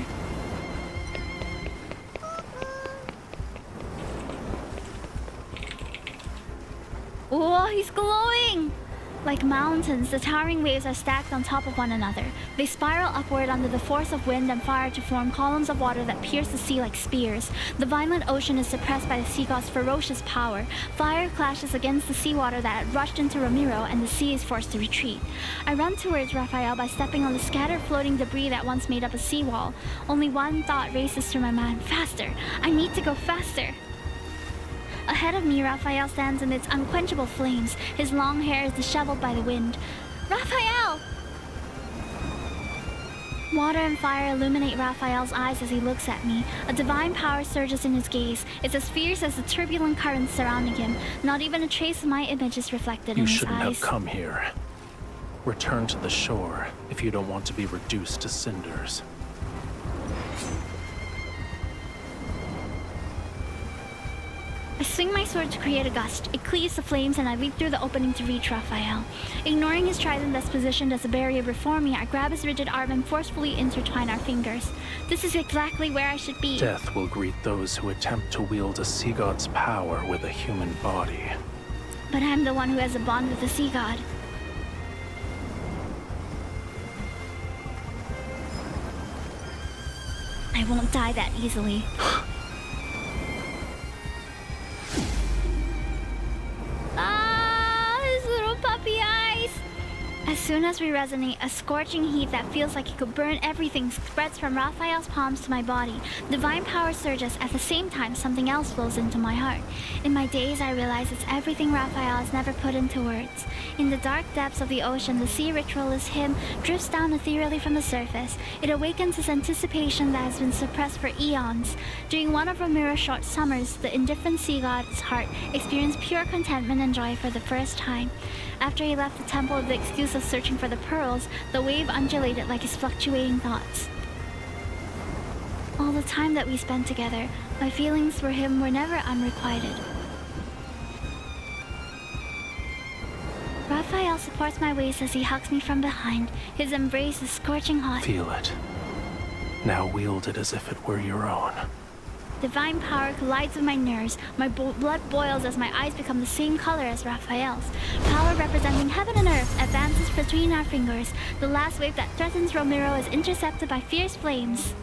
Oh, he's glowing! Like mountains, the towering waves are stacked on top of one another. They spiral upward under the force of wind and fire to form columns of water that pierce the sea like spears. The violent ocean is suppressed by the sea god's ferocious power. Fire clashes against the seawater that had rushed into Romero, and the sea is forced to retreat. I run towards Raphael by stepping on the scattered floating debris that once made up a seawall. Only one thought races through my mind. Faster! I need to go faster! Ahead of me, Raphael stands amidst unquenchable flames. His long hair is disheveled by the wind. Raphael! Water and fire illuminate Raphael's eyes as he looks at me. A divine power surges in his gaze. It's as fierce as the turbulent currents surrounding him. Not even a trace of my image is reflected in his eyes. You shouldn't have come here. Return to the shore if you don't want to be reduced to cinders. I swing my sword to create a gust. It cleaves the flames, and I leap through the opening to reach Raphael. Ignoring his trident that's positioned as a barrier before me, I grab his rigid arm and forcefully intertwine our fingers. This is exactly where I should be. Death will greet those who attempt to wield a sea god's power with a human body. But I'm the one who has a bond with the sea god. I won't die that easily. His little puppy eyes! As soon as we resonate, a scorching heat that feels like it could burn everything spreads from Raphael's palms to my body. Divine power surges. At the same time, something else flows into my heart. In my daze, I realize it's everything Raphael has never put into words. In the dark depths of the ocean, the sea ritualist hymn drifts down ethereally from the surface. It awakens this anticipation that has been suppressed for eons. During one of Romero's short summers, the indifferent sea god's heart experienced pure contentment and joy for the first time. After he left the temple with the excuse of searching for the pearls, the wave undulated like his fluctuating thoughts. All the time that we spent together, my feelings for him were never unrequited. Raphael supports my waist as he hugs me from behind. His embrace is scorching hot. Feel it. Now wield it as if it were your own. Divine power collides with my nerves. My blood boils as my eyes become the same color as Raphael's. Power representing heaven and earth advances between our fingers. The last wave that threatens Romero is intercepted by fierce flames.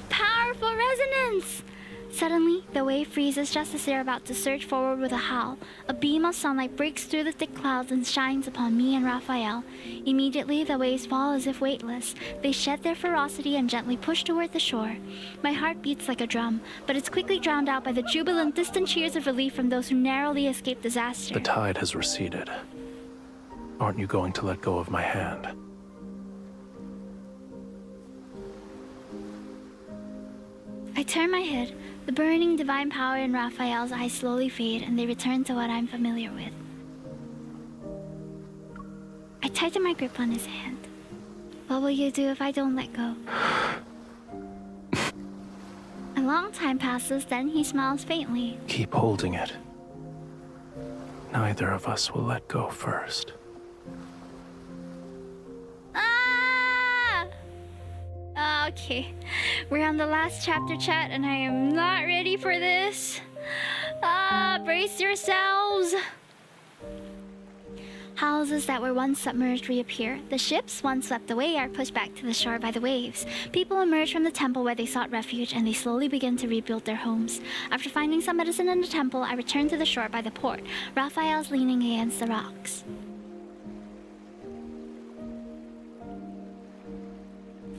Powerful resonance! Suddenly, the wave freezes just as they're about to surge forward with a howl. A beam of sunlight breaks through the thick clouds and shines upon me and Raphael. Immediately, the waves fall as if weightless. They shed their ferocity and gently push toward the shore. My heart beats like a drum, but it's quickly drowned out by the jubilant, distant cheers of relief from those who narrowly escaped disaster. The tide has receded. Aren't you going to let go of my hand? I turn my head. The burning divine power in Raphael's eyes slowly fade, and they return to what I'm familiar with. I tighten my grip on his hand. What will you do if I don't let go? A long time passes, then he smiles faintly. Keep holding it. Neither of us will let go first. Ah! Okay. We're on the last chapter, chat, and I am not ready for this. Brace yourselves. Houses that were once submerged reappear. The ships, once swept away, are pushed back to the shore by the waves. People emerge from the temple where they sought refuge, and they slowly begin to rebuild their homes. After finding some medicine in the temple, I return to the shore by the port. Raphael's leaning against the rocks.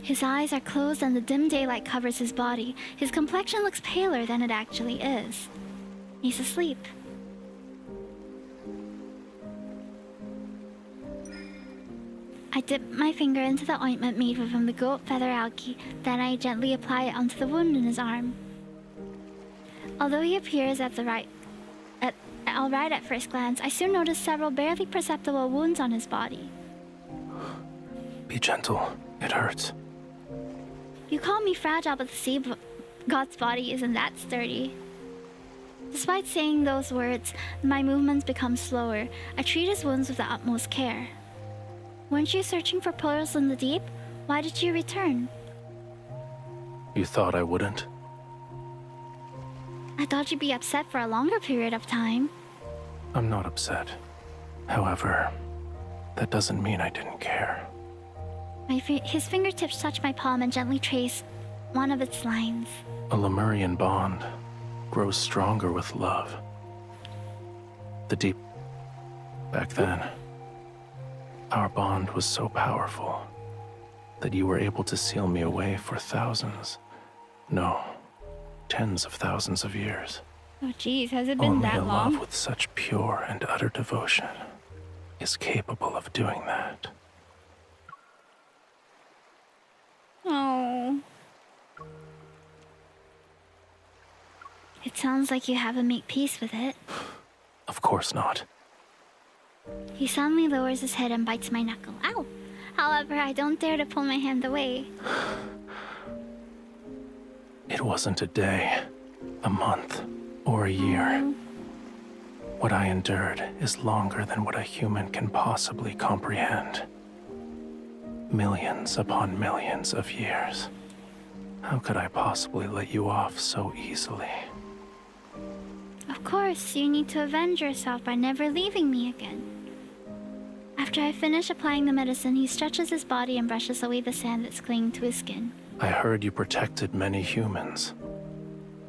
His eyes are closed and the dim daylight covers his body. His complexion looks paler than it actually is. He's asleep. I dip my finger into the ointment made from the goat feather algae, then I gently apply it onto the wound in his arm. Although he appears all right at first glance, I soon notice several barely perceptible wounds on his body. Be gentle. It hurts. You call me fragile, but the sea god's body isn't that sturdy. Despite saying those words, my movements become slower. I treat his wounds with the utmost care. Weren't you searching for pearls in the deep? Why did you return? You thought I wouldn't? I thought you'd be upset for a longer period of time. I'm not upset. However, that doesn't mean I didn't care. His fingertips touch my palm and gently trace one of its lines. A Lemurian bond grows stronger with love. Back then, our bond was so powerful that you were able to seal me away for tens of thousands of years. Oh geez, has it been Only that a long? love with such pure and utter devotion is capable of doing that. Oh. It sounds like you haven't made peace with it. Of course not. He suddenly lowers his head and bites my knuckle. Ow! However, I don't dare to pull my hand away. It wasn't a day, a month, or a year. What I endured is longer than what a human can possibly comprehend. Millions upon millions of years. How could I possibly let you off so easily? Of course, you need to avenge yourself by never leaving me again. After I finish applying the medicine, he stretches his body and brushes away the sand that's clinging to his skin. I heard you protected many humans.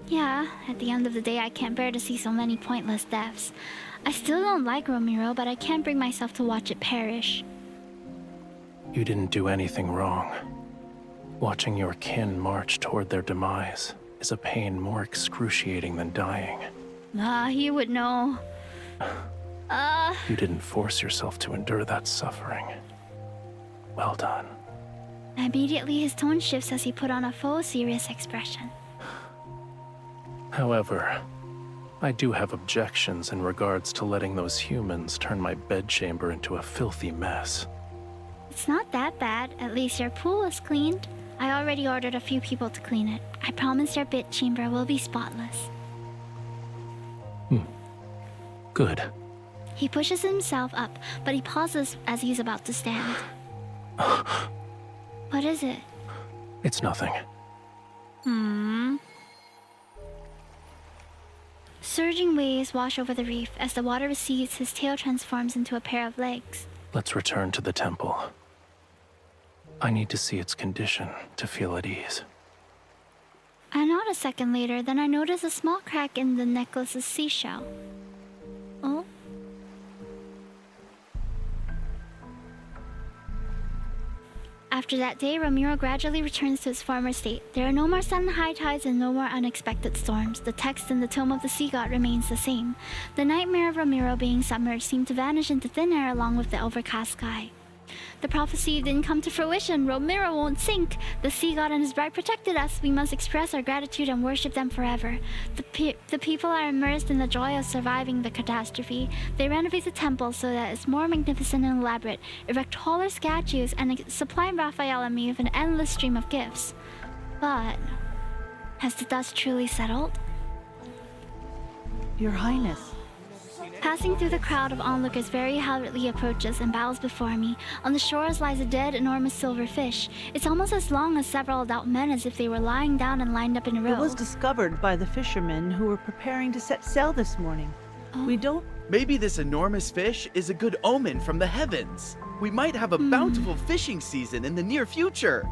Yeah, at the end of the day, I can't bear to see so many pointless deaths. I still don't like Romero, but I can't bring myself to watch it perish. You didn't do anything wrong. Watching your kin march toward their demise is a pain more excruciating than dying. He would know. You didn't force yourself to endure that suffering. Well done. Immediately, his tone shifts as he put on a full, serious expression. However, I do have objections in regards to letting those humans turn my bedchamber into a filthy mess. It's not that bad. At least your pool is cleaned. I already ordered a few people to clean it. I promise your bedchamber will be spotless. Good. He pushes himself up, but he pauses as he's about to stand. What is it? It's nothing. Surging waves wash over the reef. As the water recedes, his tail transforms into a pair of legs. Let's return to the temple. I need to see its condition to feel at ease. I nod a second later, then I notice a small crack in the necklace's seashell. Oh? After that day, Romero gradually returns to his former state. There are no more sudden high tides and no more unexpected storms. The text in the Tome of the Sea God remains the same. The nightmare of Romero being submerged seemed to vanish into thin air along with the overcast sky. The prophecy didn't come to fruition. Romero won't sink. The sea god and his bride protected us. We must express our gratitude and worship them forever. The people are immersed in the joy of surviving the catastrophe. They renovate the temple so that it's more magnificent and elaborate, erect taller statues, and supply Raphael and me with an endless stream of gifts. But has the dust truly settled? Your Highness. Passing through the crowd of onlookers, very hurriedly approaches and bows before me. On the shores lies a dead, enormous silver fish. It's almost as long as several adult men, as if they were lying down and lined up in a row. It was discovered by the fishermen who were preparing to set sail this morning. Oh. We don't... Maybe this enormous fish is a good omen from the heavens. We might have a bountiful fishing season in the near future.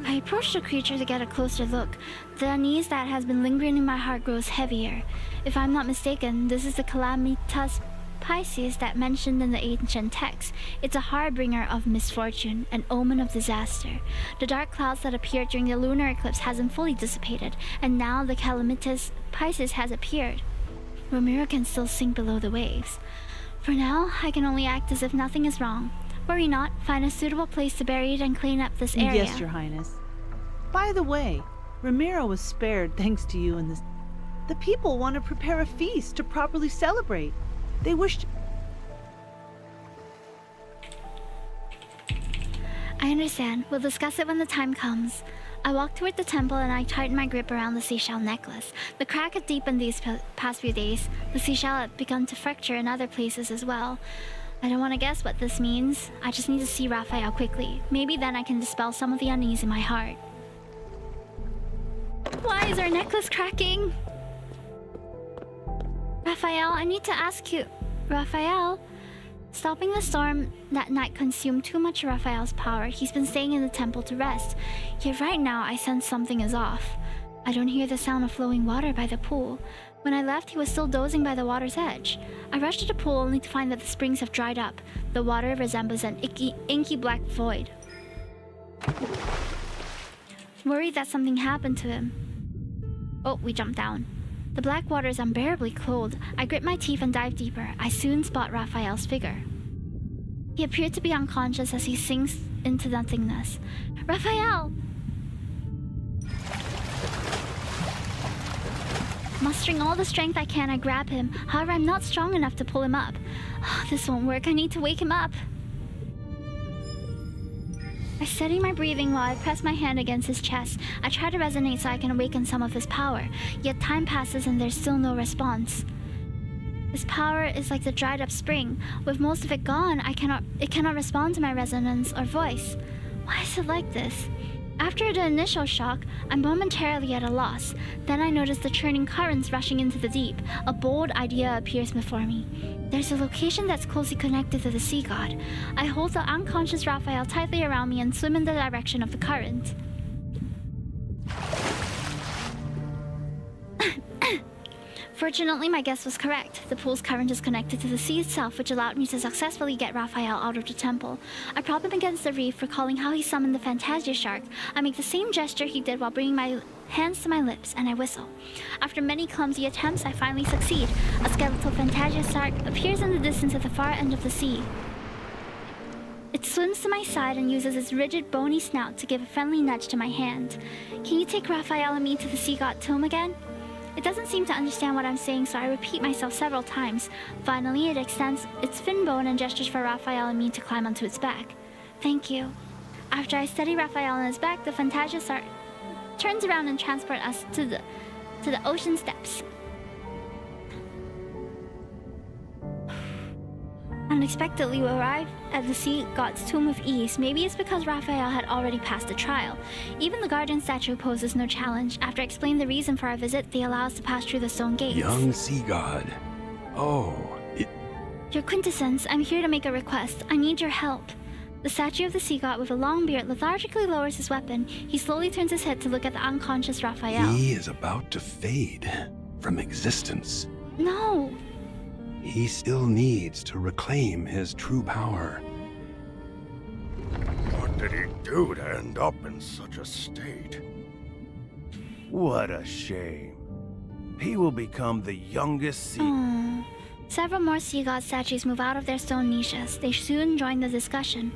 I approach the creature to get a closer look. The unease that has been lingering in my heart grows heavier. If I'm not mistaken, this is the Calamitas Pisces that mentioned in the ancient texts. It's a harbinger of misfortune, an omen of disaster. The dark clouds that appeared during the lunar eclipse hasn't fully dissipated, and now the Calamitas Pisces has appeared. Romero can still sink below the waves. For now, I can only act as if nothing is wrong. Worry not, find a suitable place to bury it and clean up this area. Yes, Your Highness. By the way, Romero was spared thanks to you in this. The people want to prepare a feast to properly celebrate. They wish to... I understand. We'll discuss it when the time comes. I walked toward the temple and I tightened my grip around the seashell necklace. The crack had deepened these past few days. The seashell had begun to fracture in other places as well. I don't want to guess what this means. I just need to see Raphael quickly. Maybe then I can dispel some of the unease in my heart. Why is our necklace cracking? Raphael, I need to ask you... Raphael? Stopping the storm that night consumed too much of Raphael's power. He's been staying in the temple to rest. Yet right now, I sense something is off. I don't hear the sound of flowing water by the pool. When I left, he was still dozing by the water's edge. I rushed to the pool only to find that the springs have dried up. The water resembles an inky black void. Worried that something happened to him. Oh, we jumped down. The black water is unbearably cold. I grit my teeth and dive deeper. I soon spot Raphael's figure. He appeared to be unconscious as he sinks into nothingness. Raphael! Mustering all the strength I can, I grab him. However, I'm not strong enough to pull him up. This won't work. I need to wake him up. I steady my breathing while I press my hand against his chest. I try to resonate so I can awaken some of his power. Yet time passes and there's still no response. His power is like the dried up spring. With most of it gone, it cannot respond to my resonance or voice. Why is it like this? After the initial shock, I'm momentarily at a loss. Then I notice the churning currents rushing into the deep. A bold idea appears before me. There's a location that's closely connected to the sea god. I hold the unconscious Raphael tightly around me and swim in the direction of the current. Fortunately, my guess was correct. The pool's current is connected to the sea itself, which allowed me to successfully get Raphael out of the temple. I prop him against the reef, recalling how he summoned the Fantasia shark. I make the same gesture he did while bringing my hands to my lips, and I whistle. After many clumsy attempts, I finally succeed. A skeletal Fantasia shark appears in the distance at the far end of the sea. It swims to my side and uses its rigid, bony snout to give a friendly nudge to my hand. Can you take Raphael and me to the sea god tomb again? It doesn't seem to understand what I'm saying, so I repeat myself several times. Finally, it extends its fin bone and gestures for Raphael and me to climb onto its back. Thank you. After I steady Raphael on his back, the Fantasia shark turns around and transports us to the ocean steps. Unexpectedly, we arrive at the sea god's tomb with ease. Maybe it's because Raphael had already passed the trial. Even the guardian statue poses no challenge. After explaining the reason for our visit, they allow us to pass through the stone gates. Young sea god. Oh, Your quintessence, I'm here to make a request. I need your help. The statue of the sea god with a long beard lethargically lowers his weapon. He slowly turns his head to look at the unconscious Raphael. He is about to fade from existence. No! He still needs to reclaim his true power. What did he do to end up in such a state? What a shame. He will become the youngest sea. Several more sea god statues move out of their stone niches. They soon join the discussion.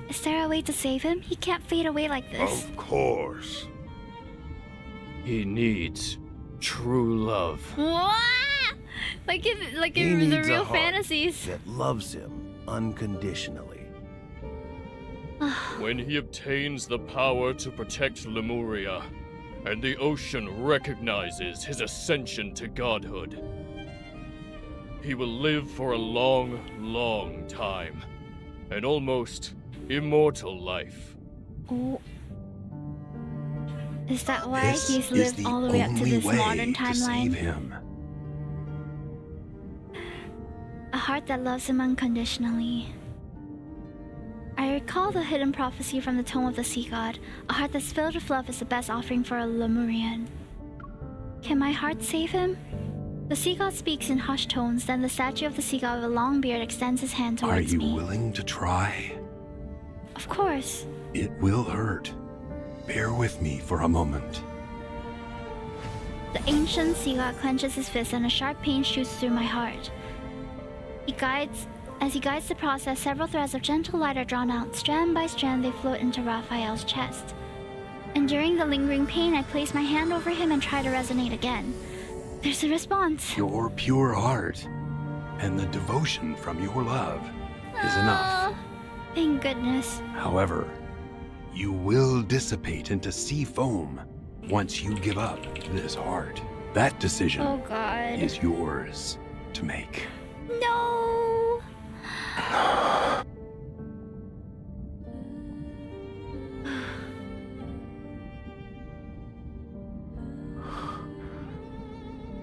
Is there a way to save him? He can't fade away like this. Of course. He needs true love. What? Like He in the needs a real heart fantasies. that loves him unconditionally. When he obtains the power to protect Lemuria, and the ocean recognizes his ascension to godhood, he will live for a long, long time. An almost immortal life. Oh. Is that why This he's is lived the all the way up to only this way modern to save timeline? him. A heart that loves him unconditionally. I recall the hidden prophecy from the Tome of the Sea God. A heart that's filled with love is the best offering for a Lemurian. Can my heart save him? The sea god speaks in hushed tones, then the statue of the sea god with a long beard extends his hand Are towards you me. willing to try? Of course. It will hurt. Bear with me for a moment. The ancient sea god clenches his fist and a sharp pain shoots through my heart. As he guides the process, several threads of gentle light are drawn out. Strand by strand, they float into Raphael's chest. Enduring the lingering pain, I place my hand over him and try to resonate again. There's a response. Your pure heart and the devotion from your love is enough. Thank goodness. However, you will dissipate into sea foam once you give up this heart. That decision Oh God. is yours to make. No.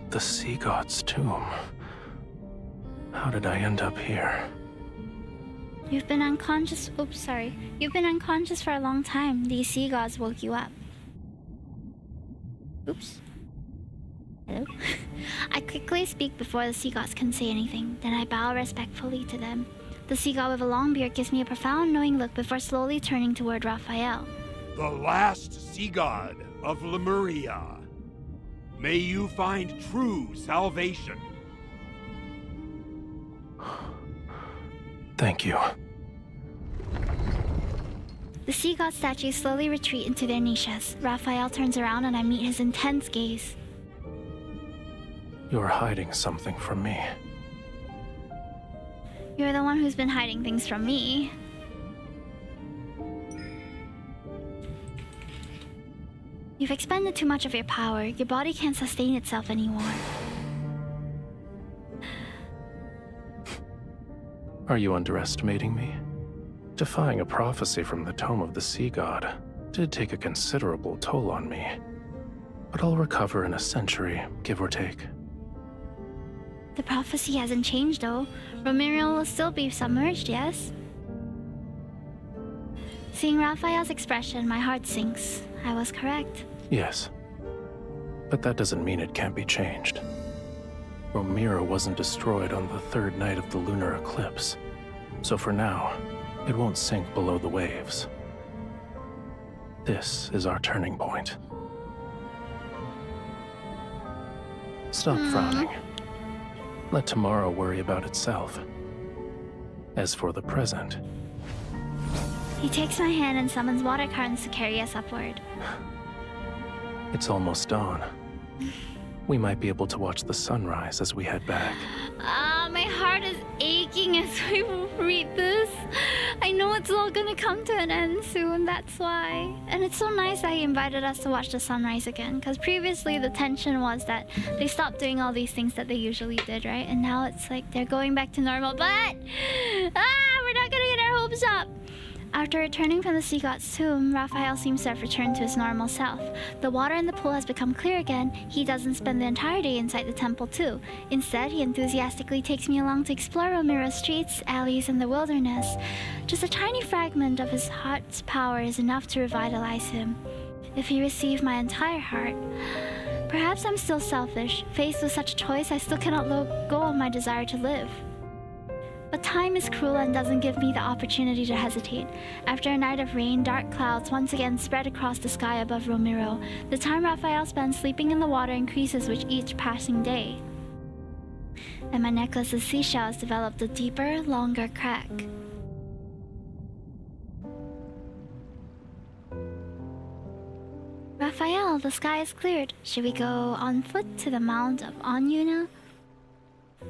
The sea god's tomb. How did I end up here? You've been unconscious. Oops, sorry. You've been unconscious for a long time. These sea gods woke you up. Oops. Hello? I quickly speak before the sea gods can say anything. Then I bow respectfully to them. The sea god with a long beard gives me a profound knowing look before slowly turning toward Raphael. The last sea god of Lemuria. May you find true salvation. Thank you. The sea god statues slowly retreat into their niches. Raphael turns around and I meet his intense gaze. You're hiding something from me. You're the one who's been hiding things from me. You've expended too much of your power. Your body can't sustain itself anymore. Are you underestimating me? Defying a prophecy from the Tome of the Sea God did take a considerable toll on me. But I'll recover in a century, give or take. The prophecy hasn't changed though. Romero will still be submerged, yes? Seeing Raphael's expression, my heart sinks. I was correct. Yes. But that doesn't mean it can't be changed. Romero wasn't destroyed on the third night of the lunar eclipse. So for now, it won't sink below the waves. This is our turning point. Stop frowning. Let tomorrow worry about itself. As for the present... He takes my hand and summons water currents to carry us upward. It's almost dawn. We might be able to watch the sunrise as we head back. My heart is aching as we read this. I know it's all gonna come to an end soon, that's why. And it's so nice that he invited us to watch the sunrise again, because previously the tension was that they stopped doing all these things that they usually did, right? And now it's like they're going back to normal, but... we're not gonna get our hopes up! After returning from the sea god's tomb, Raphael seems to have returned to his normal self. The water in the pool has become clear again. He doesn't spend the entire day inside the temple too. Instead, he enthusiastically takes me along to explore Romero's streets, alleys, and the wilderness. Just a tiny fragment of his heart's power is enough to revitalize him. If he received my entire heart... Perhaps I'm still selfish. Faced with such a choice, I still cannot let go of my desire to live. But time is cruel and doesn't give me the opportunity to hesitate. After a night of rain, dark clouds once again spread across the sky above Romero. The time Raphael spends sleeping in the water increases with each passing day. and my necklace's seashells developed a deeper, longer crack. Raphael, the sky is cleared. Should we go on foot to the Mount of Anyuna?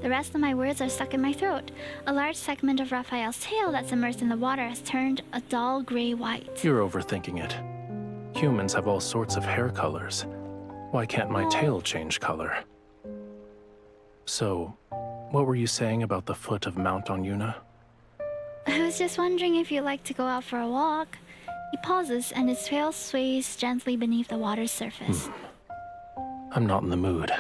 The rest of my words are stuck in my throat. A large segment of Raphael's tail that's immersed in the water has turned a dull gray-white. You're overthinking it. Humans have all sorts of hair colors. Why can't my tail change color? So, what were you saying about the foot of Mount Anyuna? I was just wondering if you'd like to go out for a walk. He pauses, and his tail sways gently beneath the water's surface. I'm not in the mood.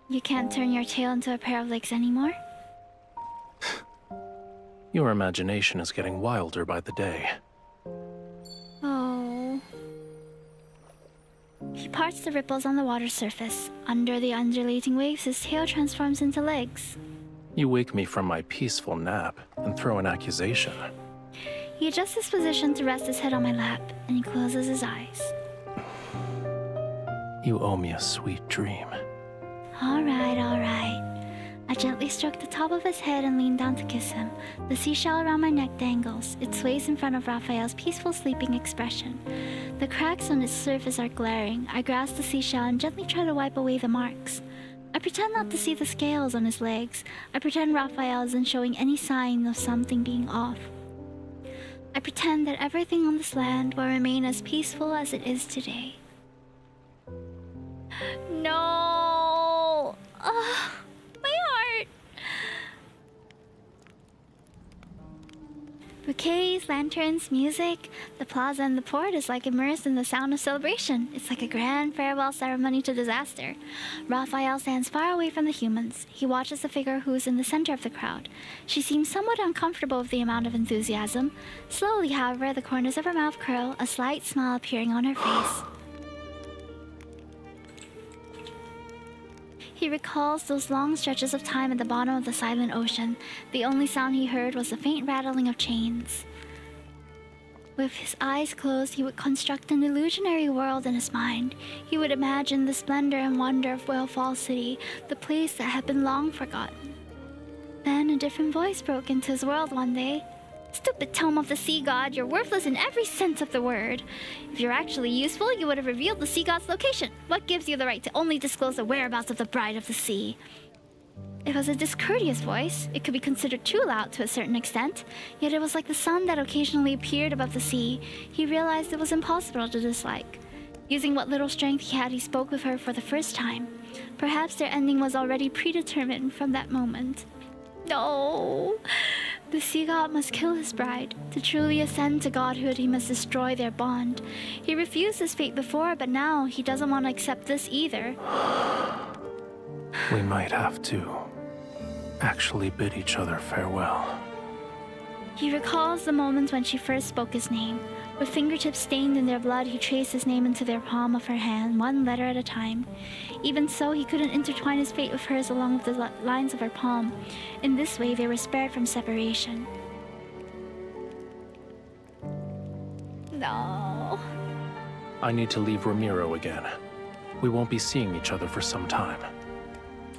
You can't turn your tail into a pair of legs anymore? Your imagination is getting wilder by the day. Oh. He parts the ripples on the water's surface. Under the undulating waves, his tail transforms into legs. You wake me from my peaceful nap and throw an accusation. He adjusts his position to rest his head on my lap, and he closes his eyes. You owe me a sweet dream. All right, all right. I gently stroke the top of his head and lean down to kiss him. The seashell around my neck dangles. It sways in front of Raphael's peaceful sleeping expression. The cracks on its surface are glaring. I grasp the seashell and gently try to wipe away the marks. I pretend not to see the scales on his legs. I pretend Raphael isn't showing any sign of something being off. I pretend that everything on this land will remain as peaceful as it is today. No! Ugh, my heart! Bouquets, lanterns, music. The plaza and the port is like immersed in the sound of celebration. It's like a grand farewell ceremony to disaster. Raphael stands far away from the humans. He watches the figure who's in the center of the crowd. She seems somewhat uncomfortable with the amount of enthusiasm. Slowly, however, the corners of her mouth curl, a slight smile appearing on her face. He recalls those long stretches of time at the bottom of the silent ocean. The only sound he heard was the faint rattling of chains. With his eyes closed, he would construct an illusionary world in his mind. He would imagine the splendor and wonder of Whale Fall City, the place that had been long forgotten. Then a different voice broke into his world one day. Stupid tome of the sea god, you're worthless in every sense of the word. If you're actually useful, you would have revealed the sea god's location. What gives you the right to only disclose the whereabouts of the bride of the sea? It was a discourteous voice. It could be considered too loud to a certain extent, yet it was like the sun that occasionally appeared above the sea. He realized it was impossible to dislike. Using what little strength he had, he spoke with her for the first time. Perhaps their ending was already predetermined from that moment. No! The sea god must kill his bride. To truly ascend to godhood, he must destroy their bond. He refused his fate before, but now he doesn't want to accept this either. We might have to actually bid each other farewell. He recalls the moments when she first spoke his name. With fingertips stained in their blood, he traced his name into their palm of her hand, one letter at a time. Even so, he couldn't intertwine his fate with hers along with the lines of her palm. In this way, they were spared from separation. No. I need to leave Romero again. We won't be seeing each other for some time.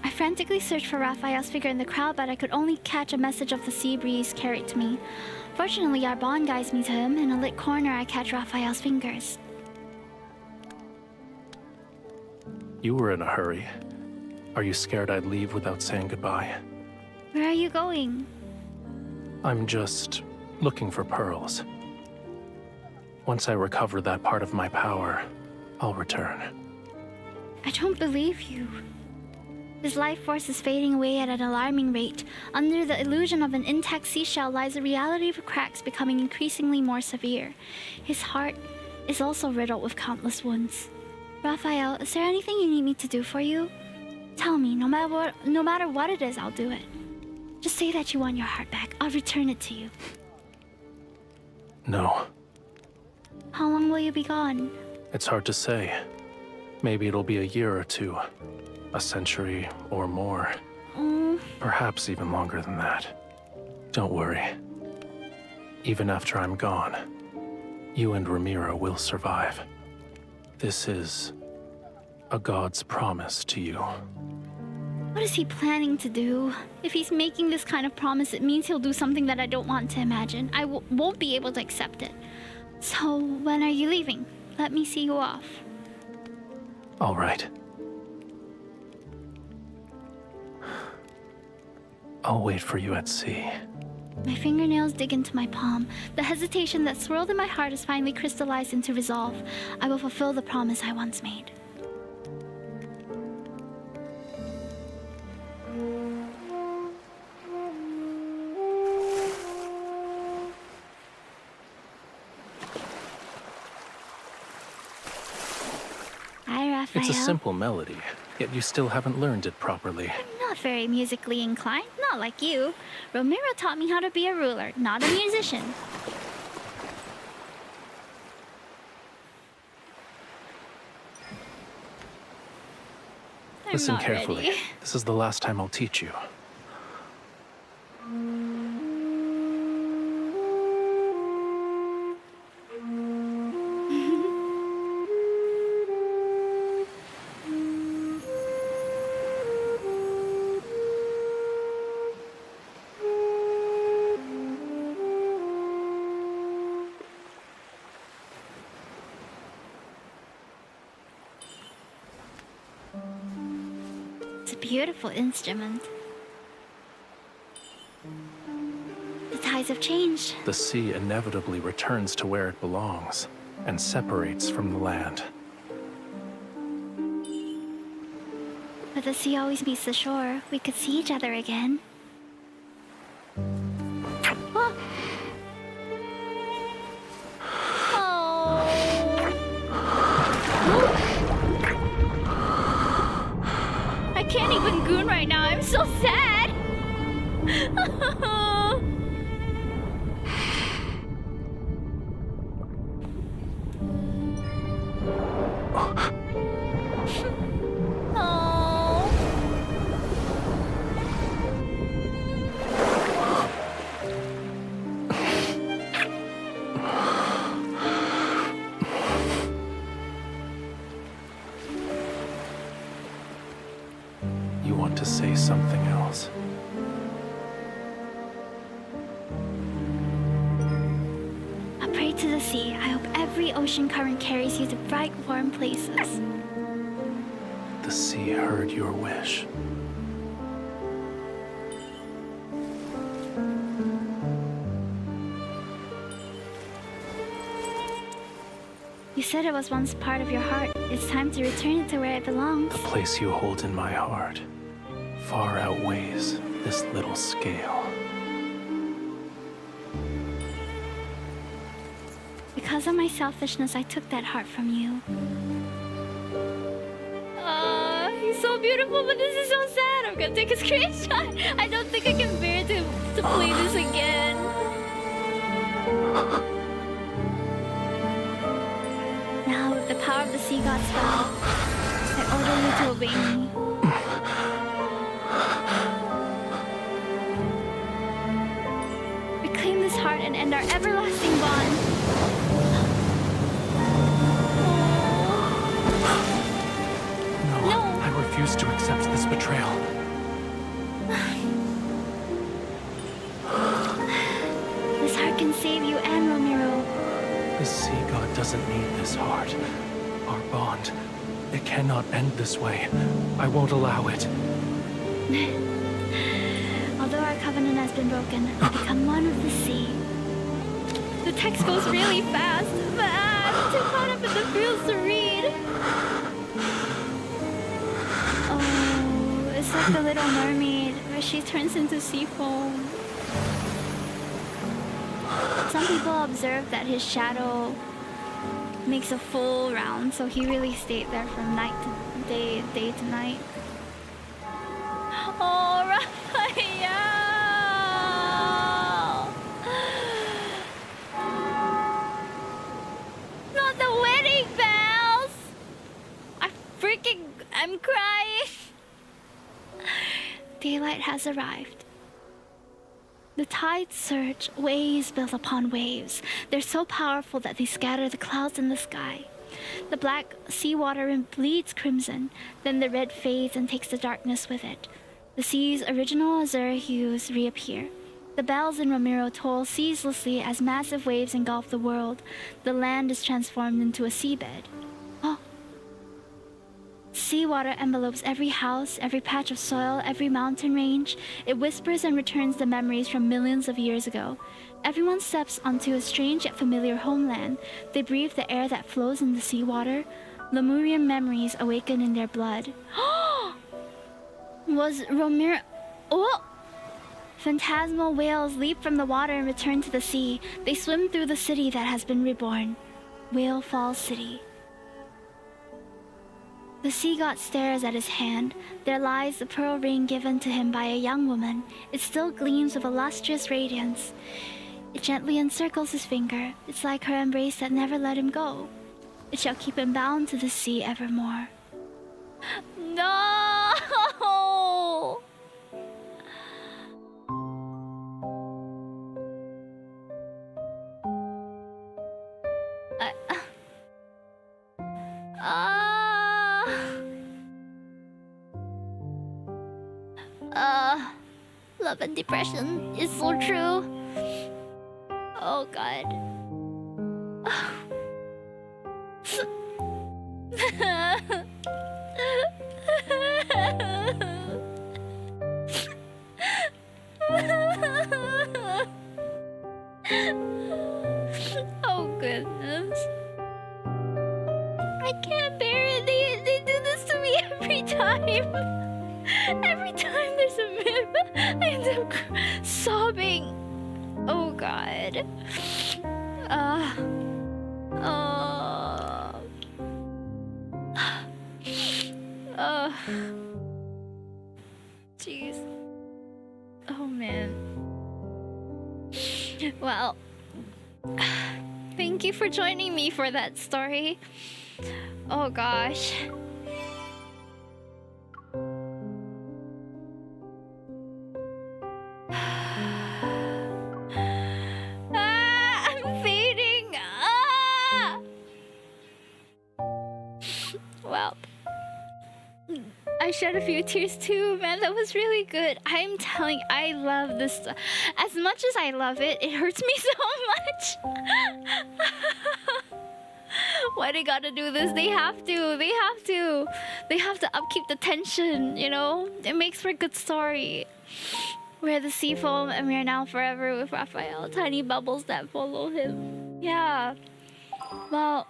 I frantically searched for Raphael's figure in the crowd, but I could only catch a message of the sea breeze carried to me. Fortunately, our bond guides me to him. In a lit corner, I catch Raphael's fingers. You were in a hurry. Are you scared I'd leave without saying goodbye? Where are you going? I'm just looking for pearls. Once I recover that part of my power, I'll return. I don't believe you. His life force is fading away at an alarming rate. Under the illusion of an intact seashell lies the reality of cracks becoming increasingly more severe. His heart is also riddled with countless wounds. Raphael, is there anything you need me to do for you? Tell me, no matter what it is, I'll do it. Just say that you want your heart back. I'll return it to you. No. How long will you be gone? It's hard to say. Maybe it'll be a year or two. A century or more. Perhaps even longer than that. Don't worry. Even after I'm gone, you and Romero will survive. This is a god's promise to you. What is he planning to do? If he's making this kind of promise, it means he'll do something that I don't want to imagine. I won't be able to accept it. So, when are you leaving? Let me see you off. All right. I'll wait for you at sea. My fingernails dig into my palm. The hesitation that swirled in my heart has finally crystallized into resolve. I will fulfill the promise I once made. Hi, Raphael. It's a simple melody, yet you still haven't learned it properly. I'm not very musically inclined, not like you. Romero taught me how to be a ruler, not a musician. Listen not carefully. ready. This is the last time I'll teach you. It's a beautiful instrument. The tides have changed. The sea inevitably returns to where it belongs and separates from the land. But the sea always meets the shore. We could see each other again. Oh. I can't even goon right now. I'm so sad. You want to say something else? I pray to the sea. I hope every ocean current carries you to bright, warm places. The sea heard your wish. You said it was once part of your heart. It's time to return it to where it belongs. The place you hold in my heart far outweighs this little scale. Because of my selfishness, I took that heart from you. He's so beautiful, but this is so sad. I'm gonna take a screenshot. I don't think I can bear to play this again. Now, with the power of the sea god spell, I order you to obey me. Reclaim this heart and end our everlasting bond. No, I refuse to accept this betrayal. This heart can save you and Romero. The sea god doesn't need this heart. Our bond, it cannot end this way. I won't allow it. Although our covenant has been broken, I become one with the sea. The text goes really fast, but I'm too caught up in the feels to read. Oh, it's like the Little Mermaid, where she turns into sea foam. Some people observe that his shadow makes a full round, so he really stayed there from night to day, day to night. Oh, Raphael! Not the wedding bells! I'm crying! Daylight has arrived. The tides surge, waves build upon waves. They're so powerful that they scatter the clouds in the sky. The black seawater bleeds crimson, then the red fades and takes the darkness with it. The sea's original azure hues reappear. The bells in Romero toll ceaselessly as massive waves engulf the world. The land is transformed into a seabed. Oh. Seawater envelopes every house, every patch of soil, every mountain range. It whispers and returns the memories from millions of years ago. Everyone steps onto a strange yet familiar homeland. They breathe the air that flows in the seawater. Lemurian memories awaken in their blood. Was Romero... Oh! Phantasmal whales leap from the water and return to the sea. They swim through the city that has been reborn. Whale Falls City. The sea god stares at his hand. There lies the pearl ring given to him by a young woman. It still gleams with a lustrous radiance. It gently encircles his finger. It's like her embrace that never let him go. It shall keep him bound to the sea evermore. No! Love and depression is so true. Oh god. Oh goodness. I can't bear it. They do this to me every time. Every time there's a myth, I end up sobbing. Oh god. Jeez. Oh man. Well, thank you for joining me for that story. Oh gosh. I'm fading. Well, I shed a few tears too, man. That was really good. I'm telling you, I love this. As much as I love it, it hurts me so much. Why they gotta do this? They have to. They have to upkeep the tension, you know? It makes for a good story. We're the sea foam and we are now forever with Raphael. Tiny bubbles that follow him. Yeah. Well,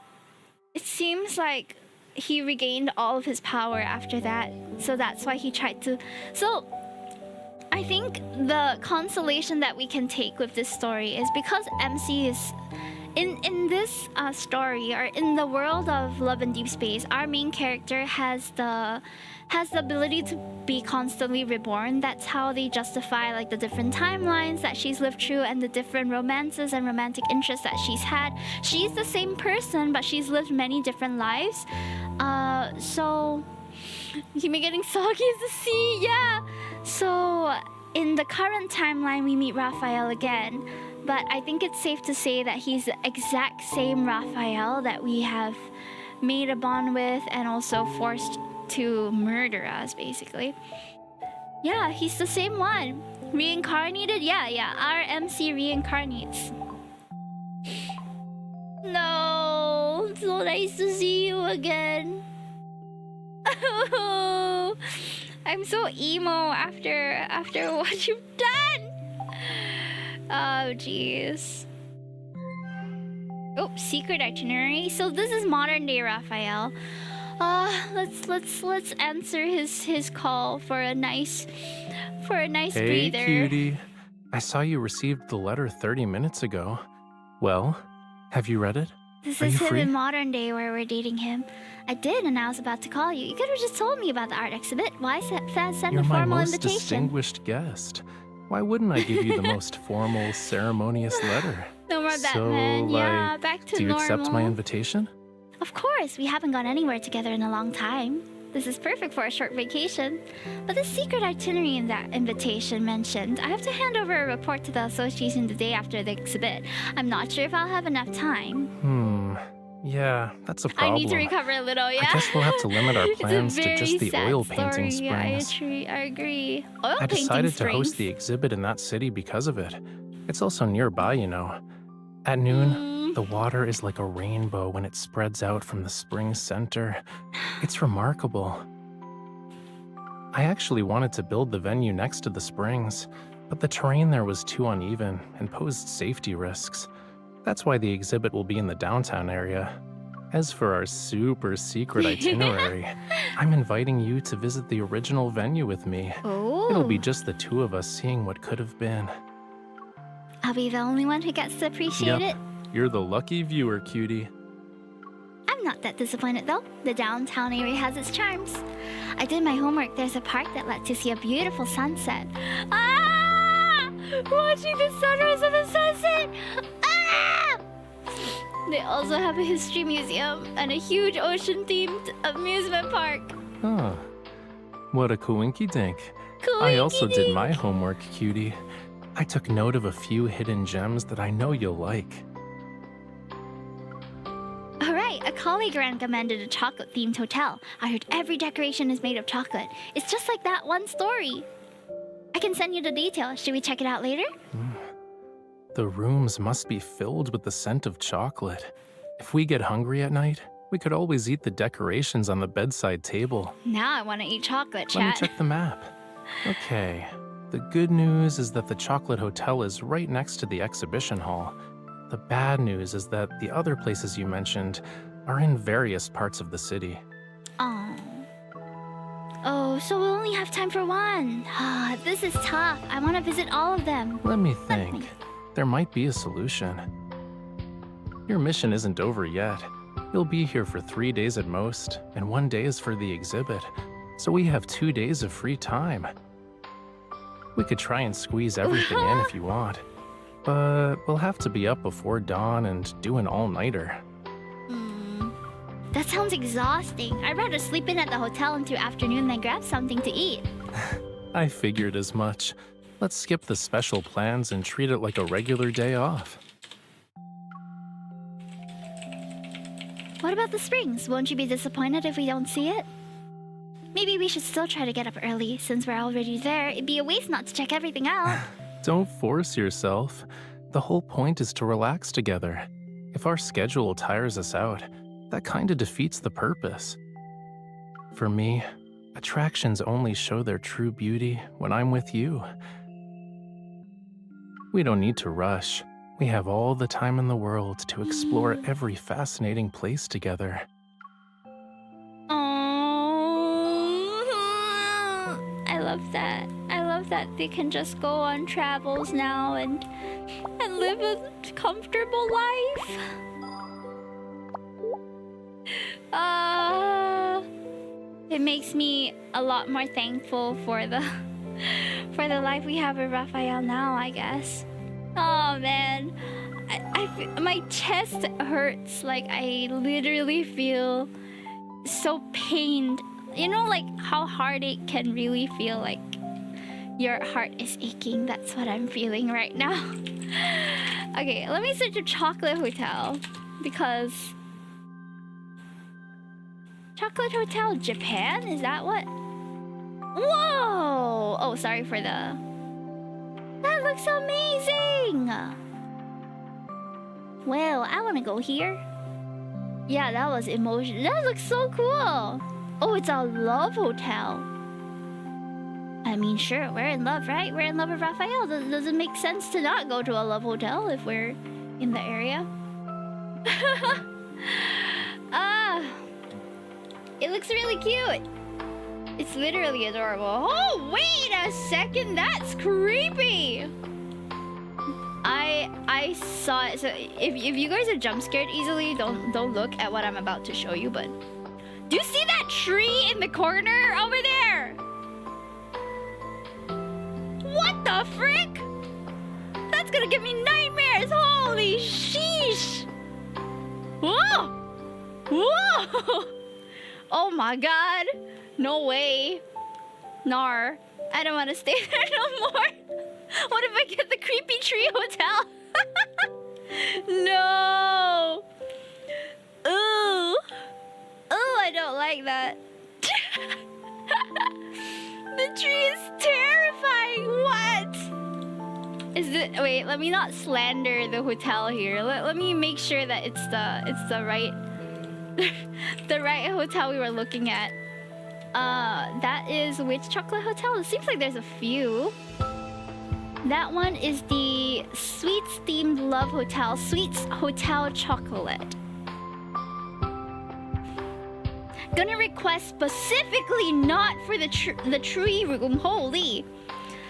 it seems like he regained all of his power after that. So that's why he tried to... So, I think the consolation that we can take with this story is because MC is... In this story, or in the world of Love and Deepspace, our main character has the ability to be constantly reborn. That's how they justify like the different timelines that she's lived through and the different romances and romantic interests that she's had. She's the same person, but she's lived many different lives. So you may getting soggy as the sea, yeah. So in the current timeline, we meet Raphael again. But I think it's safe to say that he's the exact same Raphael that we have made a bond with and also forced to murder us, basically. Yeah, he's the same one. Reincarnated? Yeah, our MC reincarnates. No, it's so nice to see you again. I'm so emo after what you've done. Oh, jeez. Oh, secret itinerary. So this is modern day Raphael. Let's answer his call for a nice Hey, breather. cutie. I saw you received the letter 30 minutes ago. Well, have you read it? This Are is you him free? in modern day where we're dating him. I did, and I was about to call you. You could have just told me about the art exhibit. Why send You're a my formal most invitation? distinguished guest. Why wouldn't I give you the most formal, ceremonious letter? No more Batman. Yeah, back to do you normal. accept my invitation? Of course, we haven't gone anywhere together in a long time. This is perfect for a short vacation. But the secret itinerary in that invitation mentioned, I have to hand over a report to the association the day after the exhibit. I'm not sure if I'll have enough time. Yeah, that's a I problem. need to recover a little, yeah? I guess we'll have to limit our plans to just the oil painting story. Yeah, springs. I agree. Oil I painting decided to springs. host the exhibit in that city because of it. It's also nearby, you know. At noon, the water is like a rainbow when it spreads out from the spring's center. It's remarkable. I actually wanted to build the venue next to the springs, but the terrain there was too uneven and posed safety risks. That's why the exhibit will be in the downtown area. As for our super secret itinerary, I'm inviting you to visit the original venue with me. Oh. It'll be just the two of us seeing what could have been. I'll be the only one who gets to appreciate it. You're the lucky viewer, cutie. I'm not that disappointed though. The downtown area has its charms. I did my homework. There's a park that lets you see a beautiful sunset. Ah! Watching the sunrise and the sunset! Ah! They also have a history museum and a huge ocean-themed amusement park. Huh. What a coinky-dink. I also did my homework, cutie. I took note of a few hidden gems that I know you'll like. Alright, a colleague recommended a chocolate-themed hotel. I heard every decoration is made of chocolate. It's just like that one story. I can send you the details. Should we check it out later? The rooms must be filled with the scent of chocolate. If we get hungry at night, we could always eat the decorations on the bedside table. Now I want to eat chocolate, chat. Let me check the map. Okay. The good news is that the chocolate hotel is right next to the exhibition hall. The bad news is that the other places you mentioned are in various parts of the city. Oh, so we'll only have time for one. This is tough. I want to visit all of them. Let me think. There might be a solution. Your mission isn't over yet. You'll be here for 3 days at most, and 1 day is for the exhibit. So we have 2 days of free time. We could try and squeeze everything in if you want. But we'll have to be up before dawn and do an all-nighter. That sounds exhausting. I'd rather sleep in at the hotel until afternoon than grab something to eat. I figured as much. Let's skip the special plans and treat it like a regular day off. What about the springs? Won't you be disappointed if we don't see it? Maybe we should still try to get up early. Since we're already there, it'd be a waste not to check everything out. Don't force yourself. The whole point is to relax together. If our schedule tires us out, that kinda defeats the purpose. For me, attractions only show their true beauty when I'm with you. We don't need to rush. We have all the time in the world to explore every fascinating place together. I love that. I love that they can just go on travels now and live a comfortable life. It makes me a lot more thankful for the life we have with Raphael now, I guess. Oh man, my chest hurts. Like I literally feel so pained. You know, like how heartache can really feel like your heart is aching. That's what I'm feeling right now. Okay, let me search a chocolate hotel because chocolate hotel Japan, is that what? Whoa! Oh, sorry for the... That looks amazing! Well, I want to go here. Yeah, that was emotion. That looks so cool. Oh, it's a love hotel. I mean, sure, we're in love, right? We're in love with Raphael. Does it make sense to not go to a love hotel if we're in the area? It looks really cute. It's literally adorable. Oh, wait a second. That's creepy. I saw it. So if you guys are jump scared easily, don't look at what I'm about to show you. But do you see that tree in the corner over there? What the frick? That's gonna give me nightmares. Holy sheesh. Whoa. Whoa. Oh my god. No way. Nar. I don't want to stay there no more. What if I get the creepy tree hotel? No. Ugh. like that. The tree is terrifying. What? Is it? Wait, let me not slander the hotel here. Let me make sure that it's the right the right hotel we were looking at. That is which chocolate hotel? It seems like there's a few. That one is the Sweets Themed Love Hotel, Sweets Hotel Chocolate. Gonna request specifically not for the tree room. Holy.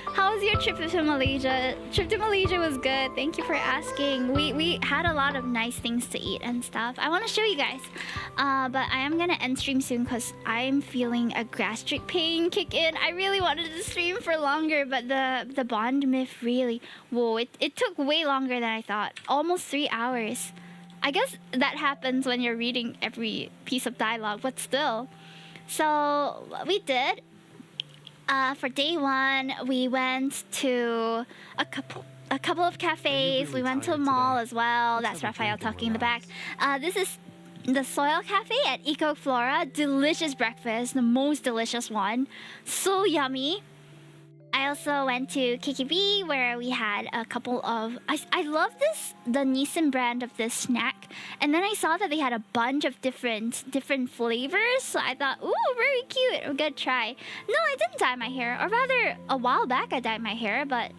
How was your trip to Malaysia? Trip to Malaysia was good. Thank you for asking. We had a lot of nice things to eat and stuff. I want to show you guys. But I am gonna end stream soon because I'm feeling a gastric pain kick in. I really wanted to stream for longer, but the bond myth really... Whoa, it took way longer than I thought. Almost 3 hours. I guess that happens when you're reading every piece of dialogue, but still. So, we did. For day one, we went to a couple of cafes. We went to a mall as well. That's Raphael talking in the back. This is the Soil Cafe at Eco Flora. Delicious breakfast, the most delicious one. So yummy. I also went to KKB where we had a couple of... I love the Nissan brand of this snack. And then I saw that they had a bunch of different flavors. So I thought, ooh, very cute. A good try. No, I didn't dye my hair. Or rather, a while back I dyed my hair. But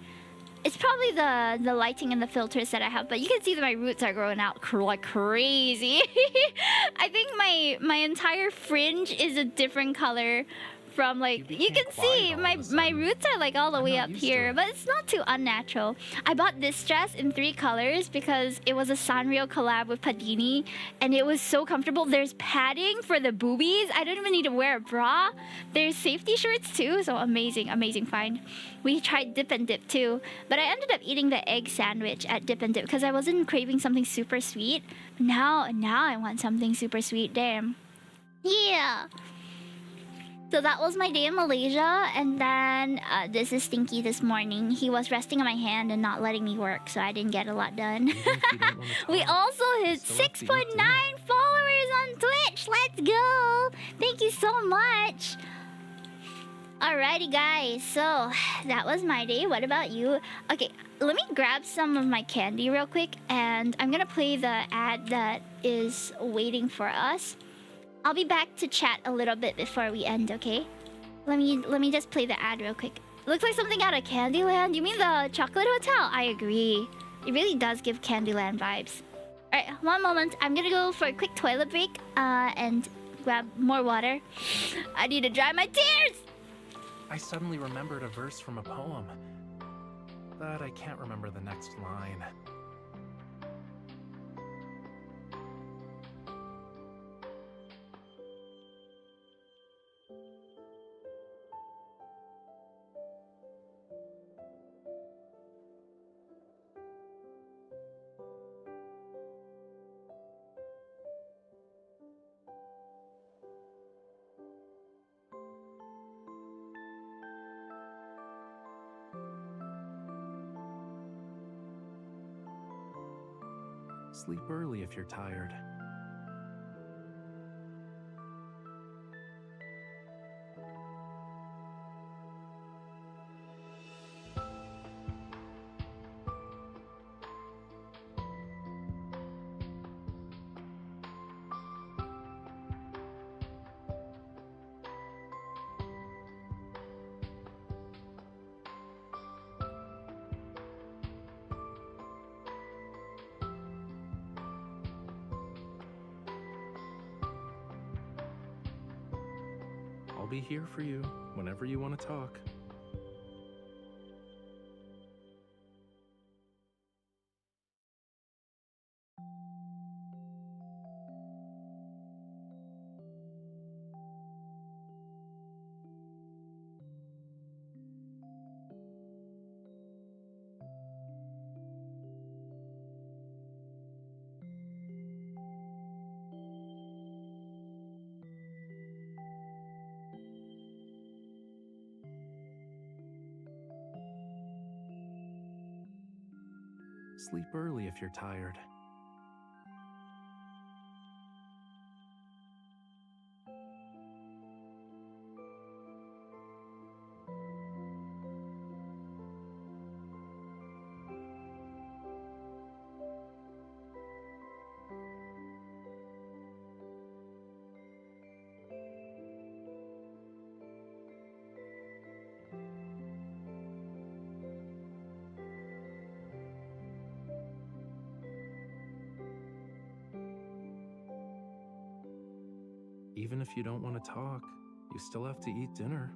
it's probably the lighting and the filters that I have. But you can see that my roots are growing out like crazy. I think my entire fringe is a different color. From like you can see my roots are like all the way up here, but it's not too unnatural. I bought this dress in 3 colors because it was a Sanrio collab with Padini and it was so comfortable. There's padding for the boobies. I don't even need to wear a bra. There's safety shirts too, so amazing find. We tried Dip and Dip too, but I ended up eating the egg sandwich at Dip and Dip because I wasn't craving something super sweet. Now I want something super sweet. Damn. Yeah. So that was my day in Malaysia, and then this is Stinky this morning. He was resting on my hand and not letting me work, so I didn't get a lot done. We also hit 6.9 followers on Twitch. Let's go! Thank you so much. Alrighty, guys. So that was my day. What about you? Okay, let me grab some of my candy real quick, and I'm gonna play the ad that is waiting for us. I'll be back to chat a little bit before we end, okay? Let me just play the ad real quick. Looks like something out of Candyland. You mean the chocolate hotel? I agree. It really does give Candyland vibes. Alright, one moment. I'm gonna go for a quick toilet break and grab more water. I need to dry my tears! I suddenly remembered a verse from a poem, but I can't remember the next line. Sleep early if you're tired. I'll be here for you whenever you want to talk. Sleep early if you're tired. even if you don't want to talk, you still have to eat dinner.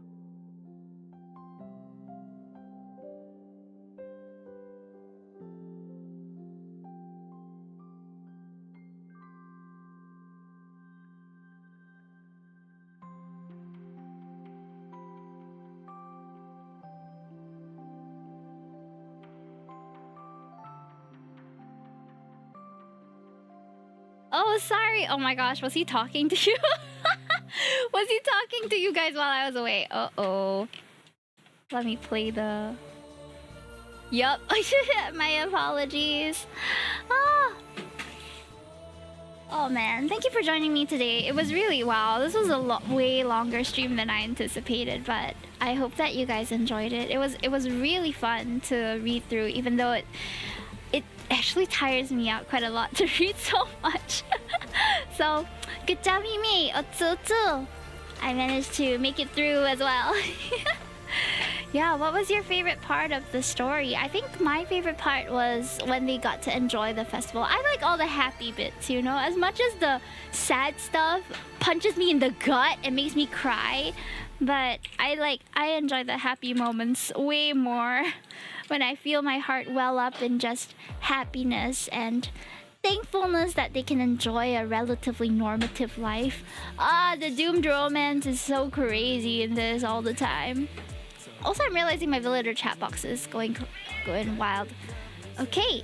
Oh, sorry. Oh my gosh, was he talking to you? Was he talking to you guys while I was away? Uh-oh. Let me play the... Yup. My apologies. Ah. Oh man, thank you for joining me today. It was really, wow, this was a way longer stream than I anticipated, but I hope that you guys enjoyed it. It was really fun to read through, even though it actually tires me out quite a lot to read so much. So, good job, Hime. Otsu. I managed to make it through as well. Yeah, what was your favorite part of the story? I think my favorite part was when they got to enjoy the festival. I like all the happy bits, you know? As much as the sad stuff punches me in the gut and makes me cry, but I enjoy the happy moments way more when I feel my heart well up in just happiness and thankfulness that they can enjoy a relatively normative life. The doomed romance is so crazy in this all the time. Also, I'm realizing my villager chat box is going wild. Okay.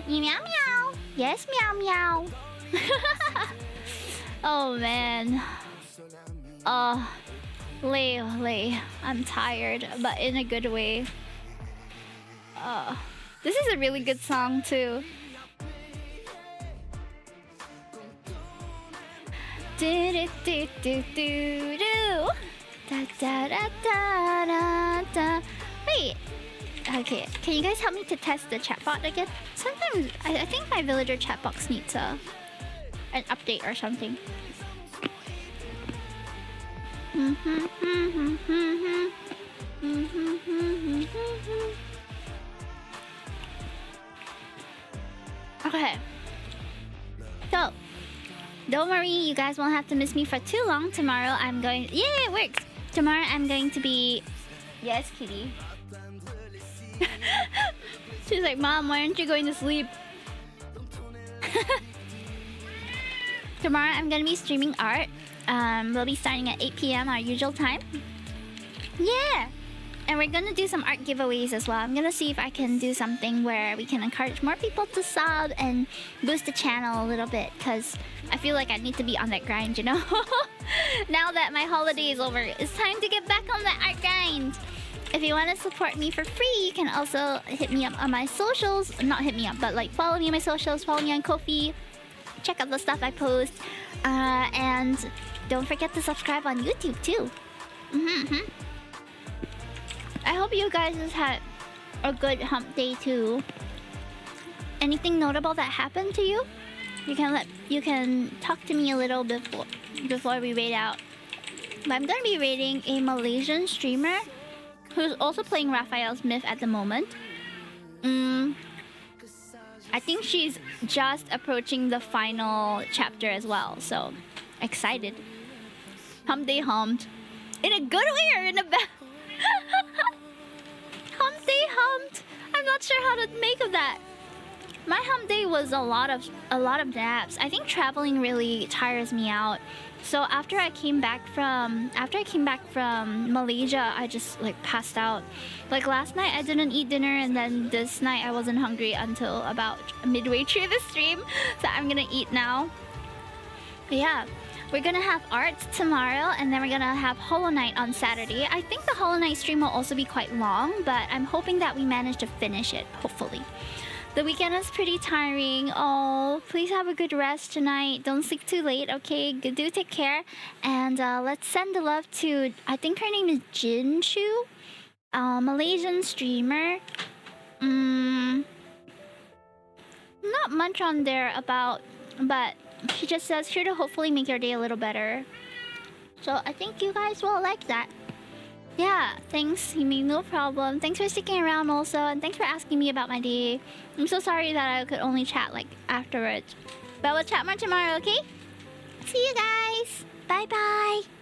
Meow meow. Yes, meow meow. Oh man. Lay. I'm tired, but in a good way. This is a really good song too. Wait. Okay, can you guys help me to test the chatbot again? Sometimes I think my villager chat box needs an update or something. Okay. So, don't worry, you guys won't have to miss me for too long. Tomorrow I'm going... Yeah, it works! Tomorrow I'm going to be... Yes, kitty. She's like, Mom, why aren't you going to sleep? Tomorrow I'm going to be streaming art. We'll be starting at 8 PM our usual time. Yeah! And we're gonna do some art giveaways as well. I'm gonna see if I can do something where we can encourage more people to sub and boost the channel a little bit, because I feel like I need to be on that grind, you know? Now that my holiday is over, it's time to get back on that art grind. If you want to support me for free, you can also hit me up on my socials. Not hit me up, but like follow me on my socials, follow me on Ko-fi. Check out the stuff I post. And don't forget to subscribe on YouTube too. I hope you guys has had a good hump day too. Anything notable that happened to you? You can talk to me a little before we raid out. But I'm gonna be raiding a Malaysian streamer who's also playing Raphael's Myth at the moment. I think she's just approaching the final chapter as well, so excited. Hump day humped. In a good way or in a bad? Hump day humped. I'm not sure how to make of that. My hump day was a lot of naps. I think traveling really tires me out. So after I came back from Malaysia, I just like passed out. Like last night I didn't eat dinner, and then this night I wasn't hungry until about midway through the stream. So I'm gonna eat now. But yeah. We're gonna have art tomorrow, and then we're gonna have Hollow Knight on Saturday. I think the Hollow Knight stream will also be quite long, but I'm hoping that we manage to finish it, hopefully. The weekend is pretty tiring. Oh, please have a good rest tonight. Don't sleep too late, okay? Do take care. And let's send the love to, I think her name is Jinshu, Malaysian streamer. Not much on there about, but she just says here to hopefully make your day a little better. So I think you guys will like that. Yeah, thanks, Hime, no problem. Thanks for sticking around also, and thanks for asking me about my day. I'm so sorry that I could only chat like afterwards. But we'll chat more tomorrow, okay? See you guys. Bye bye.